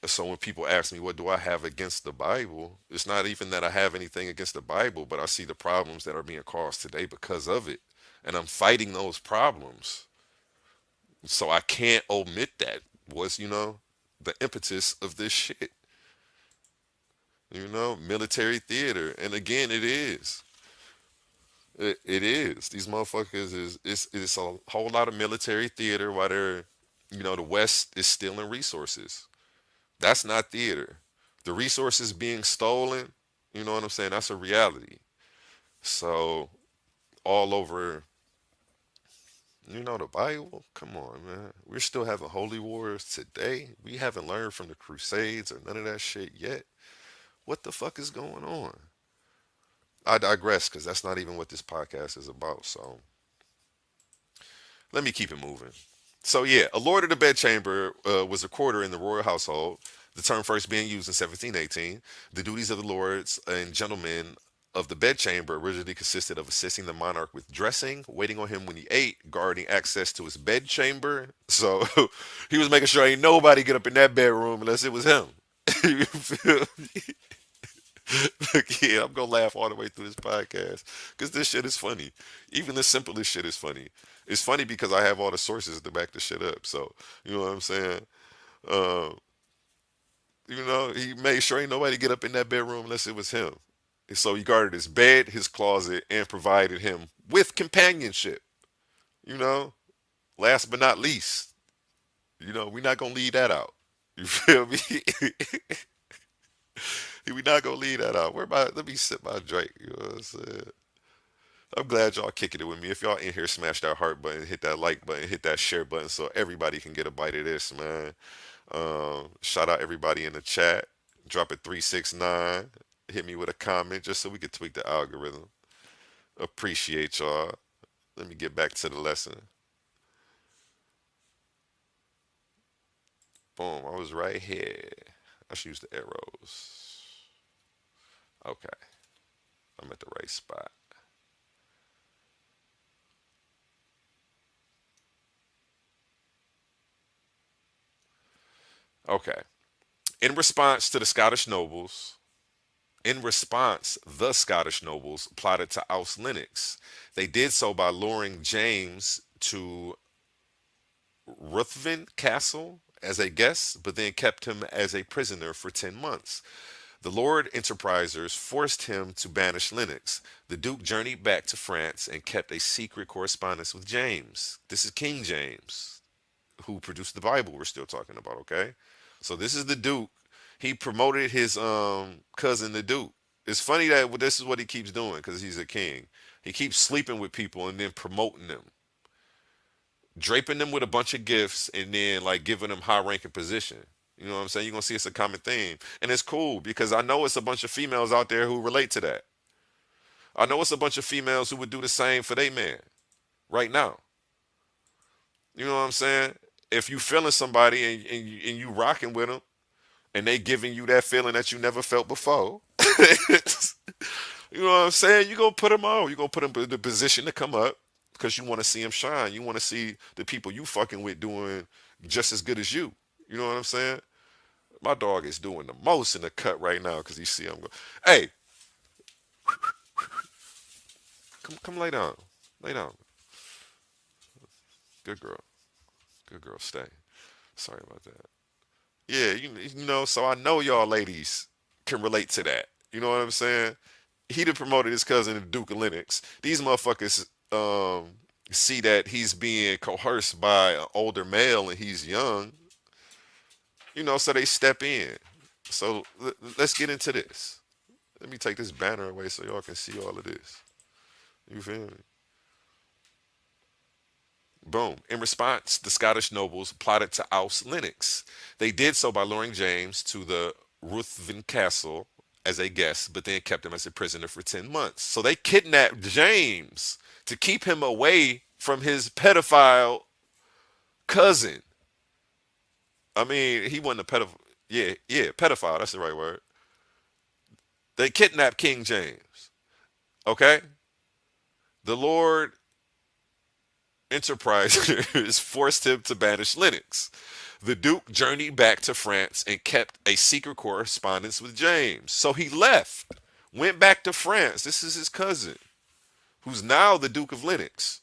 So when people ask me what do I have against the Bible, it's not even that I have anything against the Bible, but I see the problems that are being caused today because of it. And I'm fighting those problems. So I can't omit that was, the impetus of this shit. Military theater. And again, it is. It is. These motherfuckers it's a whole lot of military theater while they're, the West is stealing resources. That's not theater. The resources being stolen, you know what I'm saying? That's a reality. So all over, the Bible. Come on, man. We're still having holy wars today. We haven't learned from the Crusades or none of that shit yet. What the fuck is going on? I digress because that's not even what this podcast is about. So let me keep it moving. So yeah, a lord of the bedchamber was a quarter in the royal household. The term first being used in 1718. The duties of the lords and gentlemen of the bedchamber originally consisted of assisting the monarch with dressing, waiting on him when he ate, guarding access to his bedchamber. So he was making sure ain't nobody get up in that bedroom unless it was him. You feel me? Look, yeah, I'm gonna laugh all the way through this podcast because this shit is funny. Even the simplest shit is funny. It's funny because I have all the sources to back the shit up. So you know what I'm saying. Uh, he made sure ain't nobody get up in that bedroom unless it was him. And so he guarded his bed, his closet, and provided him with companionship. You know, last but not least, we're not gonna leave that out. You feel me? We're not gonna leave that out. Let me sip my drink. You know what I'm saying? I'm glad y'all kicking it with me. If y'all in here, smash that heart button, hit that like button, hit that share button, so everybody can get a bite of this, man. Shout out everybody in the chat. Drop it 369. Hit me with a comment just so we can tweak the algorithm. Appreciate y'all. Let me get back to the lesson. Boom. I was right here. I should use the arrows. Okay. I'm at the right spot. Okay. In response to the Scottish nobles, in response, the Scottish nobles plotted to oust Lennox. They did so by luring James to Ruthven Castle as a guest, but then kept him as a prisoner for 10 months. The Lord Enterprisers forced him to banish Lennox. The Duke journeyed back to France and kept a secret correspondence with James. This is King James, who produced the Bible we're still talking about, okay? So this is the Duke. He promoted his cousin, the Duke. It's funny that this is what he keeps doing because he's a king. He keeps sleeping with people and then promoting them, draping them with a bunch of gifts, and then like giving them high ranking position. You know what I'm saying? You're gonna see it's a common theme. And it's cool because I know it's a bunch of females out there who relate to that. I know it's a bunch of females who would do the same for their man right now. You know what I'm saying? If you feeling somebody and you rocking with them and they giving you that feeling that you never felt before, you know what I'm saying? You're gonna put them on. You're gonna put them in the position to come up because you want to see them shine. You want to see the people you fucking with doing just as good as you. You know what I'm saying? My dog is doing the most in the cut right now because he see I'm going. Hey, come lay down, lay down. Good girl, good girl. Stay. Sorry about that. Yeah, So I know y'all ladies can relate to that. You know what I'm saying? He done promoted his cousin, the Duke of Lennox. These motherfuckers see that he's being coerced by an older male and he's young, so they step in. So let's get into this. Let me take this banner away so y'all can see all of this. You feel me? Boom. In response, the Scottish nobles plotted to oust Lennox. They did so by luring James to the Ruthven Castle as a guest, but then kept him as a prisoner for 10 months. So they kidnapped James to keep him away from his pedophile cousin. I mean, he wasn't a pedophile. Yeah, yeah, pedophile. That's the right word. They kidnapped King James. Okay? The Lord Enterprisers forced him to banish Lennox. The Duke journeyed back to France and kept a secret correspondence with James. So he left, went back to France. This is his cousin, who's now the Duke of Lennox.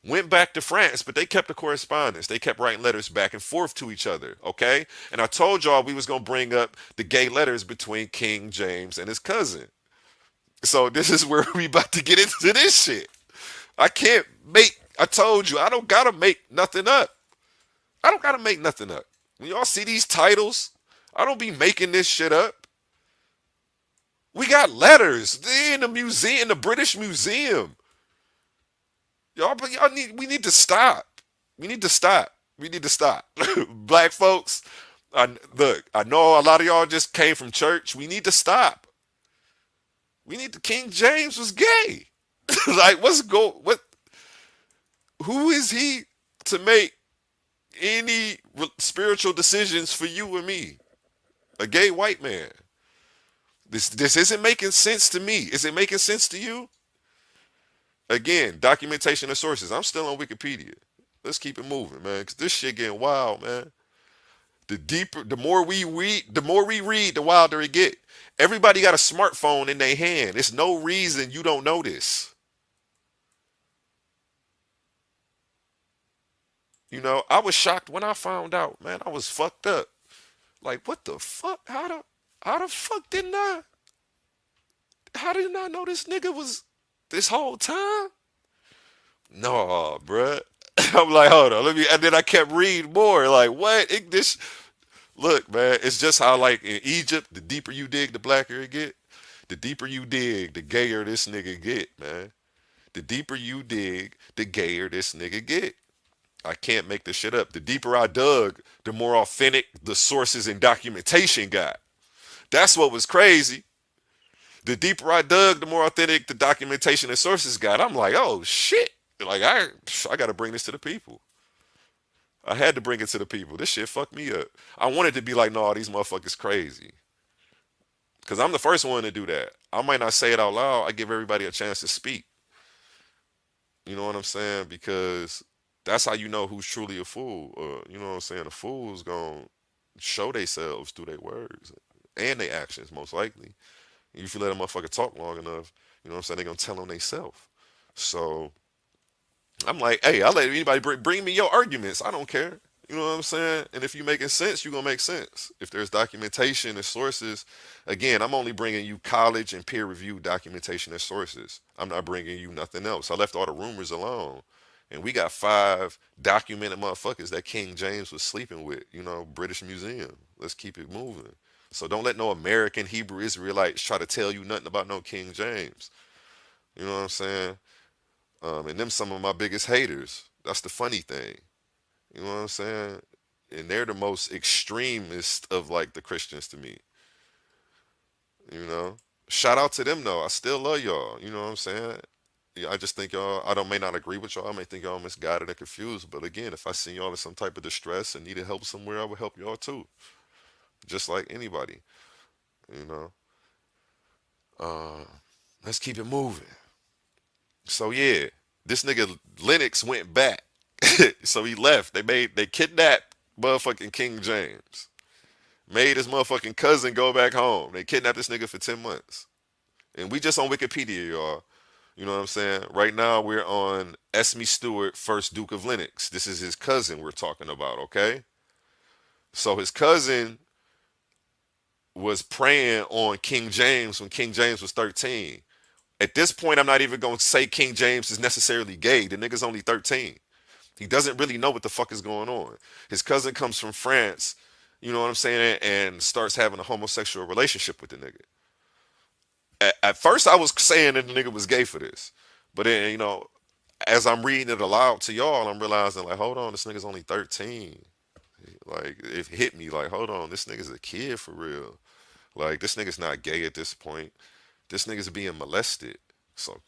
Went back to France, but they kept a correspondence. They kept writing letters back and forth to each other, okay? And I told y'all we was going to bring up the gay letters between King James and his cousin. So this is where we about to get into this shit. I told you, I don't got to make nothing up. I don't gotta make nothing up. When y'all see these titles, I don't be making this shit up. We got letters. They're in the museum, in the British Museum. We need to stop. We need to stop. We need to stop. Black folks, I know a lot of y'all just came from church. We need to stop. King James was gay. Like, who is he to make any spiritual decisions for you and me? A gay white man. This isn't making sense to me. Is it making sense to you? Again, documentation and sources. I'm still on Wikipedia. Let's keep it moving, man, because this shit getting wild, man. The more we read, the wilder it get. Everybody got a smartphone in their hand. There's no reason you don't know this. I was shocked when I found out, man. I was fucked up. Like, what the fuck? How the fuck didn't I? How didn't I know this nigga was this whole time? No, bruh. I'm like, hold on, and then I kept reading more. Like, what? Look, man, it's just how, like, in Egypt, the deeper you dig, the blacker it get. The deeper you dig, the gayer this nigga get, man. The deeper you dig, the gayer this nigga get. I can't make this shit up. The deeper I dug, the more authentic the sources and documentation got. That's what was crazy. The deeper I dug, the more authentic the documentation and sources got. I'm like, oh shit. Like, I gotta bring this to the people. I had to bring it to the people. This shit fucked me up. I wanted to be like, no, these motherfuckers crazy. Cause I'm the first one to do that. I might not say it out loud. I give everybody a chance to speak. You know what I'm saying? Because that's how you know who's truly a fool. You know what I'm saying? A fool's gonna show themselves through their words and their actions, most likely. If you let a motherfucker talk long enough, you know what I'm saying, they're gonna tell on themselves. So I'm like, hey, I'll let anybody bring me your arguments. I don't care. You know what I'm saying? And if you making sense, you're gonna make sense. If there's documentation and sources, again, I'm only bringing you college and peer-reviewed documentation and sources. I'm not bringing you nothing else. I left all the rumors alone. And we got 5 documented motherfuckers that King James was sleeping with, British Museum. Let's keep it moving. So don't let no American Hebrew Israelites try to tell you nothing about no King James. You know what I'm saying? And them some of my biggest haters. That's the funny thing. You know what I'm saying? And they're the most extremist of, like, the Christians to me. You know? Shout out to them though. I still love y'all. You know what I'm saying? Yeah, I just think y'all, I don't may not agree with y'all. I may think y'all misguided and confused. But again, if I see y'all in some type of distress and needed help somewhere, I would help y'all too. Just like anybody. You know? Uh, let's keep it moving. So yeah, this nigga Lennox went back. So he left. They kidnapped motherfucking King James. Made his motherfucking cousin go back home. They kidnapped this nigga for 10 months. And we just on Wikipedia, y'all. You know what I'm saying? Right now we're on Esme Stewart, first Duke of Lennox. This is his cousin we're talking about, okay? So his cousin was preying on King James when King James was 13. At this point, I'm not even gonna say King James is necessarily gay. The nigga's only 13. He doesn't really know what the fuck is going on. His cousin comes from France, you know what I'm saying, and starts having a homosexual relationship with the nigga. At first, I was saying that the nigga was gay for this, but then as I'm reading it aloud to y'all, I'm realizing like, hold on, this nigga's only 13. Like it hit me like, hold on, this nigga's a kid for real. Like this nigga's not gay at this point. This nigga's being molested. So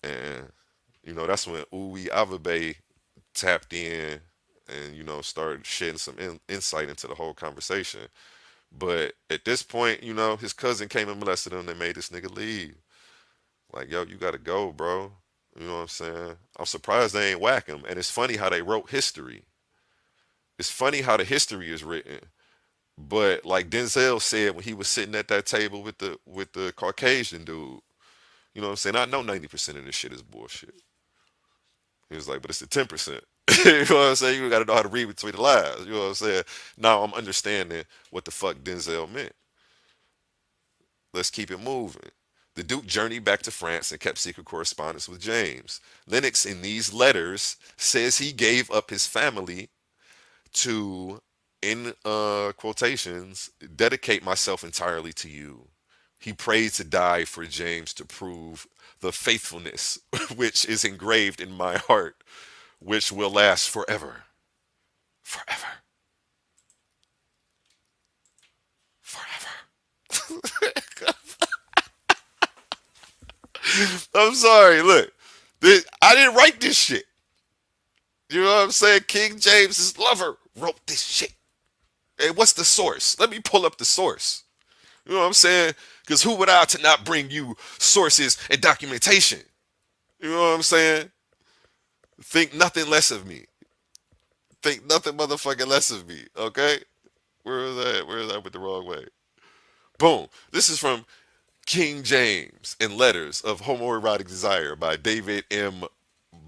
and that's when Uwe Avabe tapped in and started shedding some insight into the whole conversation. But at this point, his cousin came and molested him. They made this nigga leave. Like, yo, you gotta go, bro. You know what I'm saying? I'm surprised they ain't whack him. And it's funny how they wrote history. It's funny how the history is written. But like Denzel said when he was sitting at that table with the Caucasian dude, you know what I'm saying? I know 90% of this shit is bullshit. He was like, but it's the 10%. You know what I'm saying? You gotta know how to read between the lines. You know what I'm saying? Now I'm understanding what the fuck Denzel meant. Let's keep it moving. The Duke journeyed back to France and kept secret correspondence with James. Lennox, in these letters, says he gave up his family to, in quotations, dedicate myself entirely to you. He prayed to die for James to prove the faithfulness which is engraved in my heart, which will last forever. Forever. Forever. I'm sorry. Look, I didn't write this shit. You know what I'm saying? King James's lover wrote this shit. Hey, what's the source? Let me pull up the source. You know what I'm saying? Because who would I to not bring you sources and documentation? You know what I'm saying? Think nothing less of me. Think nothing motherfucking less of me. Okay? Where is that? Where is that with the wrong way? Boom. This is from King James in Letters of Homoerotic Desire by David M.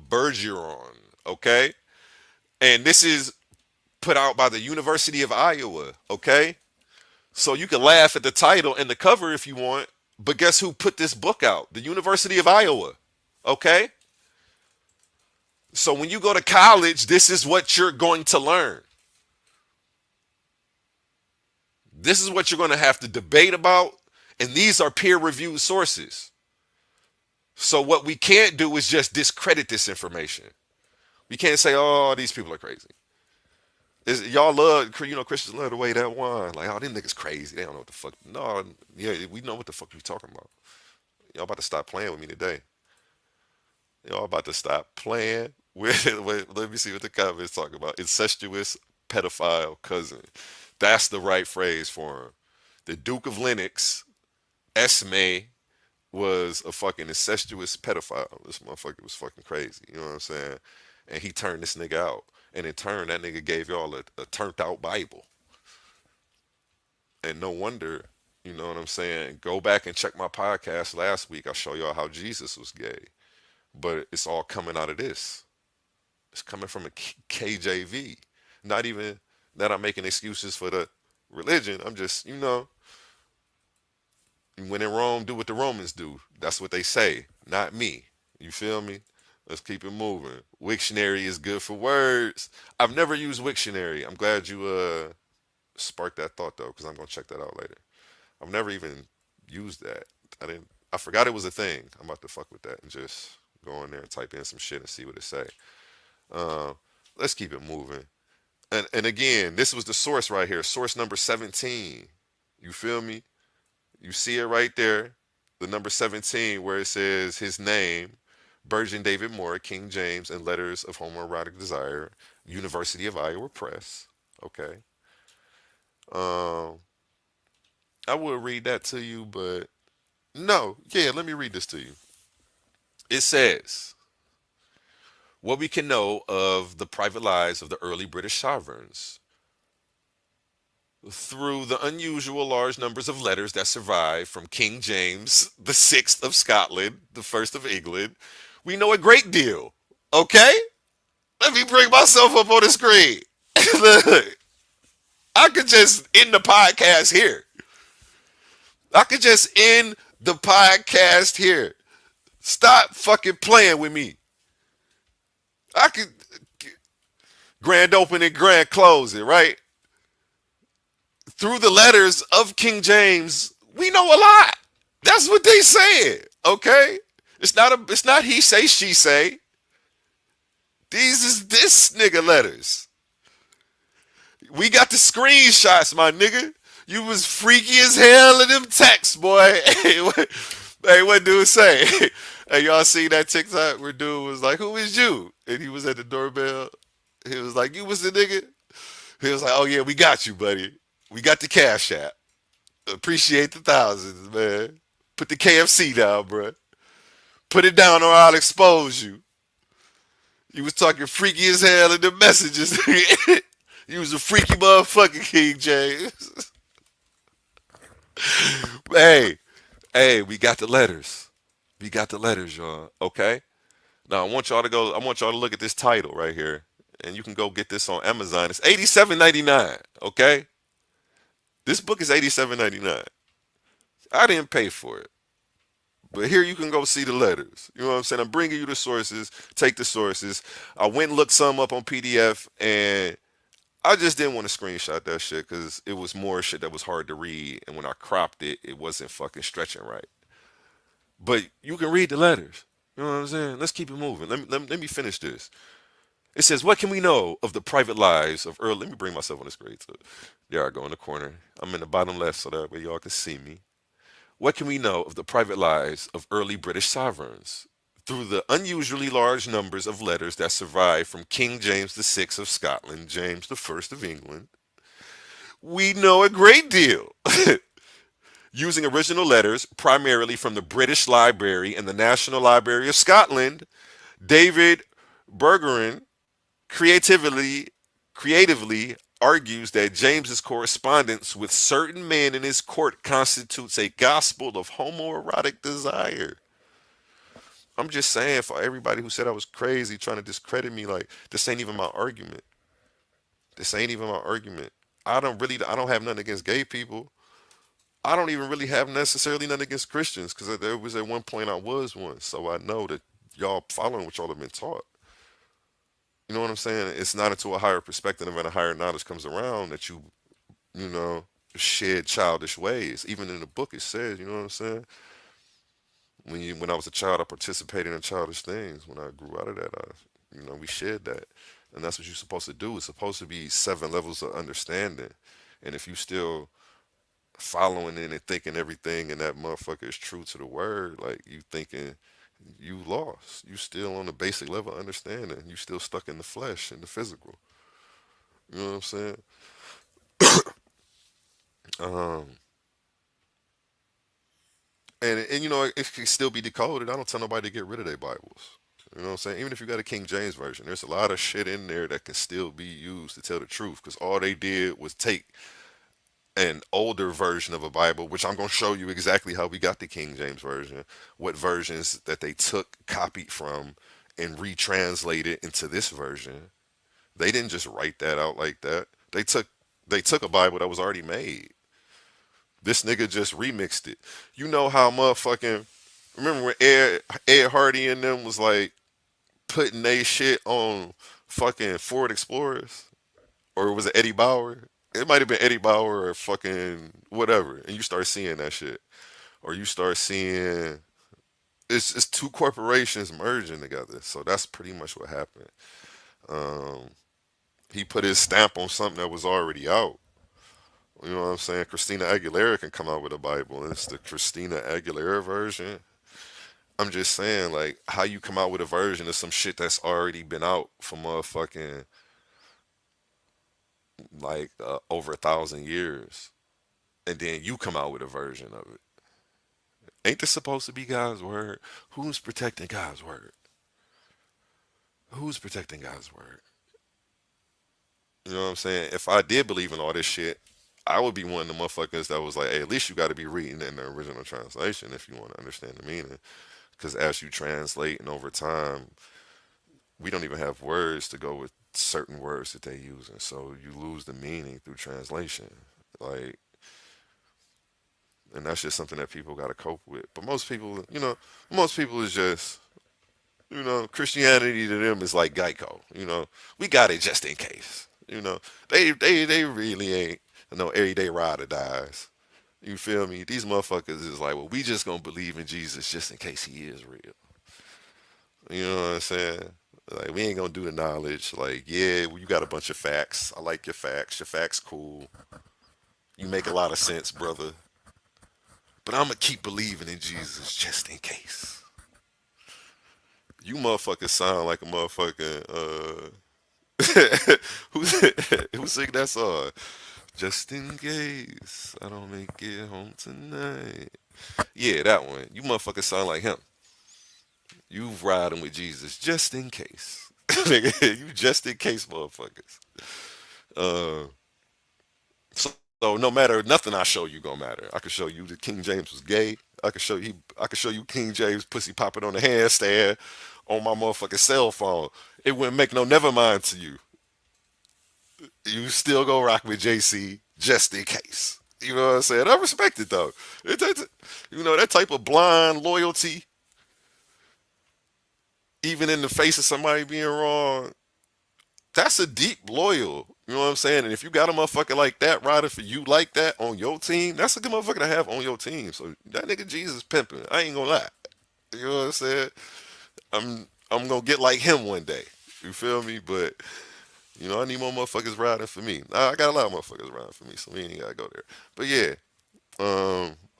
Bergeron. Okay? And this is put out by the University of Iowa. Okay? So you can laugh at the title and the cover if you want, but guess who put this book out? The University of Iowa. Okay? So when you go to college, this is what you're going to learn. This is what you're going to have to debate about, and these are peer-reviewed sources. So what we can't do is just discredit this information. We can't say, "Oh, these people are crazy." Y'all love, Christians love the way that one. Like, oh, them niggas crazy. They don't know what the fuck. No, yeah, we know what the fuck we talking about. Y'all about to stop playing with me today. Y'all about to stop playing with, let me see what the comments talk about. Incestuous pedophile cousin. That's the right phrase for him. The Duke of Lennox, Esme, was a fucking incestuous pedophile. This motherfucker was fucking crazy. You know what I'm saying? And he turned this nigga out. And in turn, that nigga gave y'all a turned out Bible. And no wonder, you know what I'm saying? Go back and check my podcast last week. I show y'all how Jesus was gay. But it's all coming out of this. It's coming from a KJV. Not even that I'm making excuses for the religion. I'm just, when in Rome, do what the Romans do. That's what they say, not me. You feel me? Let's keep it moving. Wiktionary is good for words. I've never used Wiktionary. I'm glad you sparked that thought though, because I'm gonna check that out later. I've never even used that. I forgot it was a thing. I'm about to fuck with that and just go in there and type in some shit and see what it say. Uh, let's keep it moving. And again, this was the source right here. Source number 17. You feel me? You see it right there. The number 17 where it says his name, Burgeon David Moore, King James, and Letters of Homoerotic Desire, University of Iowa Press. Okay. Um, I would read that to you, but no. Yeah, let me read this to you. It says, what we can know of the private lives of the early British sovereigns through the unusual large numbers of letters that survive from King James the Sixth of Scotland, the First of England, we know a great deal. Okay? Let me bring myself up on the screen. Look, I could just end the podcast here. I could just end The podcast here. Stop fucking playing with me. I could grand opening, grand closing, right? Through the letters of King James, we know a lot. That's what they said. Okay? It's not he say, she say. These is this nigga letters. We got the screenshots, my nigga. You was freaky as hell in them texts, boy. Hey, what dude say? Hey, y'all see that TikTok where dude was like, "Who is you?" And he was at the doorbell. He was like, "You was the nigga." He was like, "Oh yeah, we got you, buddy. We got the cash app. Appreciate the thousands, man. Put the KFC down, bro. Put it down or I'll expose you." You was talking freaky as hell in the messages. You was a freaky motherfucker, King James. Hey, hey, we got the letters. We got the letters, y'all. Okay. Now I want y'all to go. I want y'all to look at this title right here, and you can go get this on Amazon. It's 87.99. Okay. This book is 87.99. I didn't pay for it. But here you can go see the letters. You know what I'm saying? I'm bringing you the sources. Take the sources. I went and looked some up on PDF, and I just didn't want to screenshot that shit because it was more shit that was hard to read. And when I cropped it, it wasn't fucking stretching right. But you can read the letters. You know what I'm saying? Let's keep it moving. Let me finish this. It says, "What can we know of the private lives of early?" Let me bring myself on the screen. So there I go in the corner. I'm in the bottom left so that way y'all can see me. What can we know of the private lives of early British sovereigns? Through the unusually large numbers of letters that survive from King James VI of Scotland, James I of England, we know a great deal. Using original letters, primarily from the British Library and the National Library of Scotland, David Bergeron creatively creatively argues that James's correspondence with certain men in his court constitutes a gospel of homoerotic desire. I'm just saying, for everybody who said I was crazy trying to discredit me, like, this ain't even my argument. This ain't even my argument. I don't have nothing against gay people. I don't even really have necessarily nothing against Christians because there was at one point I was one. So I know that y'all following what y'all have been taught. You know what I'm saying? It's not until a higher perspective and a higher knowledge comes around that you know, shed childish ways. Even in the book it says, you know what I'm saying? When I was a child, I participated in childish things. When I grew out of that, we shared that, and that's what you're supposed to do. It's supposed to be 7 levels of understanding, and if you still following it and thinking everything and that motherfucker is true to the word, like you thinking you lost. You still on the basic level of understanding. You still stuck in the flesh and the physical. You know what I'm saying? Um, and it can still be decoded. I don't tell nobody to get rid of their Bibles. You know what I'm saying? Even if you got a King James version, there's a lot of shit in there that can still be used to tell the truth. Because all they did was take an older version of a Bible, which I'm going to show you exactly how we got the King James version, what versions that they took, copied from, and retranslated into this version. They didn't just write that out like that. They took a Bible that was already made. This nigga just remixed it. You know how motherfucking remember when Ed Hardy and them was like putting they shit on fucking Ford Explorers, or was it Eddie Bauer? It might have been Eddie Bauer or fucking whatever, and you start seeing that shit, or you start seeing it's two corporations merging together. So that's pretty much what happened. Um, he put his stamp on something that was already out. You know what I'm saying? Christina Aguilera can come out with a Bible, and it's the Christina Aguilera version. I'm just saying, like, how you come out with a version of some shit that's already been out for motherfucking like over 1,000 years, and then you come out with a version of it. Ain't this supposed to be God's word? Who's protecting God's word? Who's protecting God's word? You know what I'm saying? If I did believe in all this shit, I would be one of the motherfuckers that was like, hey, at least you got to be reading in the original translation if you want to understand the meaning. Because as you translate and over time, we don't even have words to go with certain words that they use, and so you lose the meaning through translation. Like and that's just something that people got to cope with. But most people, most people is just, Christianity to them is like Geico. We got it just in case. They really ain't no everyday ride or dies. You feel me? These motherfuckers is like, well, we just gonna believe in Jesus just in case he is real. You know what I'm saying? Like, we ain't gonna do the knowledge. Like, yeah, well, you got a bunch of facts. I like your facts. Your facts cool. You make a lot of sense, brother. But I'm gonna keep believing in Jesus just in case. You motherfuckers sound like a motherfucking who who sing that song? Just in case I don't make it home tonight. Yeah, that one. You motherfuckers sound like him. You riding with Jesus just in case. Nigga, you just in case motherfuckers. Uh, so no matter nothing I show you gonna matter. I could show you that King James was gay. I could show you King James pussy popping on the handstand on my motherfucking cell phone. It wouldn't make no never mind to you. You still go rock with JC just in case. You know what I'm saying? I respect it though. That type of blind loyalty, even in the face of somebody being wrong, that's a deep loyal. You know what I'm saying? And if you got a motherfucker like that riding for you like that on your team, that's a good motherfucker to have on your team. So that nigga Jesus pimping. I ain't gonna lie. You know what I'm saying? I'm gonna get like him one day. You feel me? But I need more motherfuckers riding for me. I got a lot of motherfuckers riding for me, so we ain't gotta go there. But yeah,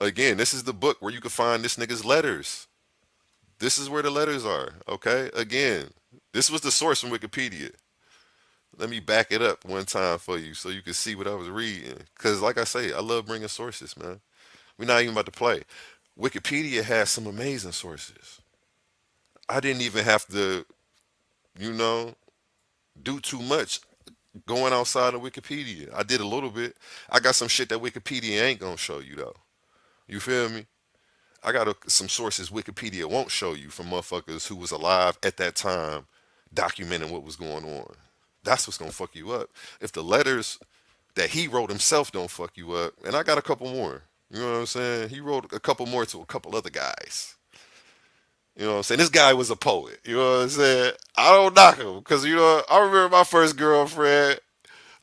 again, this is the book where you can find this nigga's letters. This is where the letters are. Okay, again, this was the source from Wikipedia. Let me back it up one time for you so you can see what I was reading. Cause like I say, I love bringing sources, man. We're not even about to play. Wikipedia has some amazing sources. I didn't even have to, you know, do too much going outside of Wikipedia. I did a little bit. I got some shit that Wikipedia ain't gonna show you though. You feel me? I got some sources Wikipedia won't show you from motherfuckers who was alive at that time documenting what was going on. That's what's gonna fuck you up. If the letters that he wrote himself don't fuck you up, and I got a couple more. You know what I'm saying? He wrote a couple more to a couple other guys. You know what I'm saying? This guy was a poet. You know what I'm saying? I don't knock him because I remember my first girlfriend.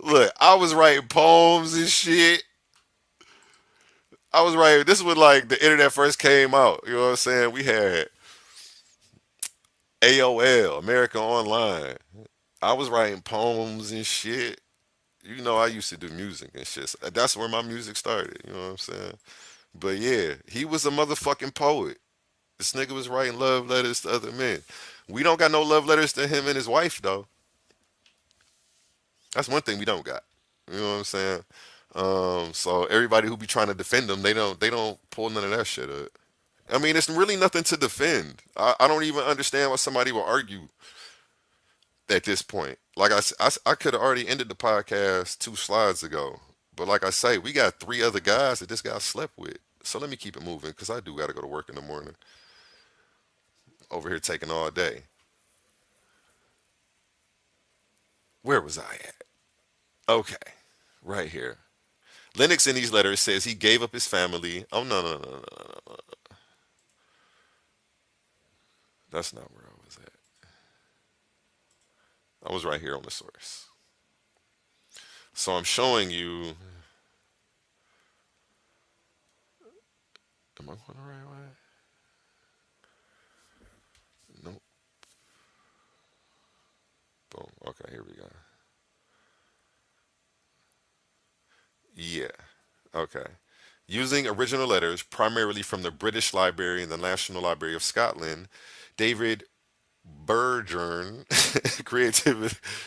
Look, I was writing poems and shit. I was writing. This was like the internet first came out. You know what I'm saying? We had AOL, America Online. I was writing poems and shit. I used to do music and shit. So that's where my music started. You know what I'm saying? But yeah, he was a motherfucking poet. This nigga was writing love letters to other men. We don't got no love letters to him and his wife though. That's one thing we don't got. You know what I'm saying? So everybody who be trying to defend them, they don't pull none of that shit up. I mean, it's really nothing to defend. I don't even understand why somebody will argue at this point. Like I could have already ended the podcast 2 slides ago. But like I say, we got 3 other guys that this guy slept with. So let me keep it moving because I do got to go to work in the morning. Over here taking all day. Where was I at? Okay, right here. Lennox in these letters says he gave up his family. Oh no no no no no no! No. That's not where I was at. I was right here on the source. So I'm showing you. Am I going the right way? Nope. Boom. Okay, here we go. Yeah. Okay. Using original letters, primarily from the British Library and the National Library of Scotland, David Bergeron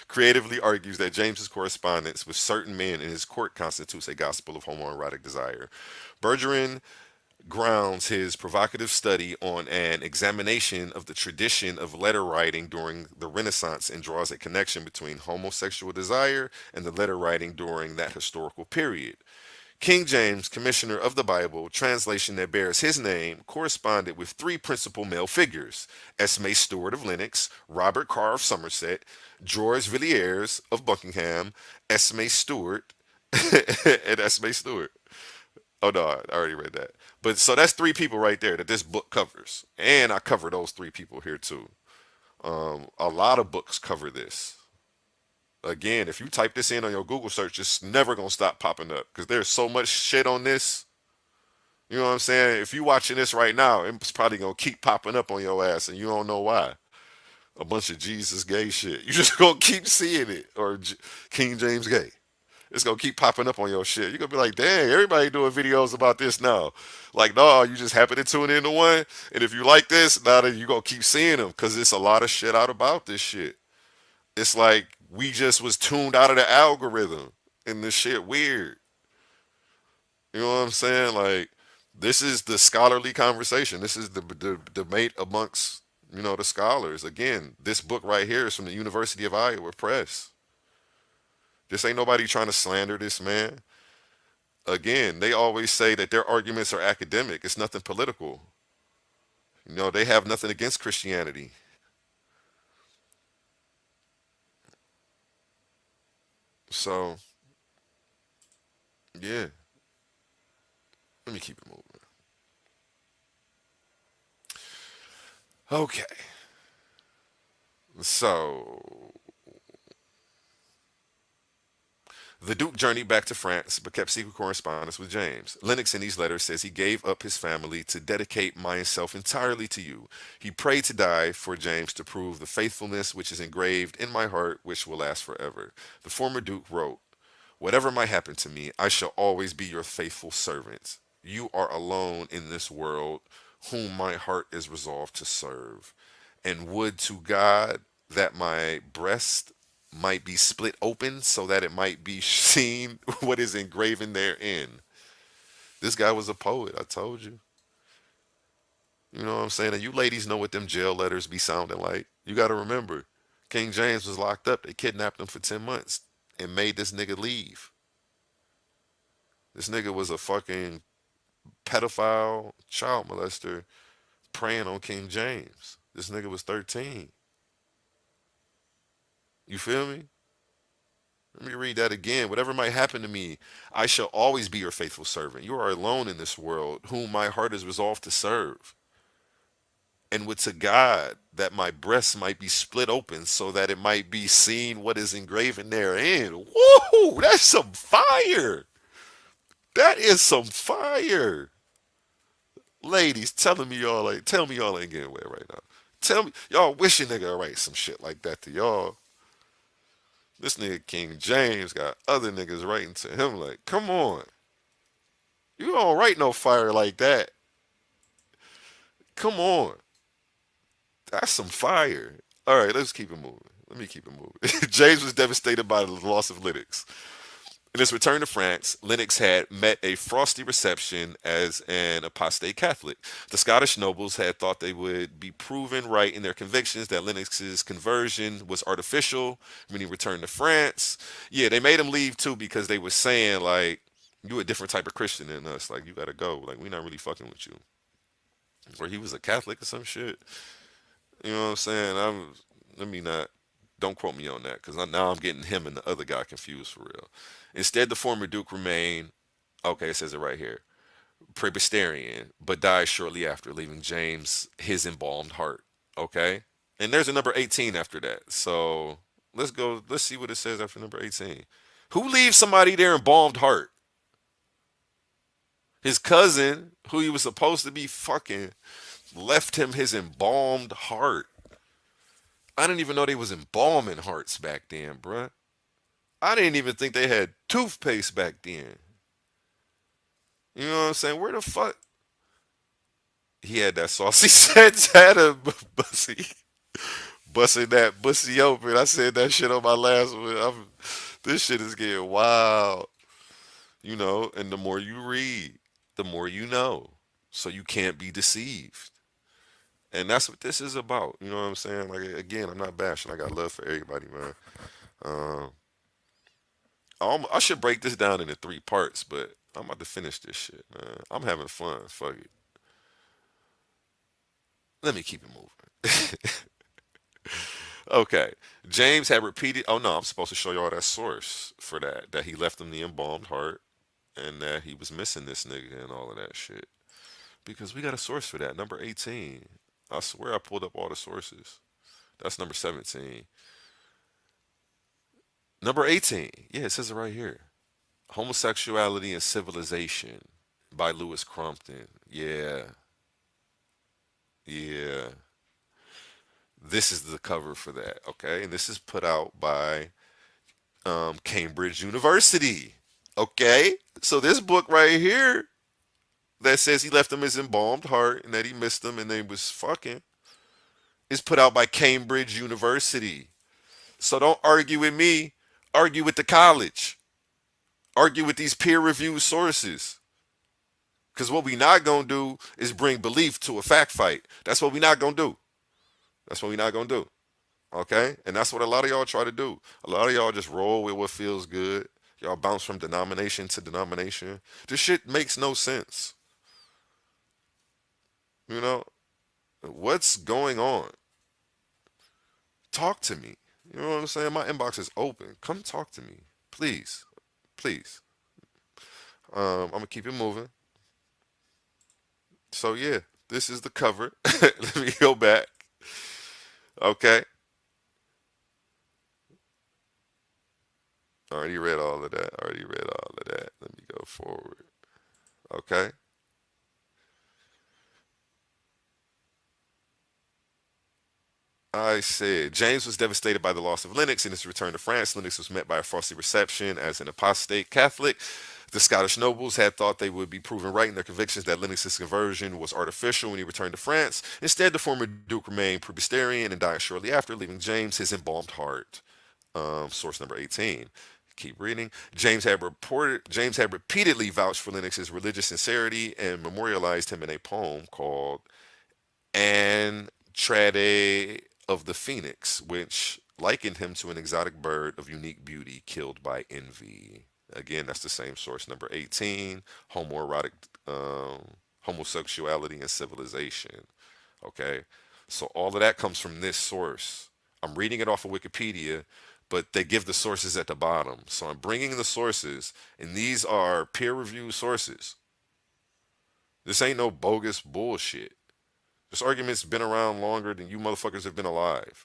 creatively argues that James's correspondence with certain men in his court constitutes a gospel of homoerotic desire. Bergeron grounds his provocative study on an examination of the tradition of letter writing during the Renaissance and draws a connection between homosexual desire and the letter writing during that historical period. King James, commissioner of the Bible, translation that bears his name, corresponded with 3 principal male figures: Esme Stewart of Lennox, Robert Carr of Somerset, George Villiers of Buckingham, Esme Stewart, and Esme Stewart. Oh no, I already read that. But so that's three people right there that this book covers, and I cover those three people here too. A lot of books cover this. Again, if you type this in on your Google search, it's never gonna stop popping up because there's so much shit on this. You know what I'm saying? If you watching this right now, it's probably gonna keep popping up on your ass, and you don't know why. A bunch of Jesus gay shit. You just gonna keep seeing it, or King James gay. It's gonna keep popping up on your shit. You're gonna be like, dang, everybody doing videos about this now. Like, no, you just happen to tune into one, and if you like this, now that you gonna keep seeing them, cause it's a lot of shit out about this shit. It's like we just was tuned out of the algorithm, and this shit weird. You know what I'm saying? Like, this is the scholarly conversation. This is the debate amongst the scholars. Again, this book right here is from the University of Iowa Press. This ain't nobody trying to slander this man. Again, they always say that their arguments are academic. It's nothing political. They have nothing against Christianity. So, yeah, let me keep it moving. Okay, so the Duke journeyed back to France but kept secret correspondence with James. Lennox in these letters says he gave up his family to dedicate myself entirely to you. He prayed to die for James to prove the faithfulness which is engraved in my heart, which will last forever. The former Duke wrote, whatever might happen to me, I shall always be your faithful servant. You are alone in this world, whom my heart is resolved to serve. And would to God that my breast might be split open so that it might be seen what is engraven therein. This guy was a poet, I told you. You know what I'm saying? And you ladies know what them jail letters be sounding like. You got to remember, King James was locked up. They kidnapped him for 10 months and made this nigga leave. This nigga was a fucking pedophile, child molester, preying on King James. This nigga was 13. You feel me? Let me read that again. Whatever might happen to me, I shall always be your faithful servant. You are alone in this world, whom my heart is resolved to serve. And would to God that my breast might be split open so that it might be seen what is engraven therein. Woo! That's some fire. That is some fire. Ladies, tell me y'all ain't getting wet right now. Tell me y'all wish a nigga would write some shit like that to y'all. This nigga King James got other niggas writing to him like, come on. You don't write no fire like that. Come on. That's some fire. All right, let's keep it moving. Let me keep it moving. James was devastated by the loss of Lennox. In his return to France, Lennox had met a frosty reception as an apostate Catholic. The Scottish nobles had thought they would be proven right in their convictions that Lennox's conversion was artificial when he returned to France. Yeah, they made him leave too because they were saying, like, you a different type of Christian than us. Like, you gotta go. Like, we not really fucking with you. Or he was a Catholic or some shit. You know what I'm saying? Let me not. Don't quote me on that because now I'm getting him and the other guy confused for real. Instead, the former Duke remained, okay, it says it right here, Presbyterian, but died shortly after, leaving James his embalmed heart. Okay? And there's a number 18 after that. So let's see what it says after number 18. Who leaves somebody their embalmed heart? His cousin, who he was supposed to be fucking, left him his embalmed heart. I didn't even know they was embalming hearts back then, bruh. I didn't even think they had toothpaste back then. You know what I'm saying? Where the fuck? He had that saucy sense, had a bussy, busting that bussy open. I said that shit on my last one. This shit is getting wild. And the more you read, the more you know. So you can't be deceived. And that's what this is about. You know what I'm saying? Like, again, I'm not bashing. I got love for everybody, man. Um, I should break this down into three parts, but I'm about to finish this shit, man. I'm having fun. Fuck it. Let me keep it moving. Okay. James had repeated. Oh no, I'm supposed to show y'all that source for that. That he left him the embalmed heart, and that he was missing this nigga and all of that shit. Because we got a source for that. Number 18. I swear I pulled up all the sources. That's number 17. Number 18. Yeah, it says it right here. Homosexuality and Civilization by Lewis Crumpton. Yeah. Yeah. This is the cover for that. Okay. And this is put out by Cambridge University. Okay. So this book right here that says he left him his embalmed heart and that he missed him and they was fucking is put out by Cambridge University. So don't argue with me. Argue with the college. Argue with these peer-reviewed sources. Because what we not going to do is bring belief to a fact fight. That's what we not going to do. That's what we not going to do. Okay? And that's what a lot of y'all try to do. A lot of y'all just roll with what feels good. Y'all bounce from denomination to denomination. This shit makes no sense. You know? What's going on? Talk to me. You know what I'm saying? My inbox is open. Come talk to me. Please. Please. I'm going to keep it moving. So, yeah, this is the cover. Let me go back. Okay. Already read all of that. Already read all of that. Let me go forward. Okay. I said James was devastated by the loss of Lennox in his return to France. Lennox was met by a frosty reception as an apostate Catholic. The Scottish nobles had thought they would be proven right in their convictions that Lennox's conversion was artificial when he returned to France. Instead, the former Duke remained Presbyterian and died shortly after, leaving James his embalmed heart. Source number 18. Keep reading. James had repeatedly vouched for Lennox's religious sincerity and memorialized him in a poem called Antrade of the Phoenix, which likened him to an exotic bird of unique beauty killed by envy. Again, that's the same source, number 18, homoerotic, homosexuality and civilization. Okay, so all of that comes from this source. I'm reading it off of Wikipedia, but they give the sources at the bottom. So I'm bringing the sources, and these are peer-reviewed sources. This ain't no bogus bullshit. This argument's been around longer than you motherfuckers have been alive.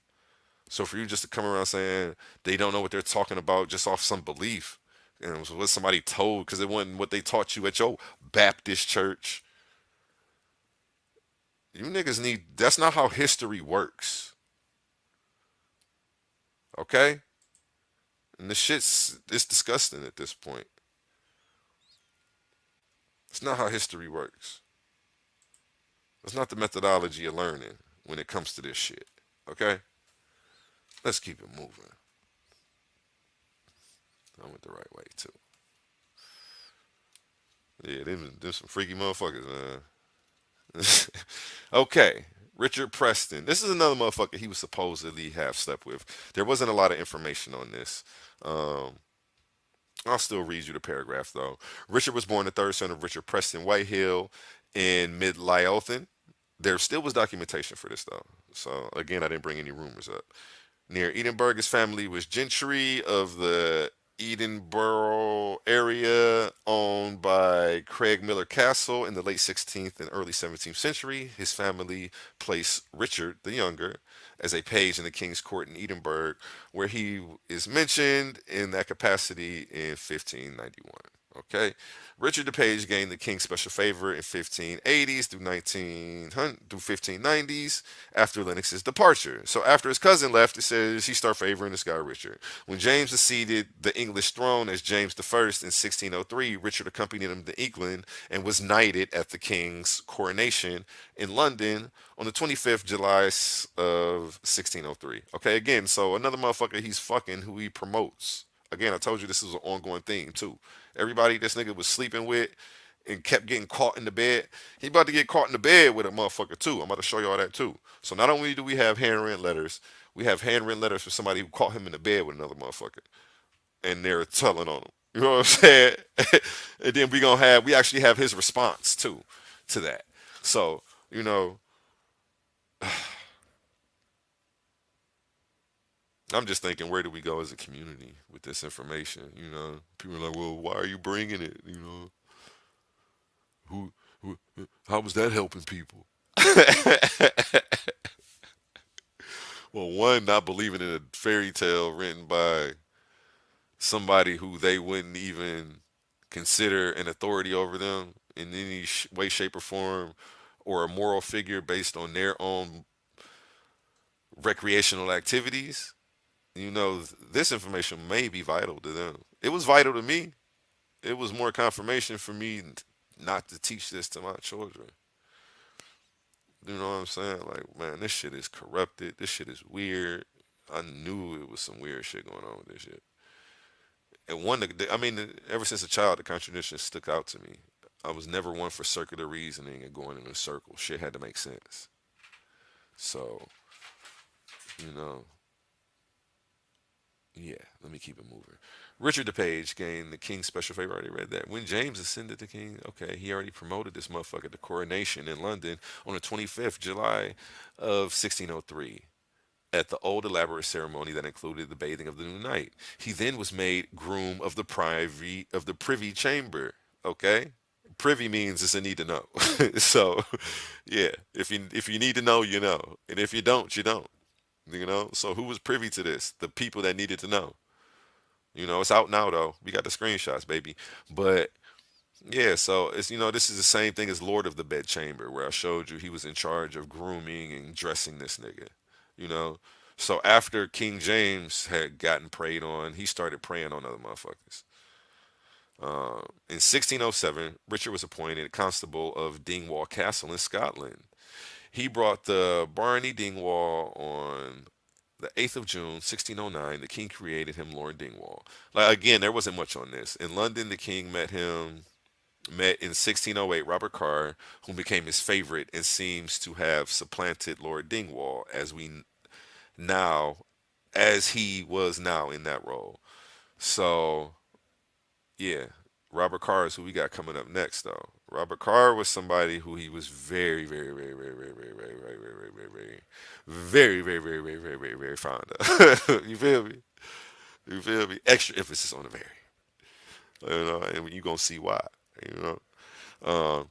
So for you just to come around saying they don't know what they're talking about just off some belief, and it was what somebody told because it wasn't what they taught you at your Baptist church. You niggas need, that's not how history works. Okay? And the shit's, it's disgusting at this point. It's not how history works. It's not the methodology of learning when it comes to this shit. Okay? Let's keep it moving. I went the right way too. Yeah, them some freaky motherfuckers, man. Okay, Richard Preston. This is another motherfucker he was supposedly have slept with. There wasn't a lot of information on this. Um, I'll still read you the paragraph though. Richard was born the third son of Richard Preston Whitehill in Mid Lyothan. There still was documentation for this though. So again, I didn't bring any rumors up. Near Edinburgh, his family was gentry of the Edinburgh area owned by Craig Miller Castle in the late 16th and early 17th century. His family placed Richard the Younger as a page in the King's Court in Edinburgh, where he is mentioned in that capacity in 1591. Okay, Richard the Page gained the king's special favor in 1580s through 1900 through 1590s after Lennox's departure. So after his cousin left, it says he started favoring this guy Richard. When James acceded the English throne as James the First in 1603, Richard accompanied him to England and was knighted at the king's coronation in London on the 25th July of 1603. Okay, again, so another motherfucker he's fucking who he promotes. Again, I told you this is an ongoing theme too. Everybody this nigga was sleeping with and kept getting caught in the bed. He about to get caught in the bed with a motherfucker too. I'm about to show y'all that too. So not only do we have handwritten letters, we have handwritten letters for somebody who caught him in the bed with another motherfucker, and they're telling on him. You know what I'm saying? And then we actually have his response too to that. So I'm just thinking, where do we go as a community with this information? People are like, well, why are you bringing it? Who how was that helping people? Well, one, not believing in a fairy tale written by somebody who they wouldn't even consider an authority over them in any way, shape, or form, or a moral figure based on their own recreational activities. This information may be vital to them. It was vital to me. It was more confirmation for me not to teach this to my children. You know what I'm saying? Like, man, this shit is corrupted. This shit is weird. I knew it was some weird shit going on with this shit. And I mean, ever since a child, the contradiction stuck out to me. I was never one for circular reasoning and going in a circle. Shit had to make sense. So, you know, yeah, let me keep it moving. Richard DePage gained the king's special favor. I already read that. When James ascended the king, okay, he already promoted this motherfucker to coronation in London on the 25th July of 1603 at the old elaborate ceremony that included the bathing of the new knight. He then was made groom of the privy chamber. Okay, privy means it's a need to know. So, yeah, if you need to know, you know, and if you don't, you don't. So who was privy to this? The people that needed to know. It's out now though. We got the screenshots, baby. But yeah, so this is the same thing as Lord of the Bedchamber, where I showed you he was in charge of grooming and dressing this nigga. You know, so after King James had gotten preyed on, he started preying on other motherfuckers. In 1607, Richard was appointed constable of Dingwall Castle in Scotland. He brought the Barney Dingwall on the 8th of June, 1609. The king created him Lord Dingwall. Like, again, there wasn't much on this. In London, the king met in 1608 Robert Carr, who became his favorite and seems to have supplanted Lord Dingwall now as he was now in that role. So yeah, Robert Carr is who we got coming up next, though. Robert Carr was somebody who he was very, very, very, very, very, very, very, very, very, very, very, very, very, very, very, very, very, very fond of. You feel me? You feel me? Extra emphasis on the very. And you gonna see why. You know.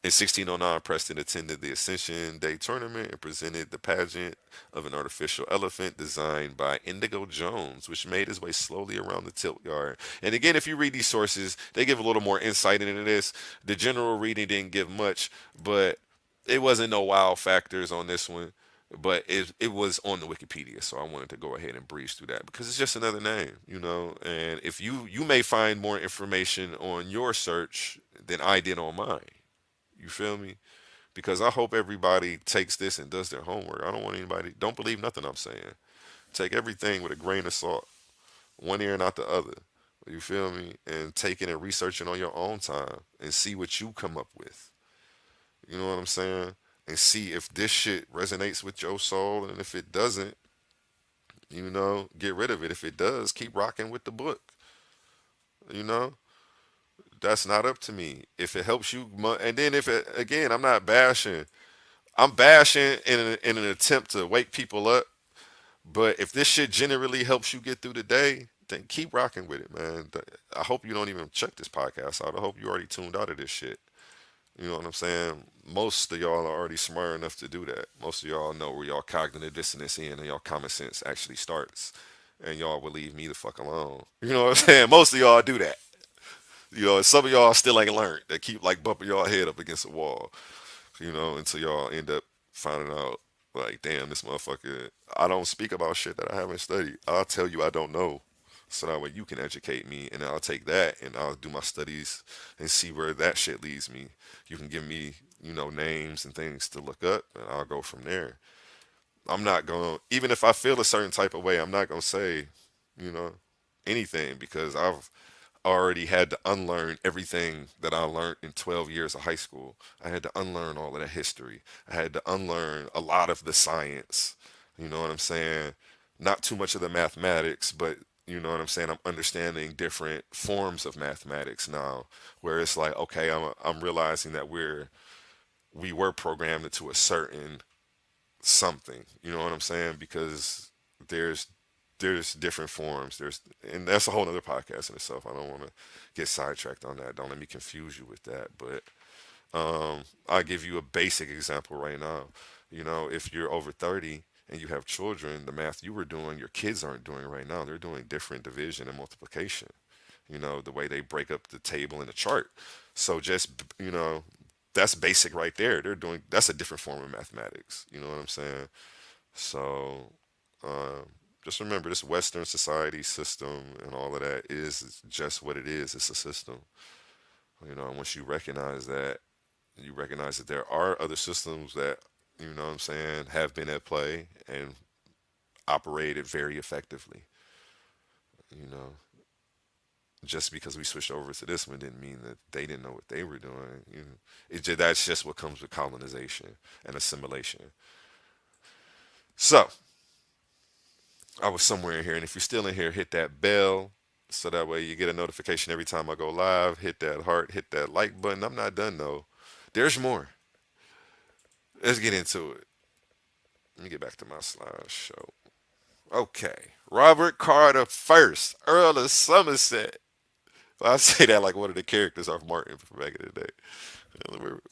In 1609, Preston attended the Ascension Day tournament and presented the pageant of an artificial elephant designed by Indigo Jones, which made his way slowly around the tilt yard. And again, if you read these sources, they give a little more insight into this. The general reading didn't give much, but it wasn't no wow factors on this one. But it was on the Wikipedia, so I wanted to go ahead and breeze through that because it's just another name. And if you may find more information on your search than I did on mine. You feel me? Because I hope everybody takes this and does their homework. I don't want anybody, don't believe nothing I'm saying. Take everything with a grain of salt, one ear and not the other. You feel me? And take it and research it on your own time and see what you come up with. You know what I'm saying? And see if this shit resonates with your soul. And if it doesn't, get rid of it. If it does, keep rocking with the book. You know? That's not up to me. If it helps you, and then if it, again, I'm not bashing. I'm bashing in an attempt to wake people up. But if this shit generally helps you get through the day, then keep rocking with it, man. I hope you don't even check this podcast out. I hope you already tuned out of this shit. You know what I'm saying? Most of y'all are already smart enough to do that. Most of y'all know where y'all cognitive dissonance in and y'all common sense actually starts. And y'all will leave me the fuck alone. You know what I'm saying? Most of y'all do that. Some of y'all still ain't learned. They keep like bumping y'all head up against a wall, until y'all end up finding out, like, damn, this motherfucker, I don't speak about shit that I haven't studied. I'll tell you I don't know. So that way you can educate me, and I'll take that and I'll do my studies and see where that shit leads me. You can give me, names and things to look up, and I'll go from there. I'm not going to, even if I feel a certain type of way, I'm not going to say, you know, anything because I've already had to unlearn everything that I learned in 12 years of high school. I had to unlearn all of that history. I had to unlearn a lot of the science. You know what I'm saying? Not too much of the mathematics, but you know what I'm saying? I'm understanding different forms of mathematics now, where it's like, okay, I'm realizing that we were programmed into a certain something. You know what I'm saying? Because there's there's different forms. And that's a whole other podcast in itself. I don't want to get sidetracked on that. Don't let me confuse you with that. But I'll give you a basic example right now. You know, if you're over 30 and you have children, the math you were doing, your kids aren't doing right now. They're doing different division and multiplication. You know, the way they break up the table and the chart. So just, that's basic right there. That's a different form of mathematics. You know what I'm saying? So um, just remember this Western society system and all of that is just what it is. It's a system. You know, and once you recognize that, you recognize that there are other systems that, you know what I'm saying, have been at play and operated very effectively. You know, just because we switched over to this one didn't mean that they didn't know what they were doing. That's just what comes with colonization and assimilation. So I was somewhere in here, and if you're still in here, hit that bell so that way you get a notification every time I go live. Hit that heart, hit that like button. I'm not done though. There's more. Let's get into it. Let me get back to my slideshow. Okay, Robert Carter first, Earl of Somerset. Well, I say that like one of the characters off Martin from back in the day.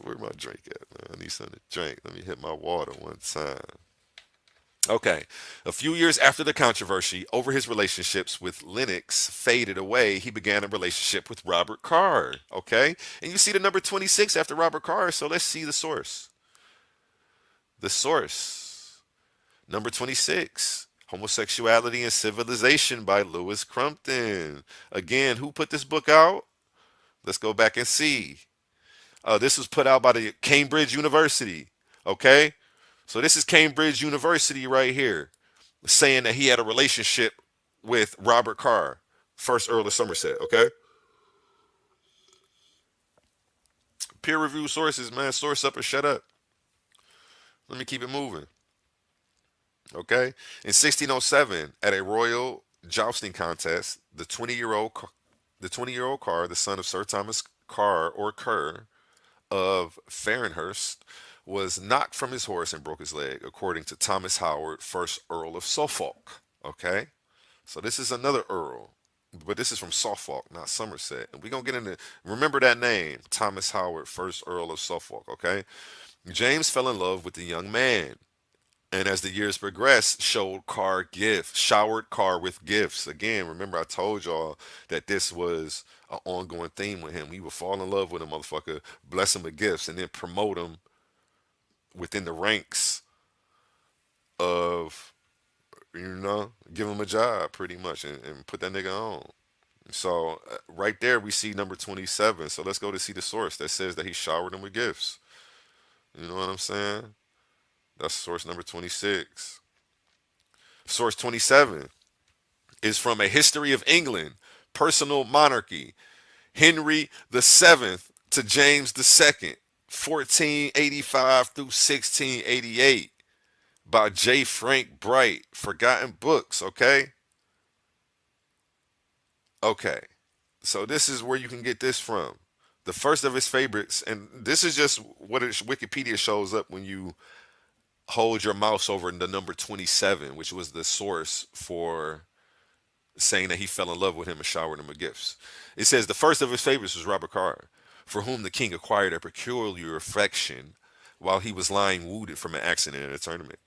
Where my drink at, man? I need something to drink. Let me hit my water one time. Okay. A few years after the controversy over his relationships with Lennox faded away, he began a relationship with Robert Carr. Okay. And you see the number 26 after Robert Carr. So let's see the source. The source. Number 26. Homosexuality and Civilization by Lewis Crumpton. Again, who put this book out? Let's go back and see. This was put out by the Cambridge University. Okay. So this is Cambridge University right here, saying that he had a relationship with Robert Carr, first Earl of Somerset. Okay, peer review sources, man, source up or shut up. Let me keep it moving. Okay, in 1607, at a royal jousting contest, the 20-year-old Carr, the son of Sir Thomas Carr or Kerr of Farnhurst, was knocked from his horse and broke his leg, according to Thomas Howard, first Earl of Suffolk. Okay, so this is another Earl, but this is from Suffolk, not Somerset. And we're gonna get into remember that name, Thomas Howard, first Earl of Suffolk. Okay, James fell in love with the young man. And as the years progressed, showered Carr with gifts. Again, remember I told y'all that this was an ongoing theme with him. He would fall in love with a motherfucker, bless him with gifts, and then promote him within the ranks of, give him a job pretty much and put that nigga on. So right there we see number 27. So let's go to see the source that says that he showered him with gifts. You know what I'm saying? That's source number 26. Source 27 is from A History of England, Personal Monarchy, Henry the Seventh to James the Second, 1485 through 1688, by J. Frank Bright. Forgotten Books. Okay. Okay. So this is where you can get this from. The first of his favorites, and this is just what Wikipedia shows up when you hold your mouse over the number 27, which was the source for saying that he fell in love with him and showered him with gifts. It says the first of his favorites was Robert Carr, for whom the king acquired a peculiar affection while he was lying wounded from an accident in a tournament.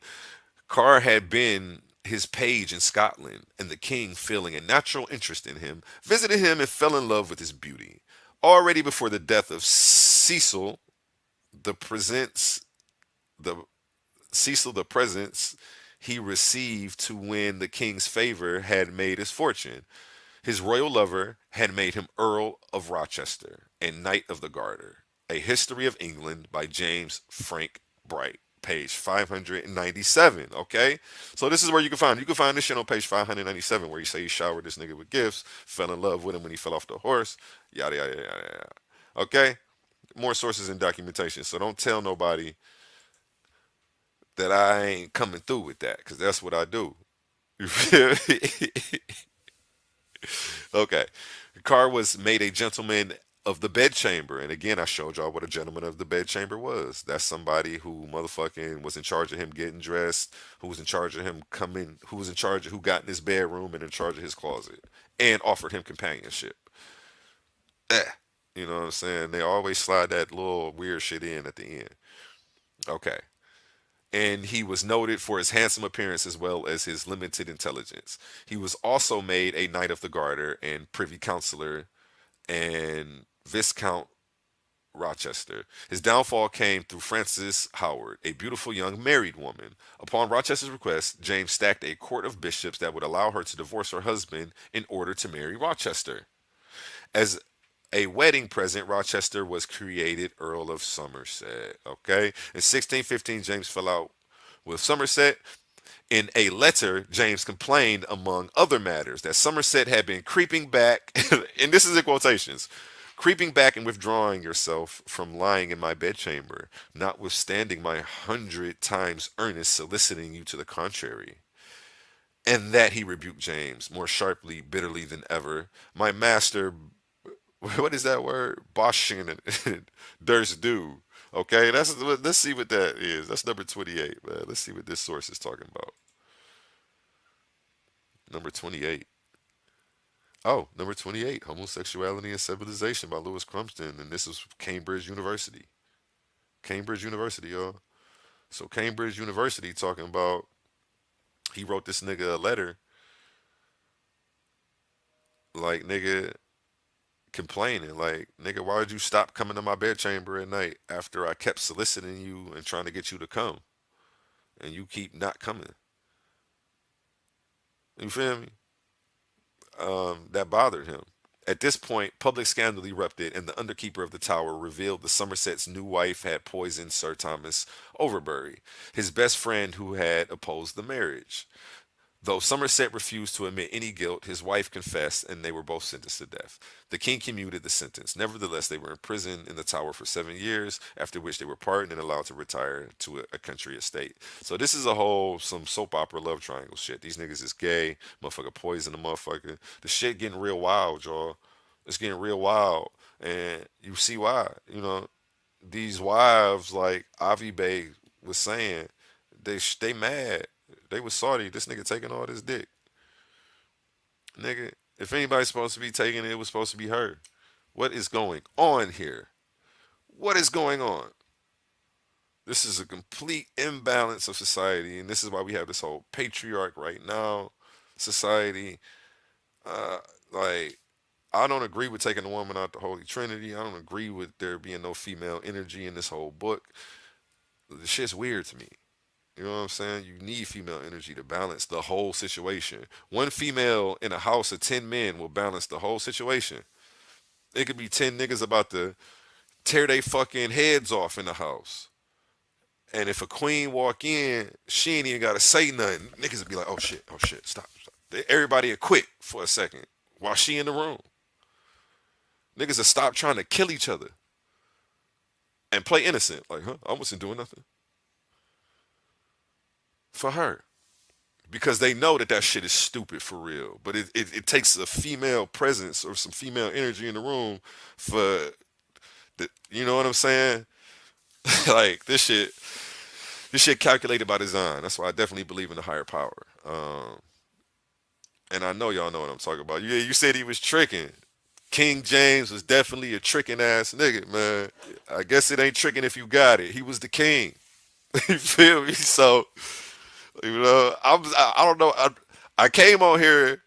Carr had been his page in Scotland, and the king, feeling a natural interest in him, visited him and fell in love with his beauty. Already before the death of the presents the the presents he received to win the king's favor had made his fortune. His royal lover had made him Earl of Rochester and Knight of the Garter. A History of England by James Frank Bright, page 597. Okay, so this is where you can find this shit on page 597, where you say he showered this nigga with gifts, fell in love with him when he fell off the horse, yada yada yada yada. Okay, more sources and documentation. So don't tell nobody that I ain't coming through with that, because that's what I do. You feel me? Okay. Carr was made a gentleman of the bedchamber. And again, I showed y'all what a gentleman of the bedchamber was. That's somebody who motherfucking was in charge of him getting dressed, who was in charge of him coming, who was in charge of who got in his bedroom and in charge of his closet, and offered him companionship. Eh. You know what I'm saying? They always slide that little weird shit in at the end. Okay. And he was noted for his handsome appearance as well as his limited intelligence. He was also made a Knight of the Garter and Privy Councillor and Viscount Rochester. His downfall came through Frances Howard, a beautiful young married woman. Upon Rochester's request, James stacked a court of bishops that would allow her to divorce her husband in order to marry Rochester. As a wedding present, Rochester was created Earl of Somerset. Okay. In 1615, James fell out with Somerset. In a letter, James complained, among other matters, that Somerset had been creeping back, and this is in quotations, creeping back and withdrawing yourself from lying in my bedchamber, notwithstanding my 100 times earnest soliciting you to the contrary. And that he rebuked James more sharply, bitterly than ever. My master, what is that word? Boshing and durst do. Okay, let's see what that is. That's number 28, man. Let's see what this source is talking about. Number 28. Oh, number 28, Homosexuality and Civilization by Lewis Crumpton, and this is Cambridge University. Cambridge University, y'all. So Cambridge University talking about he wrote this nigga a letter, like nigga complaining, like nigga, why did you stop coming to my bedchamber at night after I kept soliciting you and trying to get you to come, and you keep not coming? You feel me? That bothered him. At this point, public scandal erupted, and the underkeeper of the tower revealed the Somerset's new wife had poisoned Sir Thomas Overbury, his best friend who had opposed the marriage. Though Somerset refused to admit any guilt, his wife confessed, and they were both sentenced to death. The king commuted the sentence. Nevertheless, they were imprisoned in the tower for 7 years, after which they were pardoned and allowed to retire to a country estate. So this is a whole some soap opera love triangle shit. These niggas is gay, motherfucker poison the motherfucker. The shit getting real wild, y'all. It's getting real wild, and you see why. You know, these wives, like Avi Bay was saying, they mad. They was salty. This nigga taking all this dick. Nigga, if anybody's supposed to be taking it, it was supposed to be her. What is going on here? What is going on? This is a complete imbalance of society, and this is why we have this whole patriarch right now society. Uh, like, I don't agree with taking a woman out the Holy Trinity. I don't agree with there being no female energy in this whole book. The shit's weird to me. You know what I'm saying? You need female energy to balance the whole situation. One female in a house of 10 men will balance the whole situation. It could be 10 niggas about to tear they fucking heads off in the house. And if a queen walk in, she ain't even gotta say nothing. Niggas would be like, oh shit, stop, stop. Everybody will quit for a second while she in the room. Niggas will stop trying to kill each other and play innocent. Like, huh? I wasn't doing nothing. For her. Because they know that that shit is stupid for real. But it takes a female presence or some female energy in the room for the, you know what I'm saying? Like this shit calculated by design. That's why I definitely believe in the higher power. And I know y'all know what I'm talking about. Yeah, you said he was tricking. King James was definitely a tricking ass nigga, man. I guess it ain't tricking if you got it. He was the king. You feel me? So, you know, I don't know. I came on here.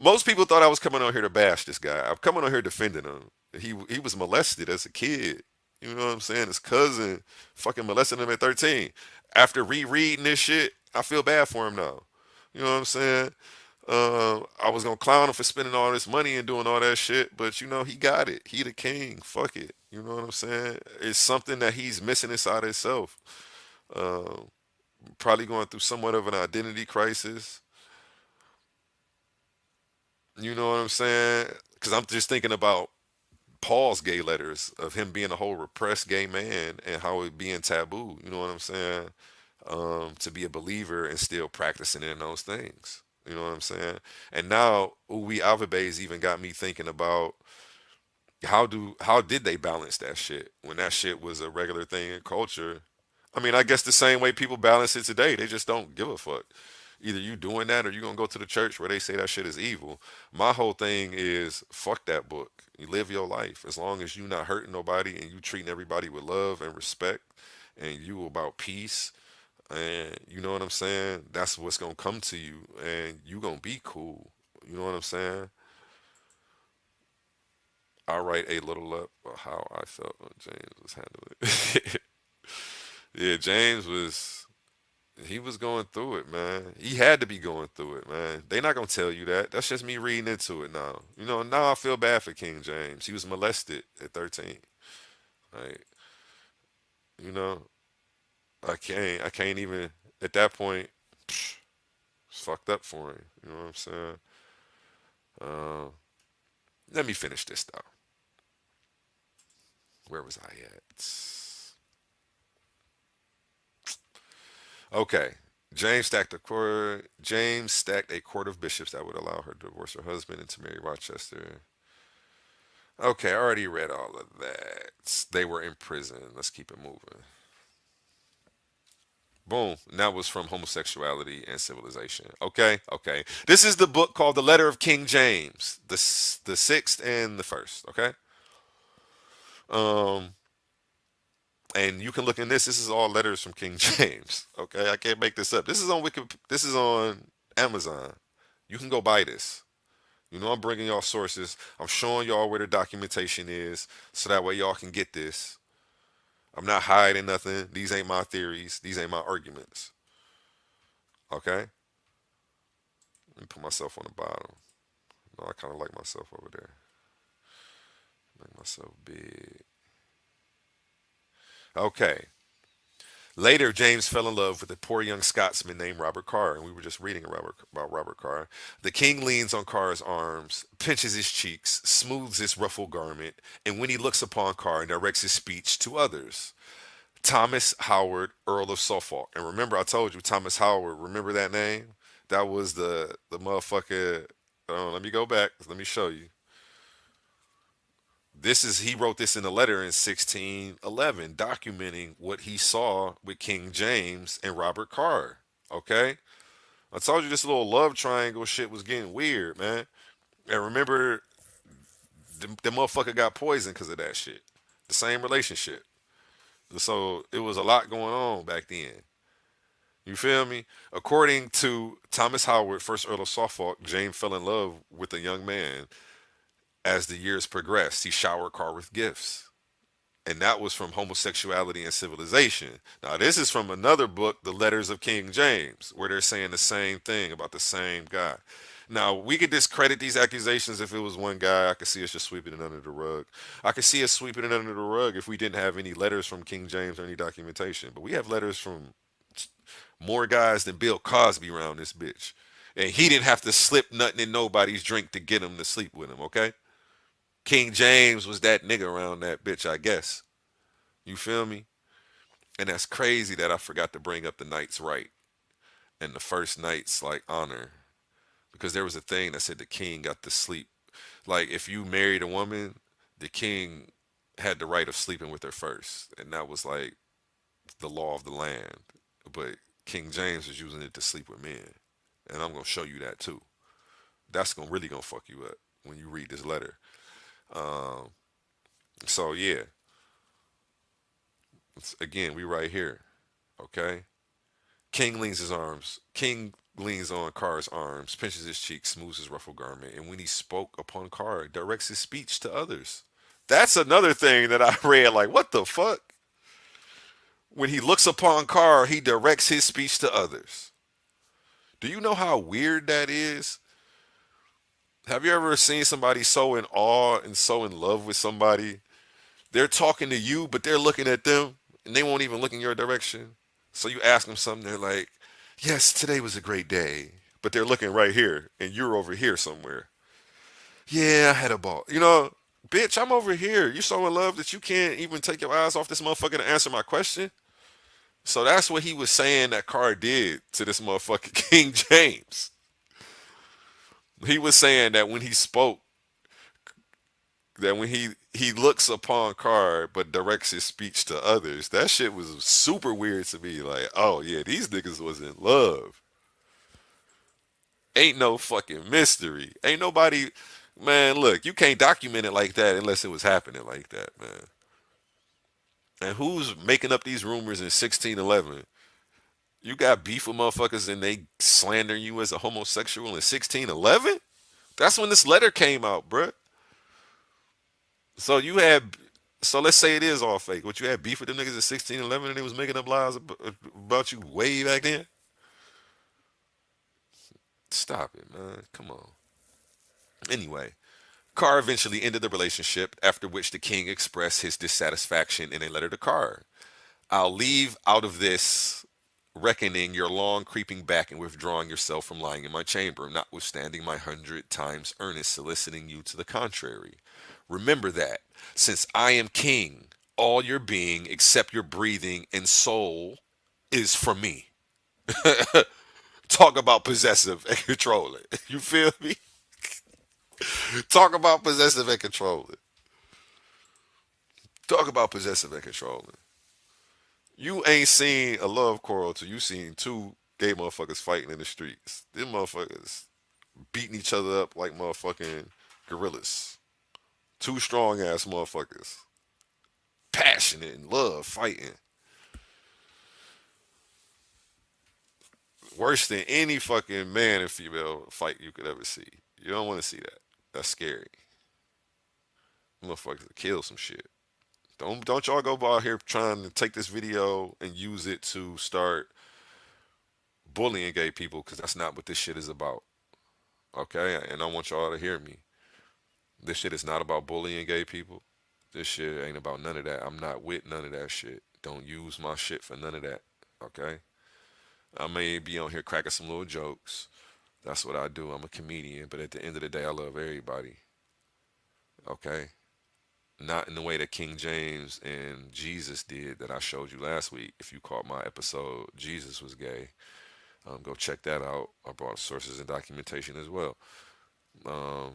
Most people thought I was coming on here to bash this guy. I'm coming on here defending him. He was molested as a kid. You know what I'm saying? His cousin fucking molested him at 13. After rereading this shit, I feel bad for him now. You know what I'm saying? I was gonna clown him for spending all this money and doing all that shit, but you know he got it. He the king. Fuck it. You know what I'm saying? It's something that he's missing inside himself. Uh, Probably going through somewhat of an identity crisis. You know what I'm saying? Because I'm just thinking about Paul's gay letters of him being a whole repressed gay man and how it being taboo. You know what I'm saying? To be a believer and still practicing in those things. You know what I'm saying? And now Uwe Avabe's even got me thinking about How did they balance that shit when that shit was a regular thing in culture? I mean, I guess the same way people balance it today. They just don't give a fuck. Either you doing that or you gonna go to the church where they say that shit is evil. My whole thing is fuck that book. You live your life as long as you not hurting nobody and you treating everybody with love and respect and you about peace and you know what I'm saying. That's what's gonna come to you and you gonna be cool. You know what I'm saying. I write a little up of how I felt when James was handling it. Yeah, James was he was going through it, man. He had to be going through it, man. They not gonna tell you that. That's just me reading into it now. You know, now I feel bad for King James. He was molested at 13. Like, you know, I can't even at that point. It's fucked up for him. You know what I'm saying? Uh, Let me finish this though. Where was I at? Okay. James stacked a court of bishops that would allow her to divorce her husband and to marry Rochester. Okay, I already read all of that. They were in prison. Let's keep it moving. Boom. And that was from Homosexuality and Civilization. Okay, okay. This is the book called The Letter of King James, the sixth and the first. Okay. Um, and you can look in this. This is all letters from King James. Okay, I can't make this up. This is on This is on Amazon. You can go buy this. You know, I'm bringing y'all sources. I'm showing y'all where the documentation is, so that way y'all can get this. I'm not hiding nothing. These ain't my theories. These ain't my arguments. Okay. Let me put myself on the bottom. No, I kind of like myself over there. Make myself big. Okay. Later, James fell in love with a poor young Scotsman named Robert Carr, and we were just reading about Robert Carr. The king leans on Carr's arms, pinches his cheeks, smooths his ruffled garment, and when he looks upon Carr, directs his speech to others. Thomas Howard, Earl of Suffolk. And remember, I told you Thomas Howard. Remember that name? That was the motherfucker. Let me go back. Let me show you. He wrote this in a letter in 1611, documenting what he saw with King James and Robert Carr. Okay, I told you this little love triangle shit was getting weird, man. And remember, the motherfucker got poisoned because of that shit. The same relationship. So it was a lot going on back then. You feel me? According to Thomas Howard, first Earl of Suffolk, James fell in love with a young man. As the years progressed, he showered Carr with gifts. And that was from Homosexuality and Civilization. Now, this is from another book, The Letters of King James, where they're saying the same thing about the same guy. Now, we could discredit these accusations if it was one guy. I could see us just sweeping it under the rug. I could see us sweeping it under the rug if we didn't have any letters from King James or any documentation. But we have letters from more guys than Bill Cosby around this bitch. And he didn't have to slip nothing in nobody's drink to get him to sleep with him, okay? King James was that nigga around that bitch, I guess. You feel me? And that's crazy that I forgot to bring up the knight's right and the first knight's like honor. Because there was a thing that said the king got to sleep. Like if you married a woman, the king had the right of sleeping with her first. And that was like the law of the land. But King James was using it to sleep with men. And I'm gonna show you that too. That's gonna really gonna fuck you up when you read this letter. Um, so yeah, again, we right here. Okay. King leans on Carr's arms, pinches his cheek, smooths his ruffled garment, and when he spoke upon Carr, directs his speech to others. That's another thing that I read. Like, what the fuck? When he looks upon Carr, he directs his speech to others. Do you know how weird that is? Have you ever seen somebody so in awe and so in love with somebody? They're talking to you, but they're looking at them, and they won't even look in your direction. So you ask them something, they're like, "Yes, today was a great day," but they're looking right here, and you're over here somewhere. Yeah, I had a ball. You know, bitch, I'm over here. You're so in love that you can't even take your eyes off this motherfucker to answer my question. So that's what he was saying that Carr did to this motherfucker King James. He was saying that when he spoke, That when he looks upon Card but directs his speech to others, that shit was super weird to me. Like, oh yeah, these niggas was in love. Ain't no fucking mystery. Ain't nobody, man. Look, you can't document it like that unless it was happening like that, man. And who's making up these rumors in 1611? You got beef with motherfuckers and they slandering you as a homosexual in 1611? That's when this letter came out, bruh. So you had, so let's say it is all fake. What, you had beef with them niggas in 1611 and they was making up lies about you way back then? Stop it, man. Come on. Anyway, Carr eventually ended the relationship, after which the king expressed his dissatisfaction in a letter to Carr. I'll leave out of this reckoning your long creeping back and withdrawing yourself from lying in my chamber, notwithstanding my 100 times earnest soliciting you to the contrary. Remember that, since I am king, all your being, except your breathing and soul, is from me. Talk about possessive and controlling. You feel me? Talk about possessive and controlling. Talk about possessive and controlling. You ain't seen a love quarrel till you seen two gay motherfuckers fighting in the streets. Them motherfuckers beating each other up like motherfucking gorillas. Two strong ass motherfuckers. Passionate and love fighting. Worse than any fucking man and female fight you could ever see. You don't want to see that. That's scary. Motherfuckers kill some shit. Don't y'all go out here trying to take this video and use it to start bullying gay people, because that's not what this shit is about. Okay? And I want y'all to hear me. This shit is not about bullying gay people. This shit ain't about none of that. I'm not with none of that shit. Don't use my shit for none of that. Okay? I may be on here cracking some little jokes. That's what I do. I'm a comedian. But at the end of the day, I love everybody. Okay? Not in the way that King James and Jesus did that I showed you last week. If you caught my episode, Jesus was gay. Go check that out. I brought sources and documentation as well. Um,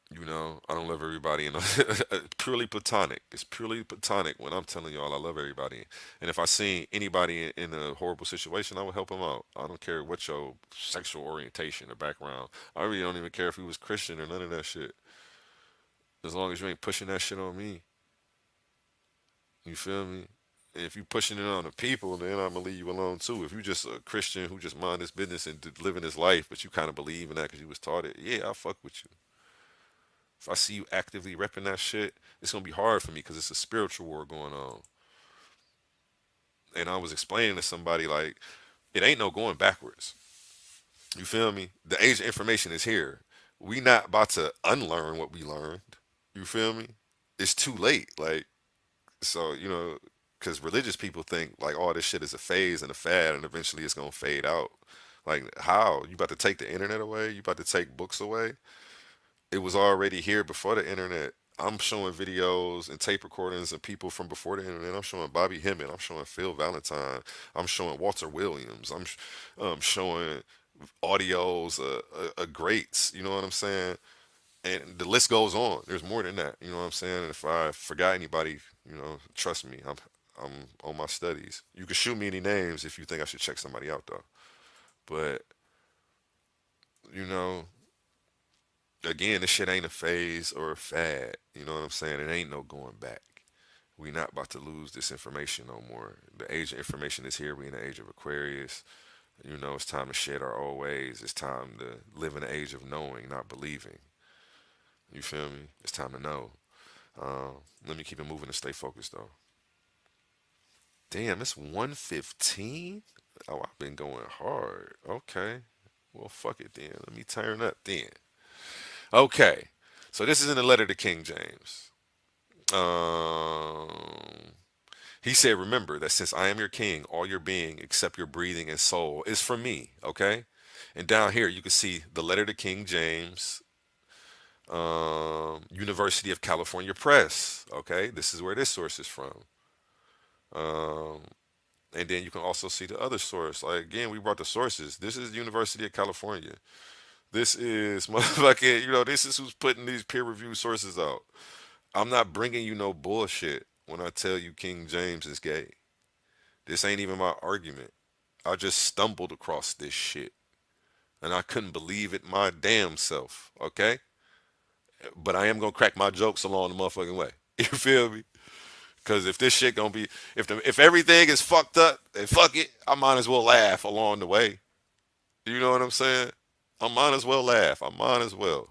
I don't love everybody, and purely platonic. It's purely platonic when I'm telling y'all I love everybody. And if I see anybody in a horrible situation, I will help them out. I don't care what your sexual orientation or background. I really don't even care if he was Christian or none of that shit. As long as you ain't pushing that shit on me, you feel me? And if you pushing it on the people, then I'm gonna leave you alone too. If you just a Christian who just mind his business and living his life, but you kind of believe in that because you was taught it, yeah, I'll fuck with you. If I see you actively repping that shit, it's gonna be hard for me because it's a spiritual war going on. And I was explaining to somebody like, it ain't no going backwards. You feel me? The age of information is here. We not about to unlearn what we learned. You feel me? It's too late. Like, so because religious people think like all this shit is a phase and a fad, and eventually it's gonna fade out. Like, how you about to take the internet away? You about to take books away? It was already here before the internet. I'm showing videos and tape recordings of people from before the internet. I'm showing Bobby Hemmett. I'm showing Phil Valentine. I'm showing Walter Williams. I'm showing audios, greats. You know what I'm saying? And the list goes on. There's more than that. You know what I'm saying? And if I forgot anybody, trust me, I'm on my studies. You can shoot me any names if you think I should check somebody out though. But you know, again, this shit ain't a phase or a fad. You know what I'm saying? It ain't no going back. We not about to lose this information no more. The age of information is here. We in the age of Aquarius. It's time to shed our old ways. It's time to live in the age of knowing, not believing. You feel me? It's time to know. Let me keep it moving and stay focused though. Damn, it's 1:15. Oh, I've been going hard. Okay. Well, fuck it then. Let me turn up then. Okay. So this is in the letter to King James. Um, he said, remember that since I am your king, all your being, except your breathing and soul, is from me. Okay. And down here, you can see the letter to King James, University of California Press. Okay. This is where this source is from. Um, and then you can also see the other source. Like, again, we brought the sources. This is the University of California. This is motherfucking, this is who's putting these peer review sources out. I'm not bringing you no bullshit when I tell you King James is gay. This ain't even my argument. I just stumbled across this shit and I couldn't believe it my damn self, okay? But I am gonna crack my jokes along the motherfucking way. You feel me? Because if this shit gonna be, if everything is fucked up, then fuck it. I might as well laugh along the way. You know what I'm saying? I might as well laugh. I might as well.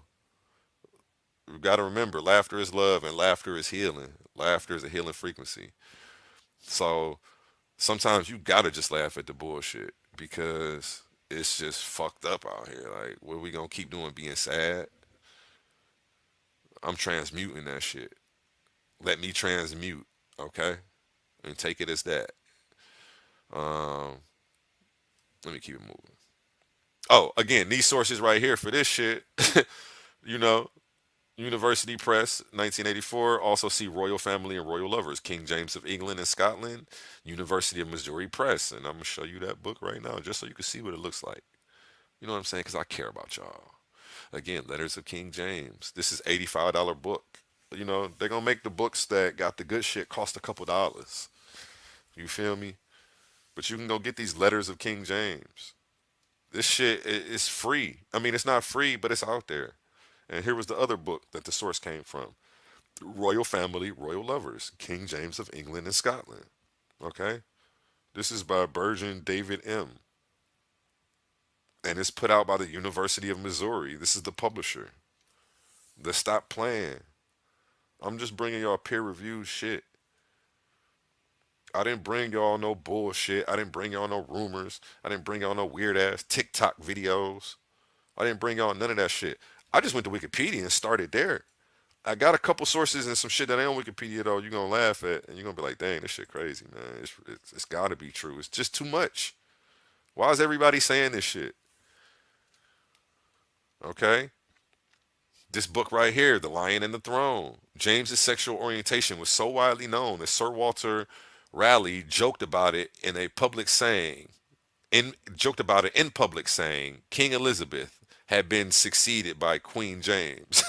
We got to remember, laughter is love and laughter is healing. Laughter is a healing frequency. So sometimes you gotta just laugh at the bullshit because it's just fucked up out here. Like, what are we gonna keep doing? Being sad? I'm transmuting that shit. Let me transmute, okay? And take it as that. Um, Let me keep it moving. Oh, again, these sources right here for this shit, you know, University Press, 1984. Also see Royal Family and Royal Lovers, King James of England and Scotland, University of Missouri Press. And I'm going to show you that book right now just so you can see what it looks like. You know what I'm saying? Because I care about y'all. Again, Letters of King James. This is $85 book. They're going to make the books that got the good shit cost a couple dollars. You feel me? But you can go get these Letters of King James. This shit is free. I mean, it's not free, but it's out there. And here was the other book that the source came from: Royal Family, Royal Lovers, King James of England and Scotland. Okay? This is by Burgeon David M. And it's put out by the University of Missouri. This is the publisher. The Stop Playing. I'm just bringing y'all peer reviewed shit. I didn't bring y'all no bullshit. I didn't bring y'all no rumors. I didn't bring y'all no weird ass TikTok videos. I didn't bring y'all none of that shit. I just went to Wikipedia and started there. I got a couple sources and some shit that ain't on Wikipedia though. You're gonna laugh at and you're gonna be like, "Dang, this shit crazy, man. It's got to be true. It's just too much. Why is everybody saying this shit?" Okay, this book right here, The Lion and the Throne. James's sexual orientation was so widely known that Sir Walter Raleigh joked about it in public saying King Elizabeth had been succeeded by Queen James.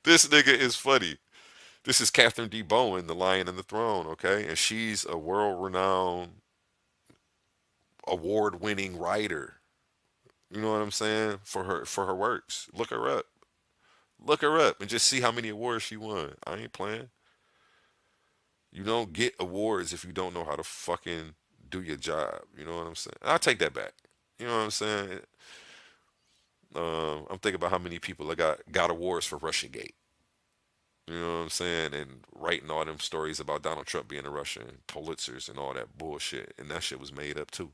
This nigga is funny. This is Catherine D. Bowen, The Lion and the Throne, okay? And she's a world renowned, award winning writer. You know what I'm saying? For her works. Look her up. Look her up and just see how many awards she won. I ain't playing. You don't get awards if you don't know how to fucking do your job. You know what I'm saying? I'll take that back. You know what I'm saying? I'm thinking about how many people I got awards for Russiagate. You know what I'm saying? And writing all them stories about Donald Trump being a Russian, Pulitzers and all that bullshit. And that shit was made up too.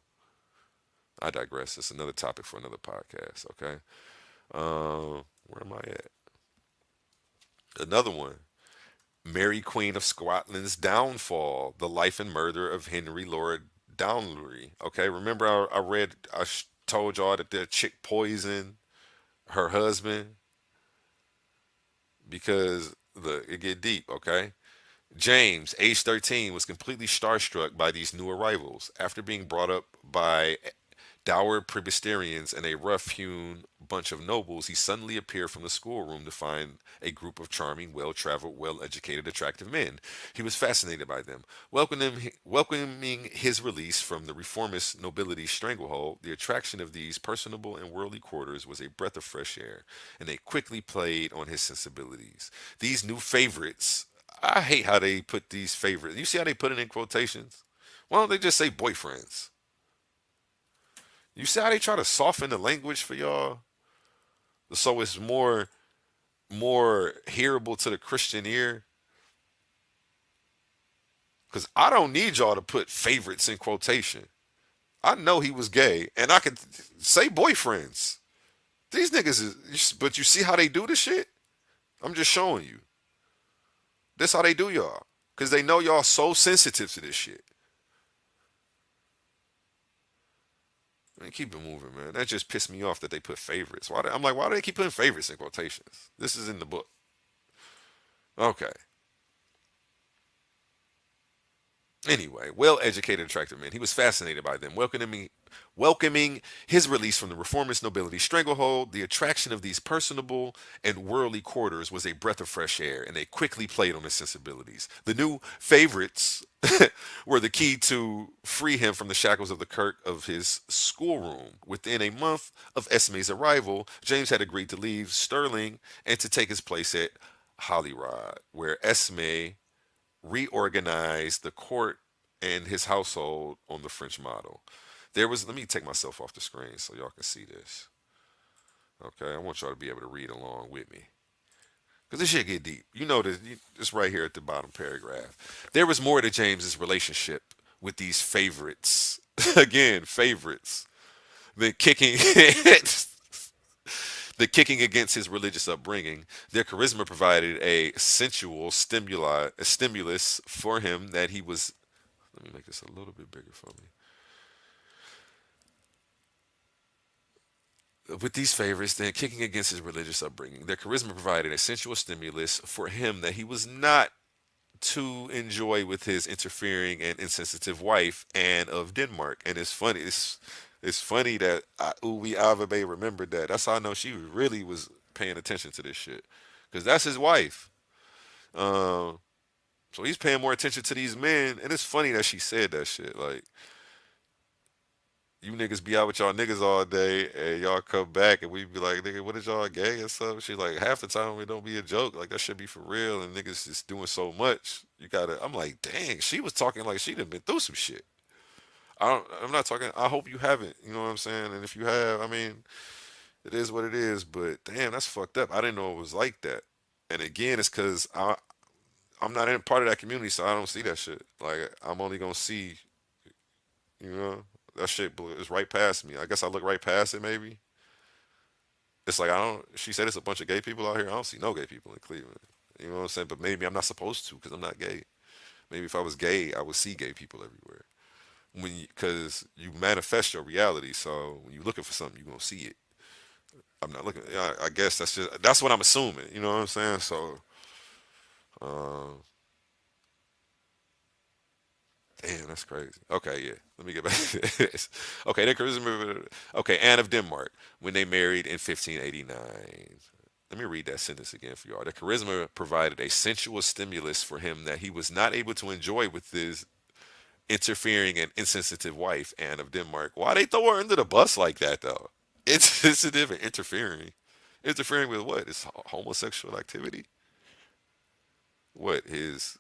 I digress. It's another topic for another podcast, okay? Where am I at? Another one. Mary Queen of Scotland's Downfall, The Life and Murder of Henry Lord Downery. Okay, remember told y'all that the chick poisoned her husband because it get deep, okay? James, age 13, was completely starstruck by these new arrivals. After being brought up by dour Presbyterians and a rough-hewn bunch of nobles, he suddenly appeared from the schoolroom to find a group of charming, well-traveled, well-educated, attractive men. He was fascinated by them. Welcoming his release from the reformist nobility's stranglehold, the attraction of these personable and worldly quarters was a breath of fresh air, and they quickly played on his sensibilities. These new favorites, I hate how they put these favorites. You see how they put it in quotations? Why don't they just say boyfriends? You see how they try to soften the language for y'all, so it's more hearable to the Christian ear. Because I don't need y'all to put favorites in quotation. I know he was gay, and I can say boyfriends. These niggas but you see how they do this shit? I'm just showing you. This how they do y'all. Because they know y'all so sensitive to this shit. Man, keep it moving, man. That just pissed me off that they put favorites. I'm like, why do they keep putting favorites in quotations? This is in the book. Okay. Anyway, well-educated, attractive men. He was fascinated by them, welcoming his release from the reformist nobility stranglehold. The attraction of these personable and worldly quarters was a breath of fresh air, and they quickly played on his sensibilities. The new favorites were the key to free him from the shackles of the Kirk of his schoolroom. Within a month of Esme's arrival, James had agreed to leave Stirling and to take his place at Holyrood, where Esme reorganized the court and his household on the French model. There was, let me take myself off the screen so y'all can see this. Okay, I want y'all to be able to read along with me. Because this shit get deep. You know this, it's right here at the bottom paragraph. There was more to James's relationship with these favorites. Again, favorites. Than kicking the kicking against his religious upbringing. Their charisma provided a sensual stimulus for him that he was. Let me make this a little bit bigger for me. With these favors, then kicking against his religious upbringing, their charisma provided a sensual stimulus for him that he was not to enjoy with his interfering and insensitive wife, Anne of Denmark. And it's funny. It's funny that Uwe Avabe remembered that. That's how I know she really was paying attention to this shit, because that's his wife. Um, so he's paying more attention to these men, and it's funny that she said that shit. Like, you niggas be out with y'all niggas all day, and y'all come back, and we be like, nigga, what is y'all gay and stuff? She's like, half the time it don't be a joke. Like, that should be for real, and niggas is doing so much. You gotta. I'm like, dang, she was talking like she done been through some shit. I'm not talking. I hope you haven't. You know what I'm saying? And if you have, I mean, it is what it is. But damn, that's fucked up. I didn't know it was like that. And again, it's because I'm not in part of that community, so I don't see that shit. Like, I'm only gonna see, you know, that shit is right past me. I guess I look right past it. Maybe it's like I don't. She said it's a bunch of gay people out here. I don't see no gay people in Cleveland. You know what I'm saying? But maybe I'm not supposed to because I'm not gay. Maybe if I was gay, I would see gay people everywhere. Because you manifest your reality. So when you're looking for something, you're gonna see it. I'm not looking. I guess that's what I'm assuming. You know what I'm saying? So, um, damn, that's crazy. Okay, yeah. Let me get back to this. Okay, then charisma. Okay, Anne of Denmark when they married in 1589. Let me read that sentence again for y'all. The charisma provided a sensual stimulus for him that he was not able to enjoy with his interfering and insensitive wife, Anne of Denmark. Why they throw her under the bus like that though? Insensitive and interfering. Interfering with what? It's homosexual activity. What was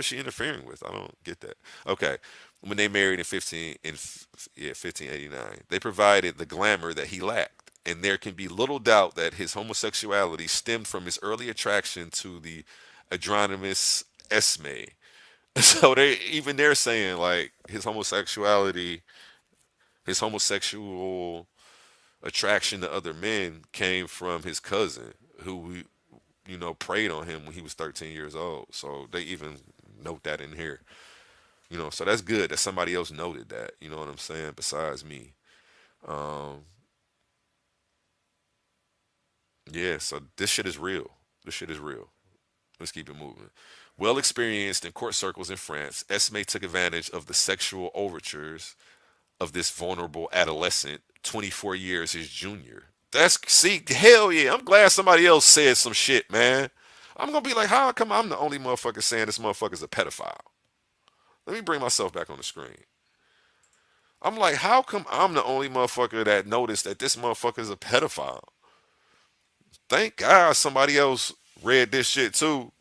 she interfering with? I don't get that. Okay, when they married in 1589, they provided the glamour that he lacked, and there can be little doubt that his homosexuality stemmed from his early attraction to the adronomous Esme. So they're saying like his homosexual attraction to other men came from his cousin, who preyed on him when he was 13 years old. So they even note that in here. So that's good that somebody else noted that. You know what I'm saying? Besides me. Um, yeah. So this shit is real. This shit is real. Let's keep it moving. Well experienced in court circles in France, Esme took advantage of the sexual overtures of this vulnerable adolescent, 24 years his junior. See, hell yeah. I'm glad somebody else said some shit, man. I'm gonna be like, how come I'm the only motherfucker saying this motherfucker's a pedophile? Let me bring myself back on the screen. I'm like, how come I'm the only motherfucker that noticed that this motherfucker is a pedophile? Thank God somebody else read this shit too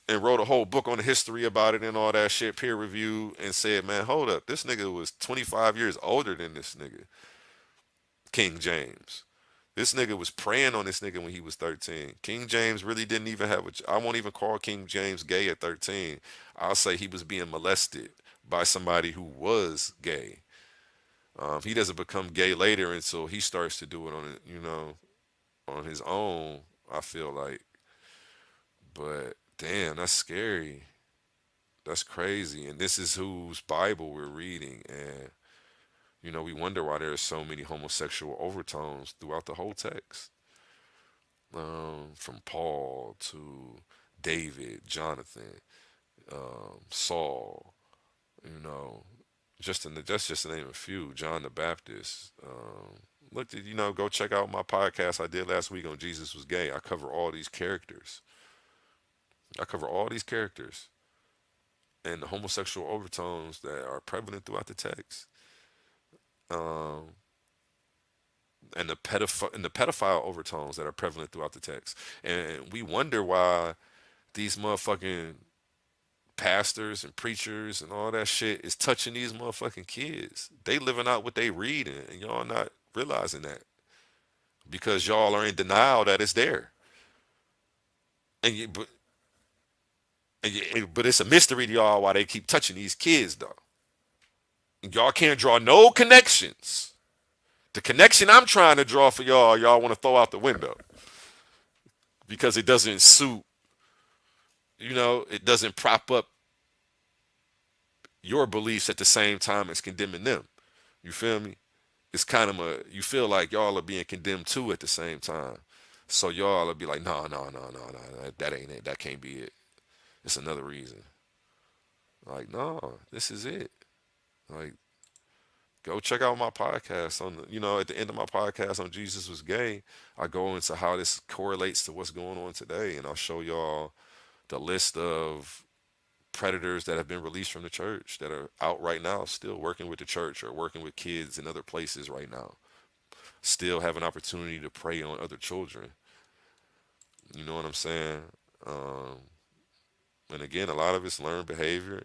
and wrote a whole book on the history about it and all that shit, peer review, and said, man, hold up, this nigga was 25 years older than this nigga, King James. This nigga was preying on this nigga when he was 13. King James really didn't even have I won't even call King James gay at 13. I'll say he was being molested by somebody who was gay. He doesn't become gay later until he starts to do it on his own, I feel like. But damn, that's scary. That's crazy. And this is whose Bible we're reading. And, we wonder why there are so many homosexual overtones throughout the whole text. From Paul to David, Jonathan, Saul. You know, that's just to name a few. John the Baptist. Look, go check out my podcast I did last week on Jesus was gay. I cover all these characters. I cover all these characters and the homosexual overtones that are prevalent throughout the text. Um, and the pedophile overtones that are prevalent throughout the text. And we wonder why these motherfucking pastors and preachers and all that shit is touching these motherfucking kids. They living out what they reading, and y'all not realizing that because y'all are in denial that it's there. And you, but it's a mystery to y'all why they keep touching these kids though. And y'all can't draw no connections. The connection I'm trying to draw for y'all want to throw out the window because it doesn't suit, it doesn't prop up your beliefs at the same time as condemning them. You feel me? It's kind of you feel like y'all are being condemned too at the same time. So y'all will be like, no, no, no, no, no, that ain't it. That can't be it. It's another reason. Like, no, this is it. Like, go check out my podcast at the end of my podcast on Jesus was gay. I go into how this correlates to what's going on today, and I'll show y'all the list of predators that have been released from the church that are out right now, still working with the church or working with kids in other places right now, still have an opportunity to prey on other children. You know what I'm saying? Um, and again, a lot of it's learned behavior,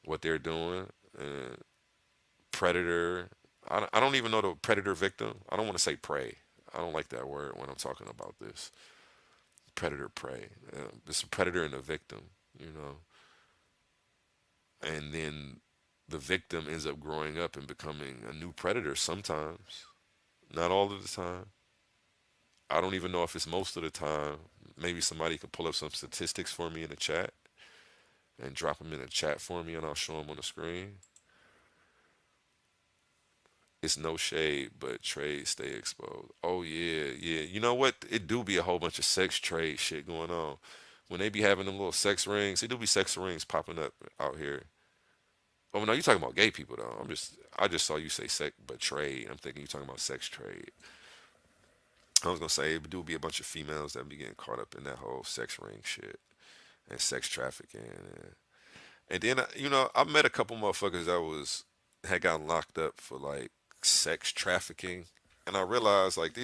what they're doing, and predator. I don't even know the predator victim. I don't want to say prey. I don't like that word when I'm talking about this. Predator prey. It's a predator and a victim, you know. And then the victim ends up growing up and becoming a new predator sometimes. Not all of the time. I don't even know if it's most of the time. Maybe somebody could pull up some statistics for me in the chat and drop them in the chat for me and I'll show them on the screen. It's no shade, but trade stay exposed. Oh yeah, yeah. You know what? It do be a whole bunch of sex trade shit going on. When they be having them little sex rings, it do be sex rings popping up out here. Oh no, you talking about gay people though. I just saw you say sex, but trade. I'm thinking you talking about sex trade. I was gonna say it do be a bunch of females that be getting caught up in that whole sex ring shit and sex trafficking. And then I met a couple motherfuckers that had gotten locked up for like sex trafficking, and I realized like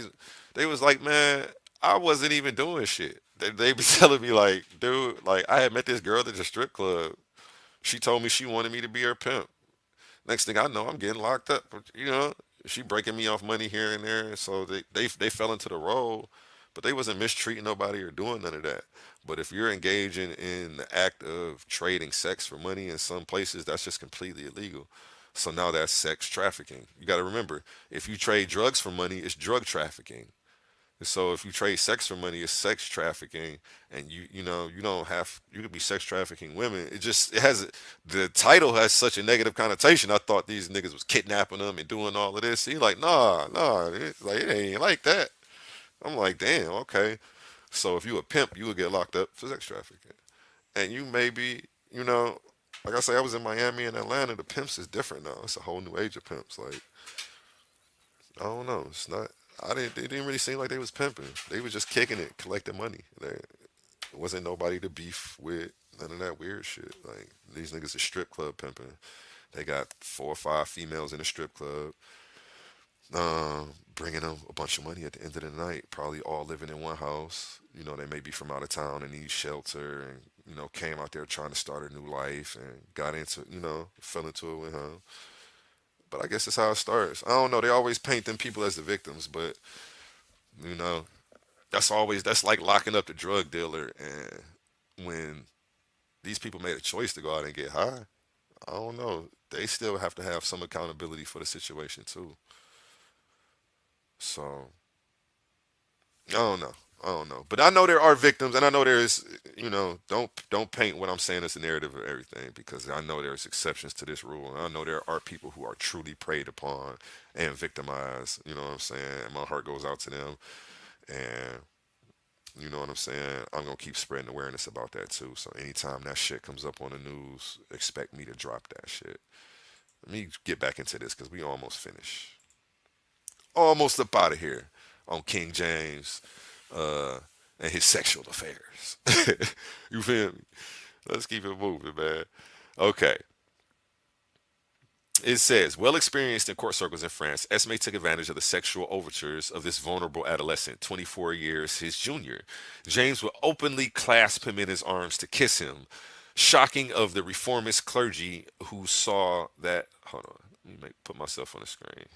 they was like, man, I wasn't even doing shit. They be telling me like, dude, like I had met this girl at the strip club. She told me she wanted me to be her pimp. Next thing I know, I'm getting locked up. She breaking me off money here and there. So they fell into the role, but they wasn't mistreating nobody or doing none of that. But if you're engaging in the act of trading sex for money in some places, that's just completely illegal. So now that's sex trafficking. You got to remember, if you trade drugs for money, it's drug trafficking. So if you trade sex for money, it's sex trafficking, and you don't have you could be sex trafficking women. It has the title has such a negative connotation. I thought these niggas was kidnapping them and doing all of this. He like nah, it ain't like that. I'm like damn, okay. So if you a pimp, you would get locked up for sex trafficking, and you maybe like I say, I was in Miami and Atlanta. The pimps is different now. It's a whole new age of pimps. Like I don't know. It's not. I didn't. It didn't really seem like they was pimping. They was just kicking it, collecting money. There wasn't nobody to beef with. None of that weird shit. Like these niggas is strip club pimping. They got 4 or 5 females in a strip club, bringing them a bunch of money at the end of the night. Probably all living in one house. They may be from out of town and need shelter, and came out there trying to start a new life and got into, fell into it with her. But I guess that's how it starts. I don't know. They always paint them people as the victims, but you know, that's like locking up the drug dealer. And when these people made a choice to go out and get high, I don't know. They still have to have some accountability for the situation too. So I don't know. I don't know. But I know there are victims, and I know there is. Don't paint what I'm saying as a narrative of everything, because I know there's exceptions to this rule. And I know there are people who are truly preyed upon and victimized. You know what I'm saying? And my heart goes out to them. And You know what I'm saying? I'm gonna keep spreading awareness about that too. So anytime that shit comes up on the news, expect me to drop that shit. Let me get back into this because we almost finished. Almost up out of here on King James uh, and his sexual affairs. You feel me? Let's keep it moving, man. Okay. It says, well experienced in court circles in France, Esme took advantage of the sexual overtures of this vulnerable adolescent, 24 years his junior. James would openly clasp him in his arms to kiss him, shocking of the reformist clergy who saw that. Hold on, let me put myself on the screen.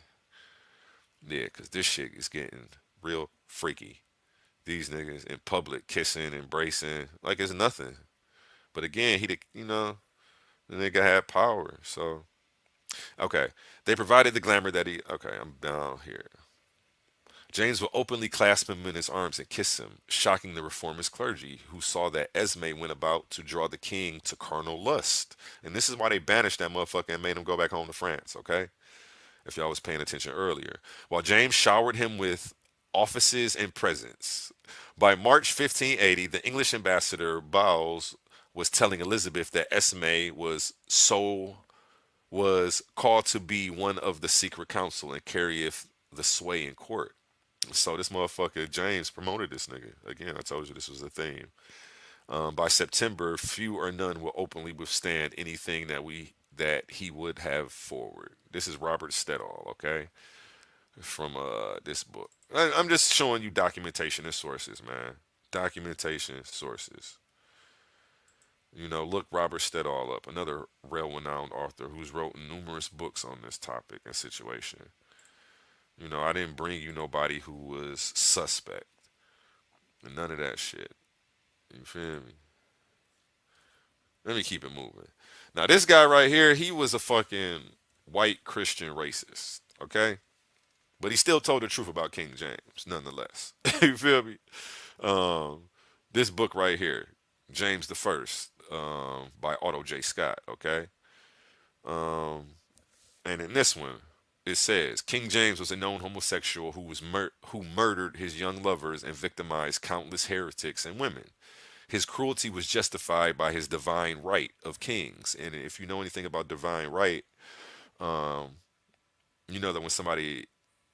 Yeah, because this shit is getting real freaky. These niggas in public kissing, embracing, like it's nothing. But again, the nigga had power, so. Okay. They provided the glamour that he. Okay, I'm down here. James will openly clasp him in his arms and kiss him, shocking the reformist clergy, who saw that Esme went about to draw the king to carnal lust. And this is why they banished that motherfucker and made him go back home to France, okay? If y'all was paying attention earlier. While James showered him with offices and presents. By March 1580, the English ambassador Bowles was telling Elizabeth that Esme was called to be one of the secret council and carrieth the sway in court. So this motherfucker James promoted this nigga. Again, I told you this was a theme. By September, few or none will openly withstand anything that he would have forward. This is Robert Stedall, okay, from this book. I'm just showing you documentation and sources, man. Documentation sources. Look Robert Stedall up, another well-renowned author who's wrote numerous books on this topic and situation. I didn't bring you nobody who was suspect. And none of that shit. You feel me? Let me keep it moving. Now, this guy right here, he was a fucking white Christian racist, okay? But he still told the truth about King James, nonetheless. You feel me? Um, this book right here, James the First, by Otto J. Scott, okay? Um, and in this one, it says King James was a known homosexual who murdered his young lovers and victimized countless heretics and women. His cruelty was justified by his divine right of kings. And if you know anything about divine right, um, you know that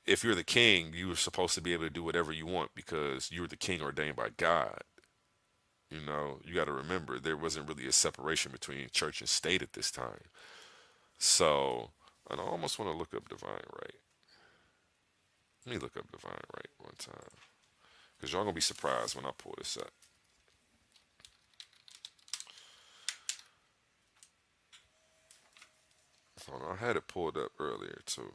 if you're the king, you're supposed to be able to do whatever you want because you're the king ordained by God. You got to remember there wasn't really a separation between church and state at this time. So, and I almost want to look up divine right. Let me look up divine right one time because y'all gonna be surprised when I pull this up. Hold on, I had it pulled up earlier too.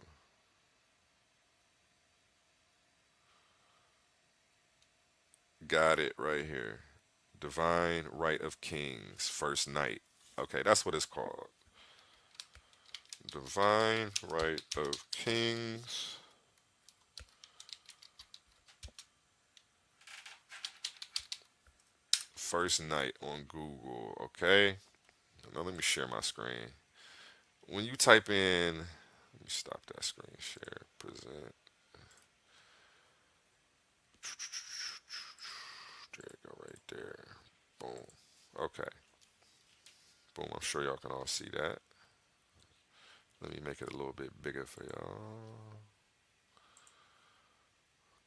Got it right here. Divine Right of Kings, First Night. Okay, that's what it's called. Divine Right of Kings, First Night on Google. Okay. Now let me share my screen. When you type in, let me stop that screen share. Present. There you go, right there. Boom. Okay. Boom. I'm sure y'all can all see that. Let me make it a little bit bigger for y'all.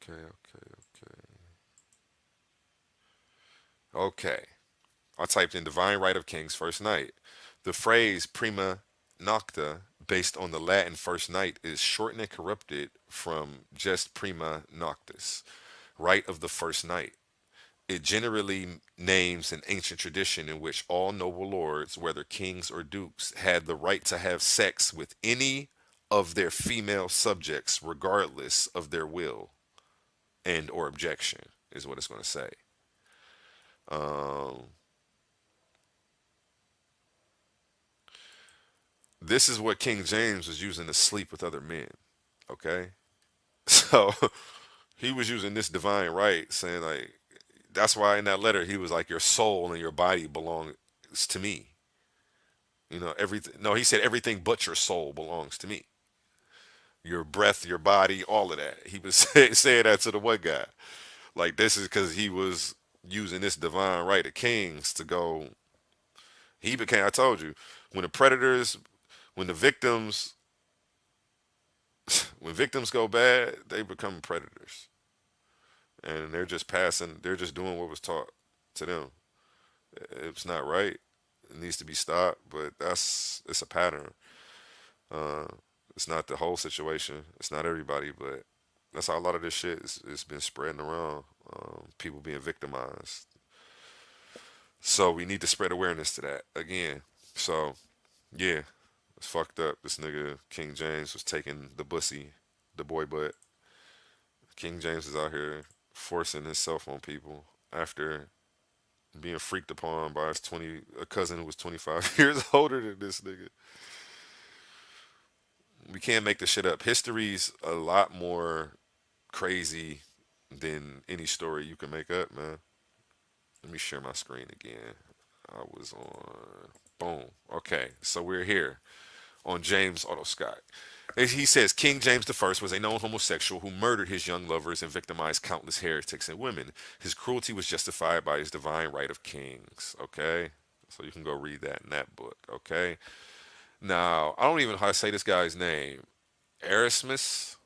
Okay, okay, okay. Okay. I typed in Divine Right of Kings First Night. The phrase prima nocta, based on the Latin first night, is shortened and corrupted from just prima noctis, right of the first night. It generally names an ancient tradition in which all noble lords, whether kings or dukes, had the right to have sex with any of their female subjects, regardless of their will and or objection, is what it's going to say. Um, this is what King James was using to sleep with other men. Okay, so he was using this divine right, saying like that's why in that letter he was like, your soul and your body belongs to me. Everything. No, he said everything but your soul belongs to me. Your breath, your body, all of that. He was saying that to the one guy. Like this is because he was using this divine right of kings to go. He became. I told you, when the predators, when the victims, when victims go bad, they become predators, and they're just passing. They're just doing what was taught to them. It's not right. It needs to be stopped. But it's a pattern. Uh, it's not the whole situation. It's not everybody, but that's how a lot of this shit is been spreading around. People being victimized. So we need to spread awareness to that again. So yeah, it's fucked up. This nigga King James was taking the bussy, the boy butt. King James is out here forcing himself on people after being freaked upon by his 20 a cousin who was 25 years older than this nigga. We can't make this shit up. History's a lot more crazy than any story you can make up, man. Let me share my screen again. I was on. Boom. Okay, so we're here on James Otto Scott. He says King James I was a known homosexual who murdered his young lovers and victimized countless heretics and women. His cruelty was justified by his divine right of kings. Okay, so you can go read that in that book. Okay, now I don't even know how to say this guy's name. Erasmus.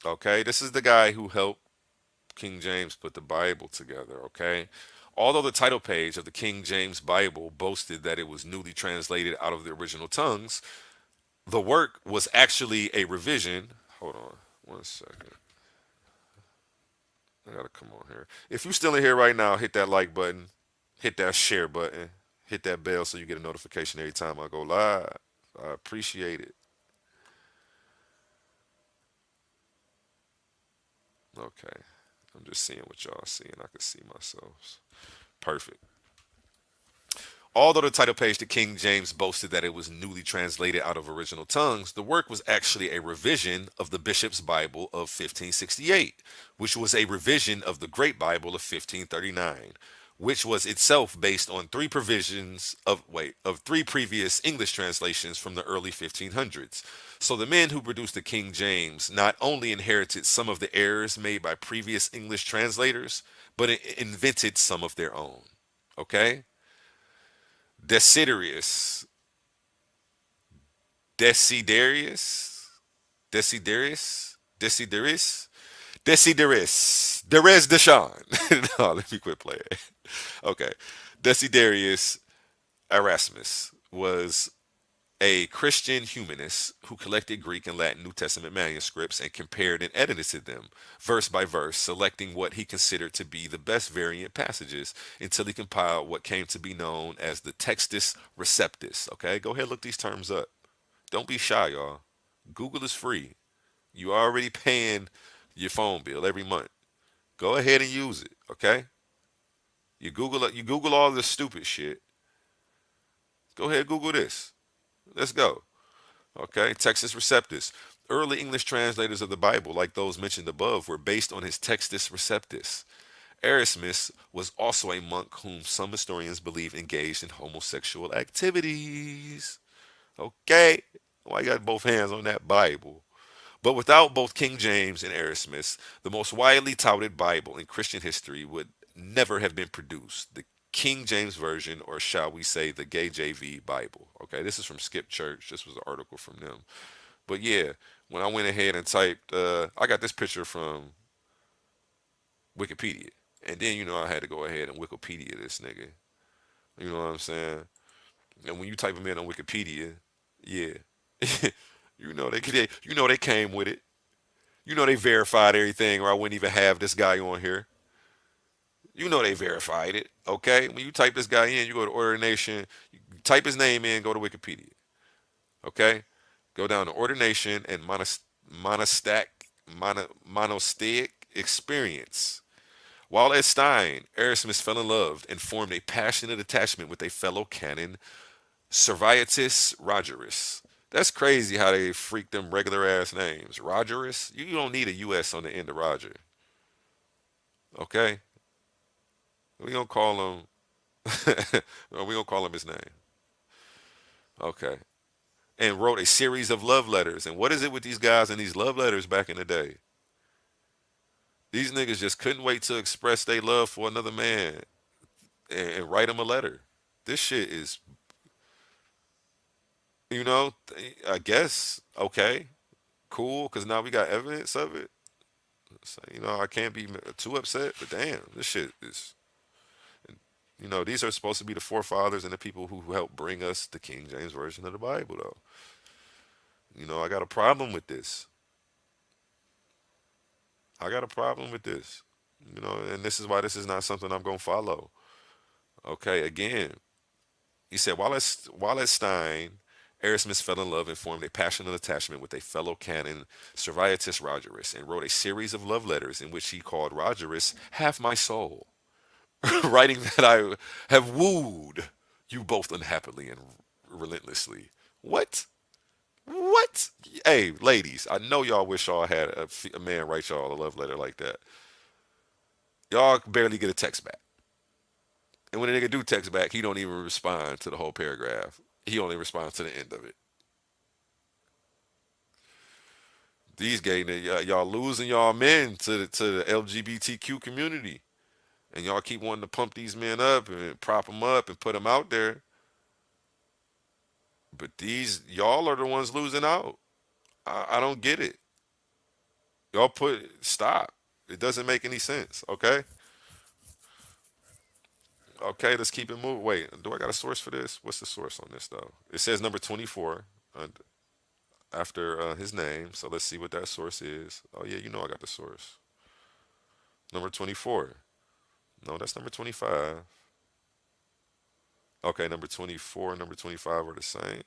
Okay, this is the guy who helped King James put the Bible together. Okay, although the title page of the King James Bible boasted that it was newly translated out of the original tongues, the work was actually a revision. Hold on one second. I gotta come on here. If you still in here right now, hit that like button, hit that share button, hit that bell so you get a notification every time I go live. I appreciate it. Okay. I'm just seeing what y'all seeing. I can see myself. Perfect. Although the title page to King James boasted that it was newly translated out of original tongues, the work was actually a revision of the Bishop's Bible of 1568, which was a revision of the Great Bible of 1539, which was itself based on three previous English translations from the early 1500s. So the men who produced the King James not only inherited some of the errors made by previous English translators, but invented some of their own. Okay? Desiderius, Desiderius, Desiderius, Desiderius, Desiderius, Derez Deshawn. No, let me quit playing. Okay. Desiderius Erasmus was a Christian humanist who collected Greek and Latin New Testament manuscripts and compared and edited them, verse by verse, selecting what he considered to be the best variant passages until he compiled what came to be known as the Textus Receptus. Okay, go ahead and look these terms up. Don't be shy, y'all. Google is free. You already paying your phone bill every month. Go ahead and use it, okay? You Google all this stupid shit. Go ahead, Google this. Let's go. Okay, Textus Receptus. Early English translators of the Bible, like those mentioned above, were based on his Textus Receptus. Erasmus was also a monk whom some historians believe engaged in homosexual activities. Okay, well, I got both hands on that Bible. But without both King James and Erasmus, the most widely touted Bible in Christian history would never have been produced. The King James Version, or shall we say the Gay JV Bible. Okay, this is from Skip Church. This was an article from them. But yeah, when I went ahead and typed, I got this picture from Wikipedia. And then, I had to go ahead and Wikipedia this nigga. You know what I'm saying? And when you type him in on Wikipedia, yeah, they came with it. They verified everything, or I wouldn't even have this guy on here. They verified it. Okay, when you type this guy in, you go to ordination, you type his name in, go to Wikipedia. Okay, go down to ordination and monastic experience. While at Stein, Erasmus fell in love and formed a passionate attachment with a fellow canon, Servetus Rogerus. That's crazy how they freak them regular ass names. Rogerus? You don't need a US on the end of Roger. Okay? We gonna call him we gonna call him his name. Okay. And wrote a series of love letters. And what is it with these guys and these love letters back in the day? These niggas just couldn't wait to express their love for another man and write him a letter. This shit is, I guess, okay, cool, because now we got evidence of it. So, I can't be too upset, but damn, this shit is, these are supposed to be the forefathers and the people who helped bring us the King James Version of the Bible, though. I got a problem with this. I got a problem with this. And this is why this is not something I'm going to follow. Okay, again, he said, while at Stein, Erasmus fell in love and formed a passionate attachment with a fellow canon, Servetus Rogerus, and wrote a series of love letters in which he called Rogerus half my soul, writing that I have wooed you both unhappily and relentlessly. What? What? Hey, ladies, I know y'all wish y'all had a man write y'all a love letter like that. Y'all barely get a text back. And when a nigga do text back, he don't even respond to the whole paragraph. He only responds to the end of it. These gay niggas, y'all losing y'all men to the LGBTQ community, and y'all keep wanting to pump these men up and prop them up and put them out there. But these y'all are the ones losing out. I don't get it. Y'all stop. It doesn't make any sense. Okay. Okay, let's keep it moving. Wait, do I got a source for this? What's the source on this though? It says number 24 after his name. So let's see what that source is. Oh yeah, I got the source. Number 24. No, that's number 25. Okay, number 24 and number 25 are the same.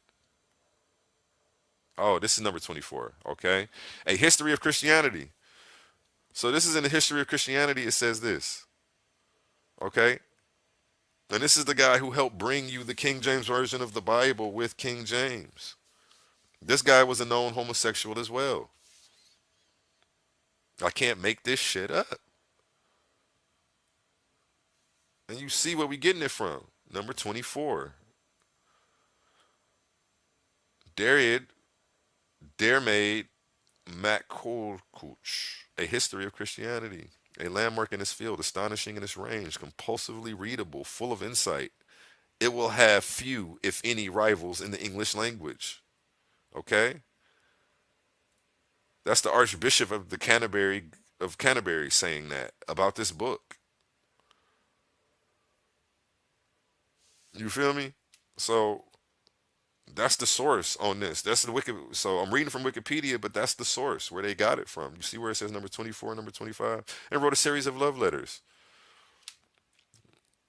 Oh, this is number 24. Okay. A history of Christianity. So this is in the history of Christianity. It says this. Okay. And this is the guy who helped bring you the King James Version of the Bible with King James. This guy was a known homosexual as well. I can't make this shit up. And you see where we getting it from. Number 24. Dariad Dermaid MacCoolcooch. A history of Christianity. A landmark in its field, astonishing in its range, compulsively readable, full of insight. It will have few, if any, rivals in the English language. Okay? That's the Archbishop of Canterbury saying that about this book. You feel me? So that's the source on this. That's the Wiki. So I'm reading from Wikipedia, but that's the source where they got it from. You see where it says number 24, number 25, and wrote a series of love letters.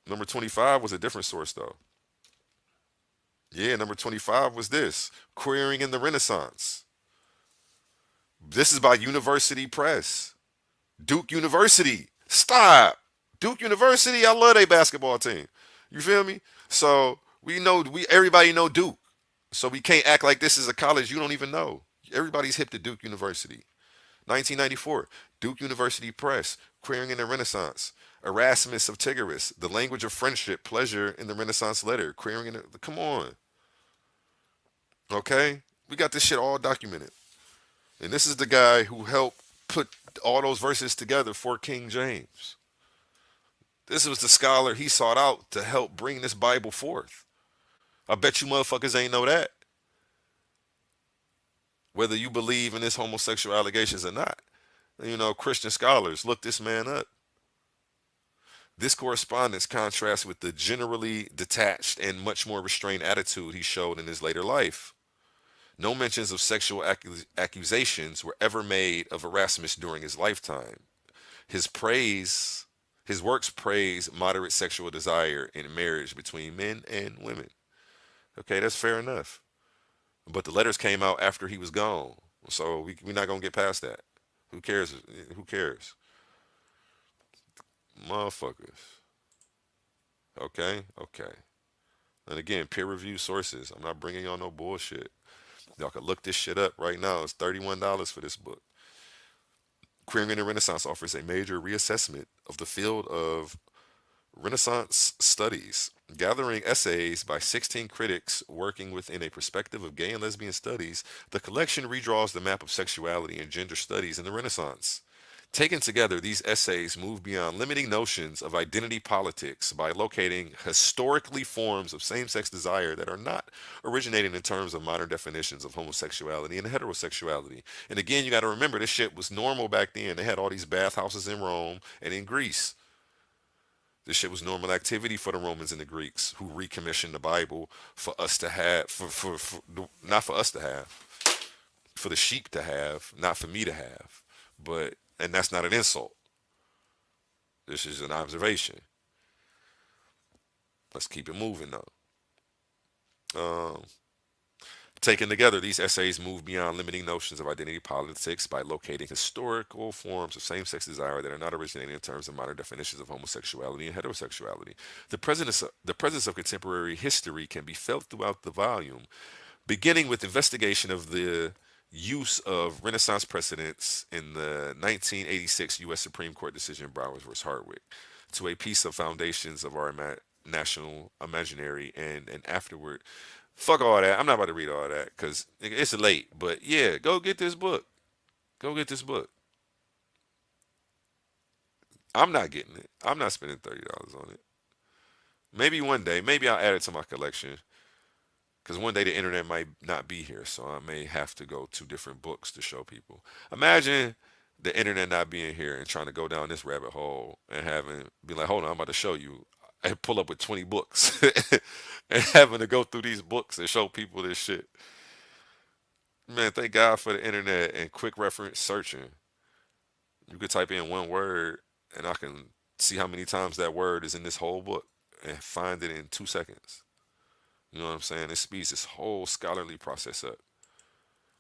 Number 25 was a different source though. Yeah, number 25 was this Queering in the Renaissance. This is by University Press. Duke University. Stop. Duke University, I love their basketball team. You feel me? So we everybody know Duke. So we can't act like this is a college you don't even know. Everybody's hip to Duke University. 1994, Duke University Press, Queering in the Renaissance. Erasmus of Tigris, The Language of Friendship, Pleasure in the Renaissance Letter. Queering in the, come on. Okay? We got this shit all documented. And this is the guy who helped put all those verses together for King James. This was the scholar he sought out to help bring this Bible forth. I bet you motherfuckers ain't know that. Whether you believe in his homosexual allegations or not. Christian scholars, look this man up. This correspondence contrasts with the generally detached and much more restrained attitude he showed in his later life. No mentions of sexual accusations were ever made of Erasmus during his lifetime. His praise, his works praise moderate sexual desire in marriage between men and women. Okay, that's fair enough. But the letters came out after he was gone. So we're not going to get past that. Who cares? Who cares? Motherfuckers. Okay? Okay. And again, peer review sources. I'm not bringing y'all no bullshit. Y'all can look this shit up right now. It's $31 for this book. Queering in the Renaissance offers a major reassessment of the field of Renaissance studies, gathering essays by 16 critics working within a perspective of gay and lesbian studies. The collection redraws the map of sexuality and gender studies in the Renaissance. Taken together, these essays move beyond limiting notions of identity politics by locating historically forms of same sex desire that are not originating in terms of modern definitions of homosexuality and heterosexuality. And again, you got to remember this shit was normal back then. They had all these bathhouses in Rome and in Greece. This shit was normal activity for the Romans and the Greeks who recommissioned the Bible for us to have, not for us to have, for the sheep to have, not for me to have. But, and that's not an insult. This is an observation. Let's keep it moving though. Um, Taken together, these essays move beyond limiting notions of identity politics by locating historical forms of same sex desire that are not originating in terms of modern definitions of homosexuality and heterosexuality. The presence of contemporary history can be felt throughout the volume, beginning with investigation of the use of Renaissance precedents in the 1986 U.S. Supreme Court decision Browers vs. Hardwick, to a piece of foundations of our national imaginary, and afterward. Fuck all that. I'm not about to read all that because it's late. But yeah, go get this book. Go get this book. I'm not getting it. I'm not spending $30 on it. Maybe one day. Maybe I'll add it to my collection. Because one day the internet might not be here, so I may have to go to different books to show people. Imagine the internet not being here and trying to go down this rabbit hole and having be like, hold on, I'm about to show you, and pull up with 20 books and having to go through these books and show people this shit. Man, thank God for the internet and quick reference searching. You could type in one word and I can see how many times that word is in this whole book and find it in 2 seconds. You know what I'm saying? It speeds this whole scholarly process up.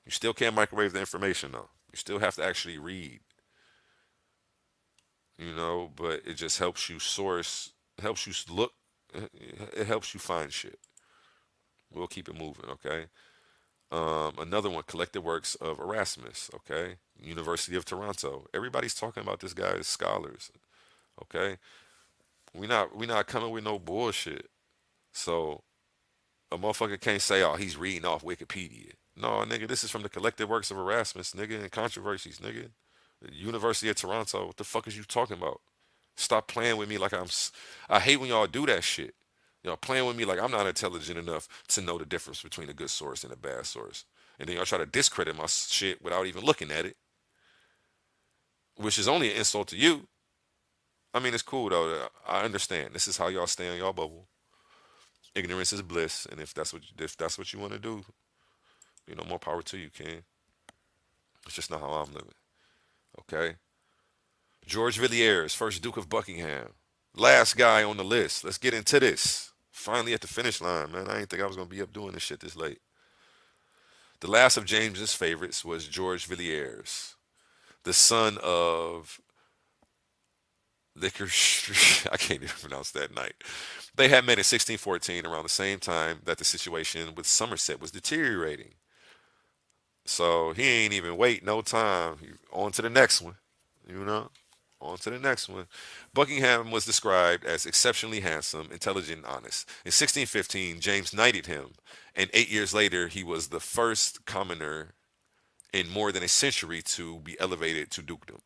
You still can't microwave the information though. You still have to actually read, but it just helps you source, helps you look, it helps you find shit. We'll keep it moving, okay? Another one, collected works of Erasmus, okay? University of Toronto. Everybody's talking about this guy as scholars, okay? We not coming with no bullshit. So a motherfucker can't say, oh, he's reading off Wikipedia. No, nigga, this is from the collected works of Erasmus, nigga, and controversies, nigga. The University of Toronto. What the fuck is you talking about? Stop playing with me like I hate when y'all do that shit. Y'all playing with me like I'm not intelligent enough to know the difference between a good source and a bad source. And then y'all try to discredit my shit without even looking at it, which is only an insult to you. I mean, it's cool though. I understand. This is how y'all stay in y'all bubble. Ignorance is bliss, and if that's what you want to do, more power to you, King. It's just not how I'm living. Okay. George Villiers, first Duke of Buckingham, last guy on the list. Let's get into this. Finally at the finish line, man. I didn't think I was gonna be up doing this shit this late. The last of James's favorites was George Villiers, the son of Liquor. I can't even pronounce that night. They had met in 1614, around the same time that the situation with Somerset was deteriorating. So he ain't even wait no time. On to the next one, you know. On to the next one. Buckingham was described as exceptionally handsome, intelligent, and honest. In 1615, James knighted him, and 8 years later, he was the first commoner in more than a century to be elevated to dukedom.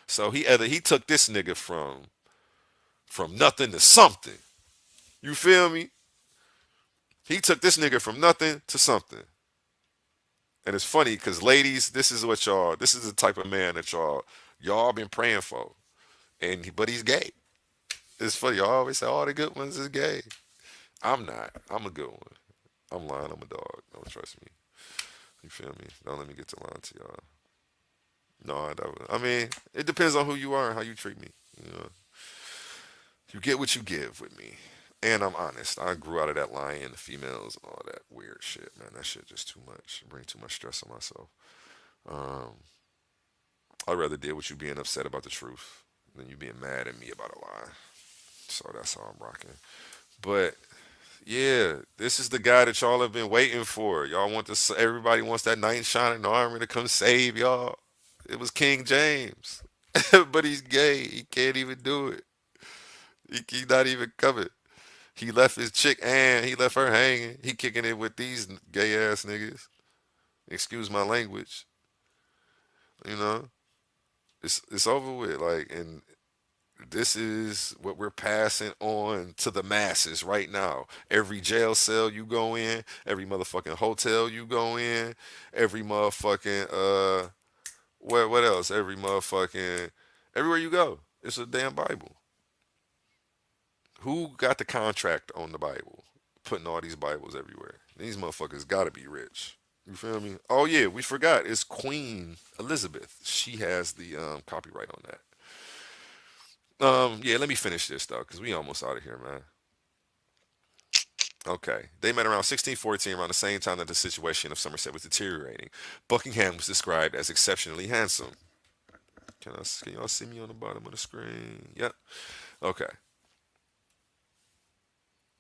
So he took this nigga from nothing to something. You feel me? He took this nigga from nothing to something. And it's funny because ladies, this is the type of man that y'all been praying for. But he's gay. It's funny. Y'all always say all the good ones is gay. I'm not. I'm a good one. I'm lying. I'm a dog. Don't trust me. You feel me? Don't let me get to lying to y'all. No, I mean, it depends on who you are and how you treat me. You get what you give with me. And I'm honest. I grew out of that lying to females and all that weird shit, man. That shit just too much. Bring too much stress on myself. Um, I'd rather deal with you being upset about the truth than you being mad at me about a lie. So that's how I'm rocking. But yeah, this is the guy that y'all have been waiting for. Y'all want this. Everybody wants that knight in shining armor to come save y'all. It was King James, but he's gay. He can't even do it. He's not even coming. He left his chick and he left her hanging. He kicking it with these gay ass niggas. Excuse my language. You know. It's over with. Like, and this is what we're passing on to the masses right now. Every jail cell you go in, every motherfucking hotel you go in, every motherfucking what else? Every motherfucking everywhere you go, it's a damn Bible. Who got the contract on the Bible? Putting all these Bibles everywhere. These motherfuckers gotta be rich. You feel me? Oh yeah, we forgot. It's Queen Elizabeth. She has the copyright on that. Yeah, let me finish this though, cause we almost out of here, man. Okay. They met around 1614, around the same time that the situation of Somerset was deteriorating. Buckingham was described as exceptionally handsome. Can y'all see me on the bottom of the screen? Yep. Okay.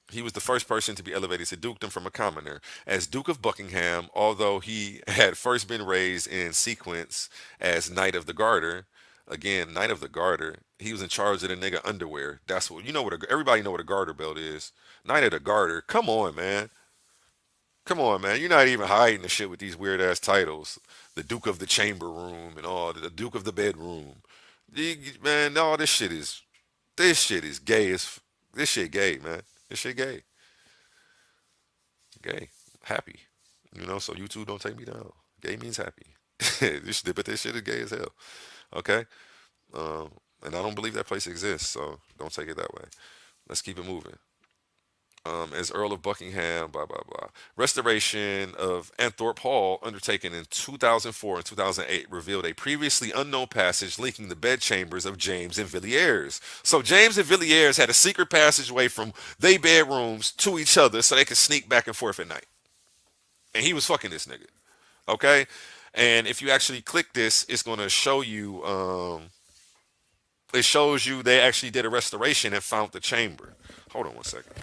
He was the first person to be elevated to dukedom from a commoner. As Duke of Buckingham, although he had first been raised in sequence as Knight of the Garter, again, Knight of the Garter, he was in charge of the nigga underwear. That's what, you know what, everybody know what a garter belt is. Knight of the Garter, come on, man. Come on, man. You're not even hiding the shit with these weird ass titles. The Duke of the Chamber Room and all, the Duke of the Bedroom. Man, all this shit is gay as, this shit gay, man. This shit gay. Gay. Happy. You know, so you two don't take me down. Gay means happy. But this shit is gay as hell. Okay? Um, and I don't believe that place exists, so don't take it that way. Let's keep it moving. As Earl of Buckingham, blah, blah, blah. Restoration of Anthorpe Hall, undertaken in 2004 and 2008, revealed a previously unknown passage linking the bedchambers of James and Villiers. So James and Villiers had a secret passageway from their bedrooms to each other so they could sneak back and forth at night. And he was fucking this nigga. Okay? And if you actually click this, it's going to show you, it shows you they actually did a restoration and found the chamber. Hold on one second.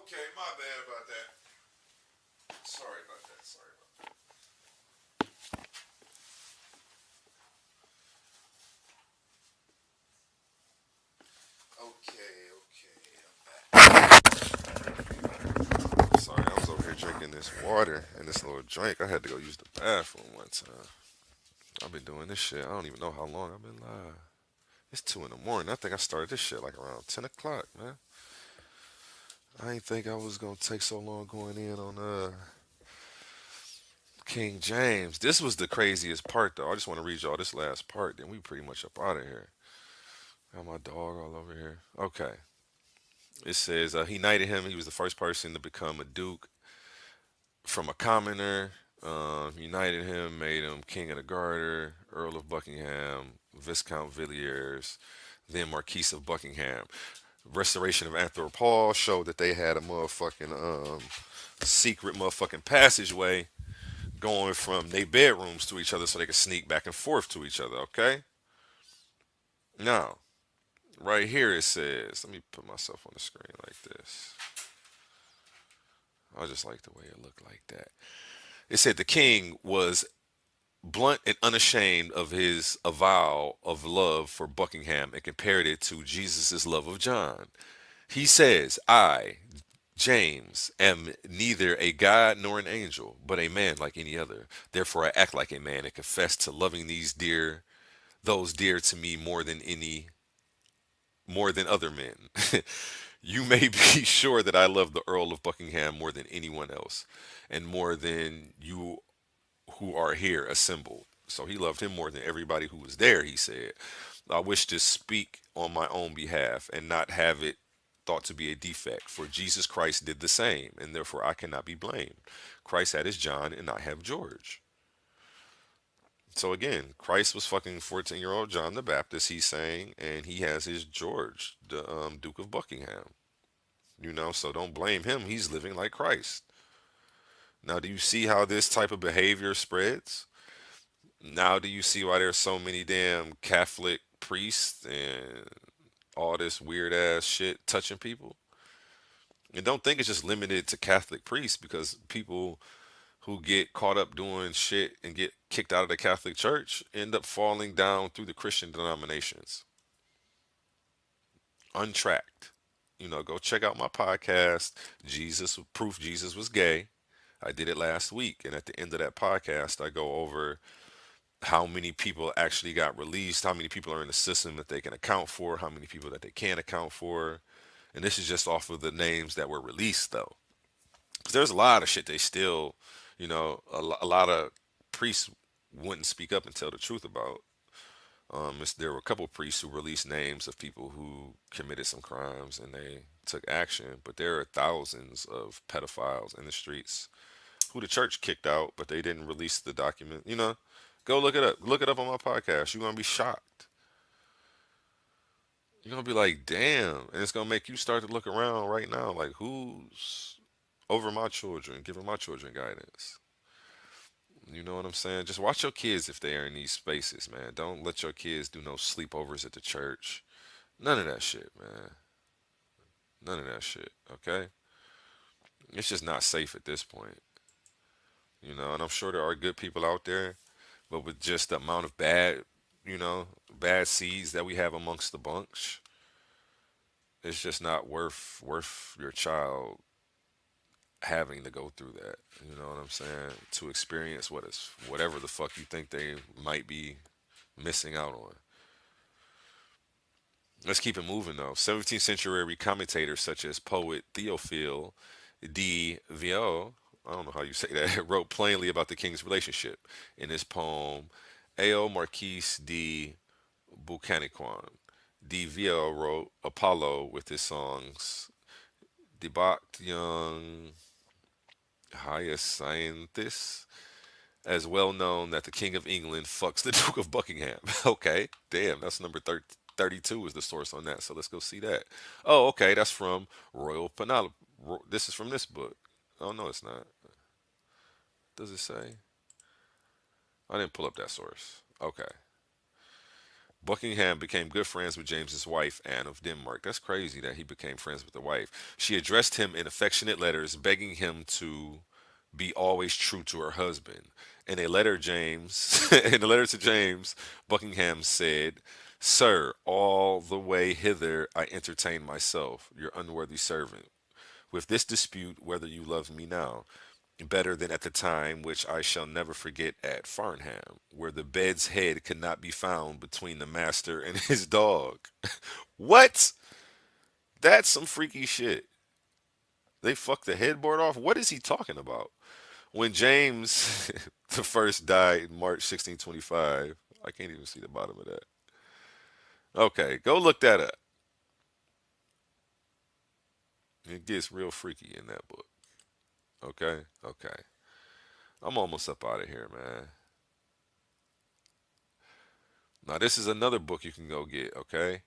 Okay, my bad about that. Sorry about that. Sorry about that. Okay, I'm back. Sorry, I was over here drinking this water and this little drink. I had to go use the bathroom one time. I've been doing this shit. I don't even know how long I've been live. It's 2 in the morning. I think I started this shit like around 10 o'clock, man. I didn't think I was gonna take so long going in on King James. This was the craziest part though. I just want to read y'all this last part, then we pretty much up out of here. Got my dog all over here. Okay. It says he knighted him. He was the first person to become a duke from a commoner. United him, made him King of the Garter, Earl of Buckingham, Viscount Villiers, then Marquis of Buckingham. Restoration of Anthorpe Hall showed that they had a motherfucking secret motherfucking passageway going from their bedrooms to each other so they could sneak back and forth to each other, okay? Now, right here it says, let me put myself on the screen like this. I just like the way it looked like that. It said the king was blunt and unashamed of his avowal of love for Buckingham and compared it to Jesus' love of John. He says, I, James, am neither a god nor an angel, but a man like any other. Therefore I act like a man and confess to loving those dear to me more than other men. You may be sure that I love the Earl of Buckingham more than anyone else, and more than you who are here assembled. So he loved him more than everybody who was there, he said. I wish to speak on my own behalf and not have it thought to be a defect, for Jesus Christ did the same, and therefore I cannot be blamed. Christ had his John, and I have George. So again, Christ was fucking 14-year-old John the Baptist, he's saying, and he has his George, the Duke of Buckingham. So don't blame him. He's living like Christ. Now, do you see how this type of behavior spreads? Now, do you see why there's so many damn Catholic priests and all this weird ass shit touching people? And don't think it's just limited to Catholic priests, because people who get caught up doing shit and get kicked out of the Catholic Church end up falling down through the Christian denominations, untracked. Go check out my podcast, Jesus Proof Jesus Was Gay. I did it last week, and at the end of that podcast, I go over how many people actually got released, how many people are in the system that they can account for, how many people that they can't account for. And this is just off of the names that were released, though. 'Cause there's a lot of shit they still, a lot of priests wouldn't speak up and tell the truth about. There were a couple of priests who released names of people who committed some crimes and they took action, but there are thousands of pedophiles in the streets who the church kicked out, but they didn't release the document. Go look it up. Look it up on my podcast. You're gonna be shocked. You're gonna be like, damn, and it's gonna make you start to look around right now, like who's over my children, giving my children guidance. You know what I'm saying? Just watch your kids if they are in these spaces, man. Don't let your kids do no sleepovers at the church. None of that shit, man. None of that shit. Okay? It's just not safe at this point. And I'm sure there are good people out there, but with just the amount of bad seeds that we have amongst the bunch, it's just not worth your child having to go through that. You know what I'm saying? To experience whatever the fuck you think they might be missing out on. Let's keep it moving though. 17th century commentators such as poet Theophile de Viau, I don't know how you say that, wrote plainly about the king's relationship in his poem Ao Marquis de Bucaniquan. De Viau wrote Apollo with his songs Debact Young Hyacinthus, as well known that the King of England fucks the Duke of Buckingham. Okay, damn, that's number 32 is the source on that. So let's go see that. Oh, okay, that's from Royal Penelope. This is from this book. Oh, no, it's not. Does it say? I didn't pull up that source. Okay. Buckingham became good friends with James's wife, Anne of Denmark. That's crazy that he became friends with the wife. She addressed him in affectionate letters, begging him to be always true to her husband. In a letter, in a letter to James, Buckingham said, "Sir, all the way hither I entertain myself, your unworthy servant, with this dispute whether you love me now better than at the time which I shall never forget at Farnham, where the bed's head could not be found between the master and his dog." What? That's some freaky shit. They fucked the headboard off? What is he talking about? When James the first died in March 1625, I can't even see the bottom of that. Okay, go look that up. It gets real freaky in that book. Okay, okay. I'm almost up out of here, man. Now this is another book you can go get, okay?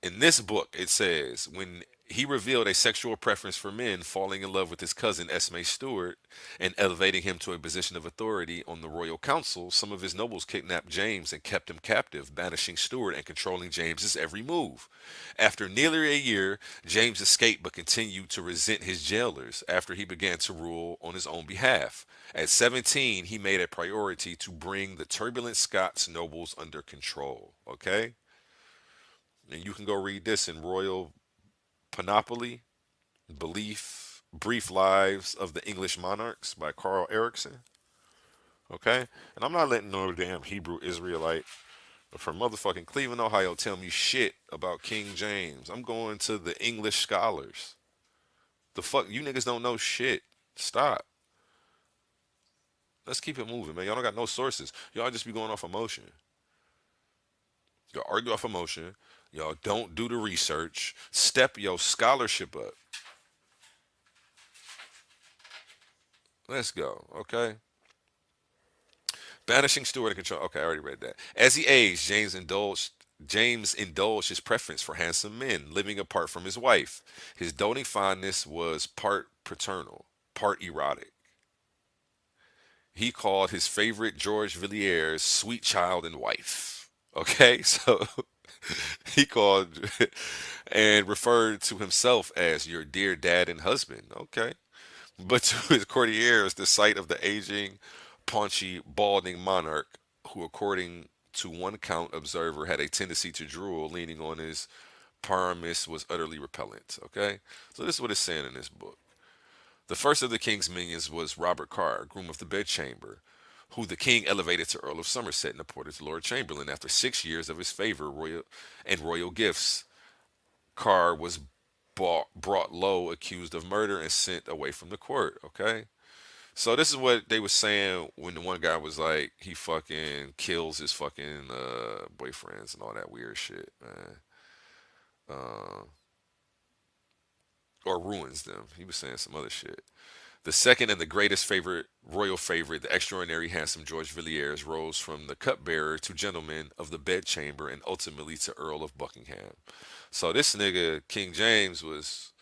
In this book, it says when he revealed a sexual preference for men, falling in love with his cousin Esme Stuart and elevating him to a position of authority on the royal council, some of his nobles kidnapped James and kept him captive, banishing Stuart and controlling James's every move. After nearly a year, James escaped but continued to resent his jailers after he began to rule on his own behalf. At 17, he made a priority to bring the turbulent Scots nobles under control. Okay? And you can go read this in Royal Panoply, Brief Lives of the English Monarchs by Carl Erickson. Okay? And I'm not letting no damn Hebrew Israelite from motherfucking Cleveland, Ohio tell me shit about King James. I'm going to the English scholars. The fuck? You niggas don't know shit. Stop. Let's keep it moving, man. Y'all don't got no sources. Y'all just be going off emotion. Y'all argue off emotion. Y'all don't do the research. Step your scholarship up. Let's go. Okay. Banishing Stewart and control. Okay, I already read that. As he aged, James indulged his preference for handsome men, living apart from his wife. His doting fondness was part paternal, part erotic. He called his favorite George Villiers sweet child and wife. Okay, so he called and referred to himself as your dear dad and husband. Okay. But to his courtiers, the sight of the aging, paunchy, balding monarch, who, according to one count observer, had a tendency to drool, leaning on his Paramis, was utterly repellent. Okay? So this is what it's saying in this book. The first of the king's minions was Robert Carr, groom of the bedchamber, who the king elevated to Earl of Somerset and appointed to Lord Chamberlain. After 6 years of his favor royal gifts, Carr was brought low, accused of murder, and sent away from the court. Okay? So this is what they were saying when the one guy was like, he fucking kills his fucking boyfriends and all that weird shit, man. Uh, or ruins them. He was saying some other shit. The second and the greatest favorite, royal favorite, the extraordinary handsome George Villiers, rose from the cupbearer to gentleman of the bedchamber and ultimately to Earl of Buckingham. So this nigga, King James, was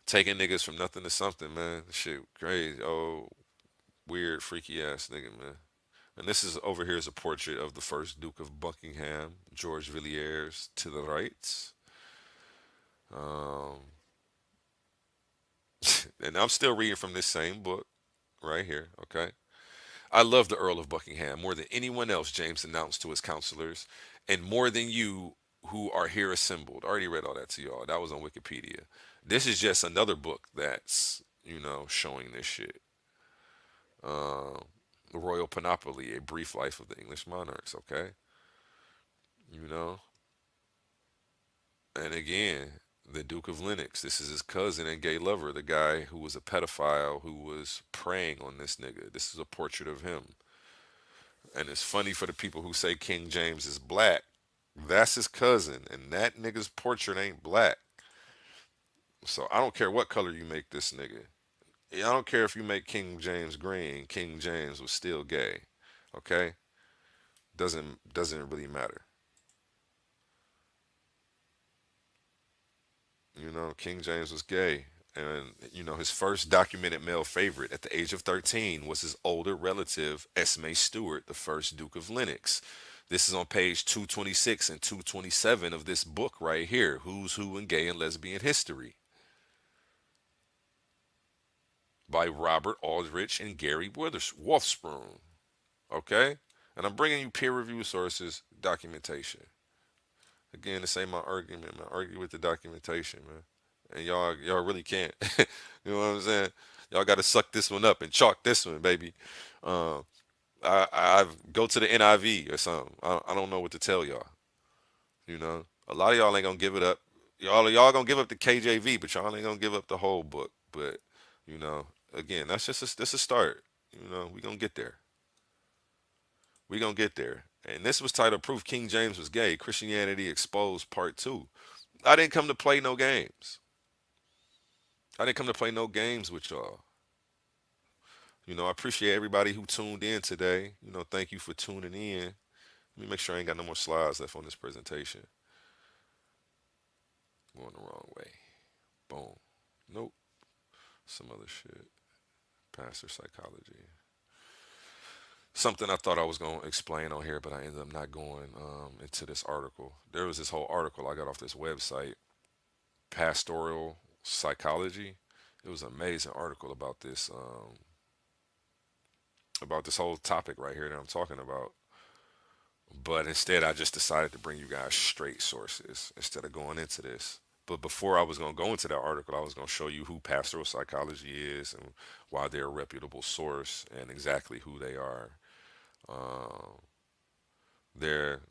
taking niggas from nothing to something, man. Shit crazy. Oh, weird, freaky ass nigga, man. And this is over here is a portrait of the first Duke of Buckingham, George Villiers, to the right. Um, and I'm still reading from this same book right here, okay? I love the Earl of Buckingham more than anyone else, James announced to his counselors, and more than you who are here assembled. I already read all that to y'all. That was on Wikipedia. This is just another book that's, showing this shit. Uh, the Royal Panoply, A Brief Life of the English Monarchs, okay? You know? And again, the Duke of Lennox, this is his cousin and gay lover, the guy who was a pedophile who was preying on this nigga. This is a portrait of him. And it's funny for the people who say King James is black. That's his cousin, and that nigga's portrait ain't black. So I don't care what color you make this nigga. I don't care if you make King James green. King James was still gay. Okay, doesn't really matter. King James was gay, and his first documented male favorite at the age of 13 was his older relative Esme Stewart, the first Duke of Lennox. This is on page 226 and 227 of this book right here, Who's Who in Gay and Lesbian History, by Robert Aldrich and Gary Wolfsprung. Okay? And I'm bringing you peer review sources, documentation. Again, this ain't my argument, man. Argue with the documentation, man. And y'all really can't. You know what I'm saying? Y'all got to suck this one up and chalk this one, baby. Um, I go to the NIV or something. I don't know what to tell y'all. A lot of y'all ain't gonna give it up. Y'all gonna give up the KJV, but y'all ain't gonna give up the whole book. But you know, again, that's a start. We gonna get there. We gonna get there. And this was titled "Proof King James Was Gay: Christianity Exposed Part 2." I didn't come to play no games. I didn't come to play no games with y'all. I appreciate everybody who tuned in today. Thank you for tuning in. Let me make sure I ain't got no more slides left on this presentation. Going the wrong way. Boom. Nope. Some other shit. Pastor psychology. Something I thought I was going to explain on here, but I ended up not going into this article. There was this whole article I got off this website, Pastoral Psychology. It was an amazing article about this whole topic right here that I'm talking about. But instead, I just decided to bring you guys straight sources instead of going into this. But before I was going to go into that article, I was going to show you who pastoral psychology is and why they're a reputable source and exactly who they are. Um, they're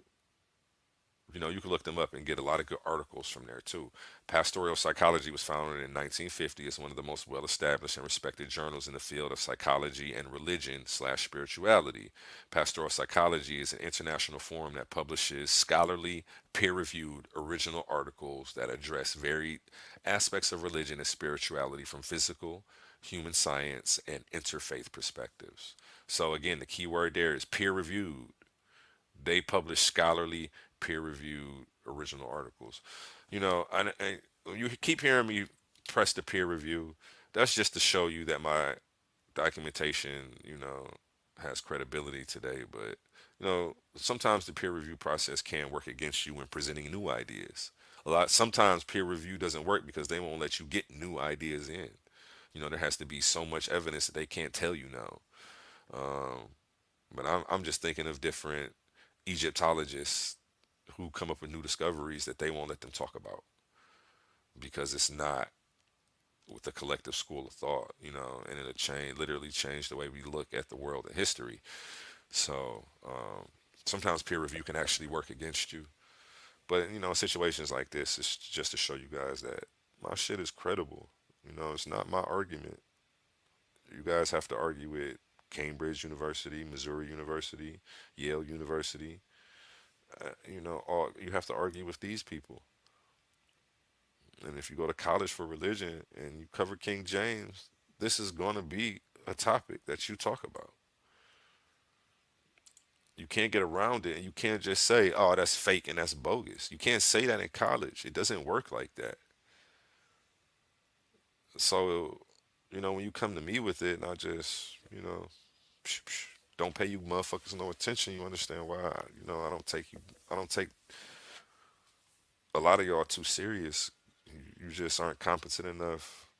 you can look them up and get a lot of good articles from there too. Pastoral Psychology was founded in 1950. It's one of the most well established and respected journals in the field of psychology and religion slash spirituality. Pastoral Psychology is an international forum that publishes scholarly, peer reviewed, original articles that address varied aspects of religion and spirituality from physical, human science, and interfaith perspectives. So, again, the key word there is peer reviewed. They publish scholarly, peer-reviewed original articles. You keep hearing me press the peer review. That's just to show you that my documentation, has credibility today. But sometimes the peer review process can work against you when presenting new ideas. Sometimes peer review doesn't work because they won't let you get new ideas in. There has to be so much evidence that they can't tell you no. Um, but I'm just thinking of different Egyptologists who come up with new discoveries that they won't let them talk about because it's not with the collective school of thought, and it'll literally change the way we look at the world and history. So sometimes peer review can actually work against you. But situations like this, it's just to show you guys that my shit is credible. It's not my argument. You guys have to argue with Cambridge University, Missouri University, Yale University. You have to argue with these people. And if you go to college for religion and you cover King James, this is going to be a topic that you talk about. You can't get around it, and you can't just say, "Oh, that's fake and that's bogus." You can't say that in college. It doesn't work like that. So, when you come to me with it, and I just, psh, psh, don't pay you motherfuckers no attention. You understand why? I don't take you. I don't take a lot of y'all too serious. You just aren't competent enough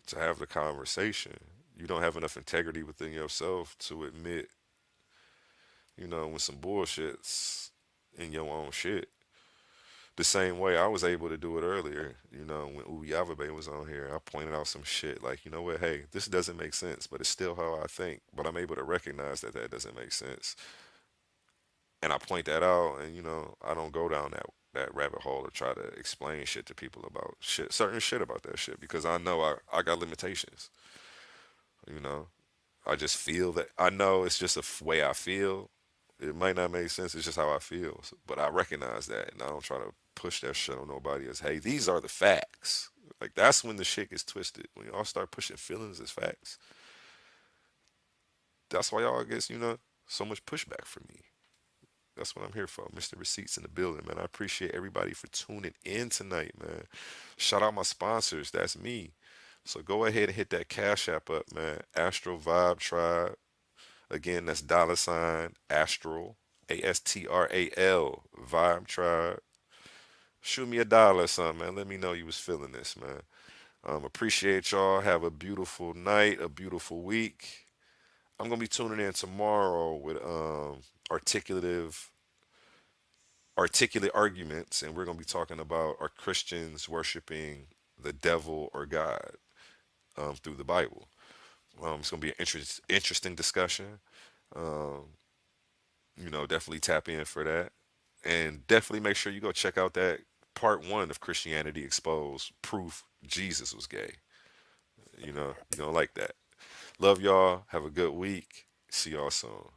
to have the conversation. You don't have enough integrity within yourself to admit, when some bullshit's in your own shit. The same way I was able to do it earlier, when Uyavabe was on here, I pointed out some shit like, you know what, hey, this doesn't make sense, but it's still how I think. But I'm able to recognize that that doesn't make sense. And I point that out, and, I don't go down that rabbit hole or try to explain shit to people about certain shit about that shit because I know I got limitations. You know, I just feel that I know it's just way I feel. It might not make sense. It's just how I feel. But I recognize that, and I don't try to push that shit on nobody as, hey, these are the facts. Like that's when the shit gets twisted. When y'all start pushing feelings as facts, that's why y'all gets so much pushback from me. That's what I'm here for, Mr. Receipts in the building, man. I appreciate everybody for tuning in tonight, man. Shout out my sponsors. That's me. So go ahead and hit that Cash App up, man. Astro Vibe Tribe. Again, that's $ Astral, ASTRAL Vibe Tribe. Shoot me $1 or something, man. Let me know you was feeling this, man. Appreciate y'all. Have a beautiful night, a beautiful week. I'm gonna be tuning in tomorrow with articulative articulate arguments, and we're gonna be talking about are Christians worshiping the devil or God through the Bible. It's gonna be an interesting discussion. Um, definitely tap in for that. And definitely make sure you go check out that part 1 of Christianity Exposed Proof Jesus Was Gay. You're going to like that. Love y'all. Have a good week. See y'all soon.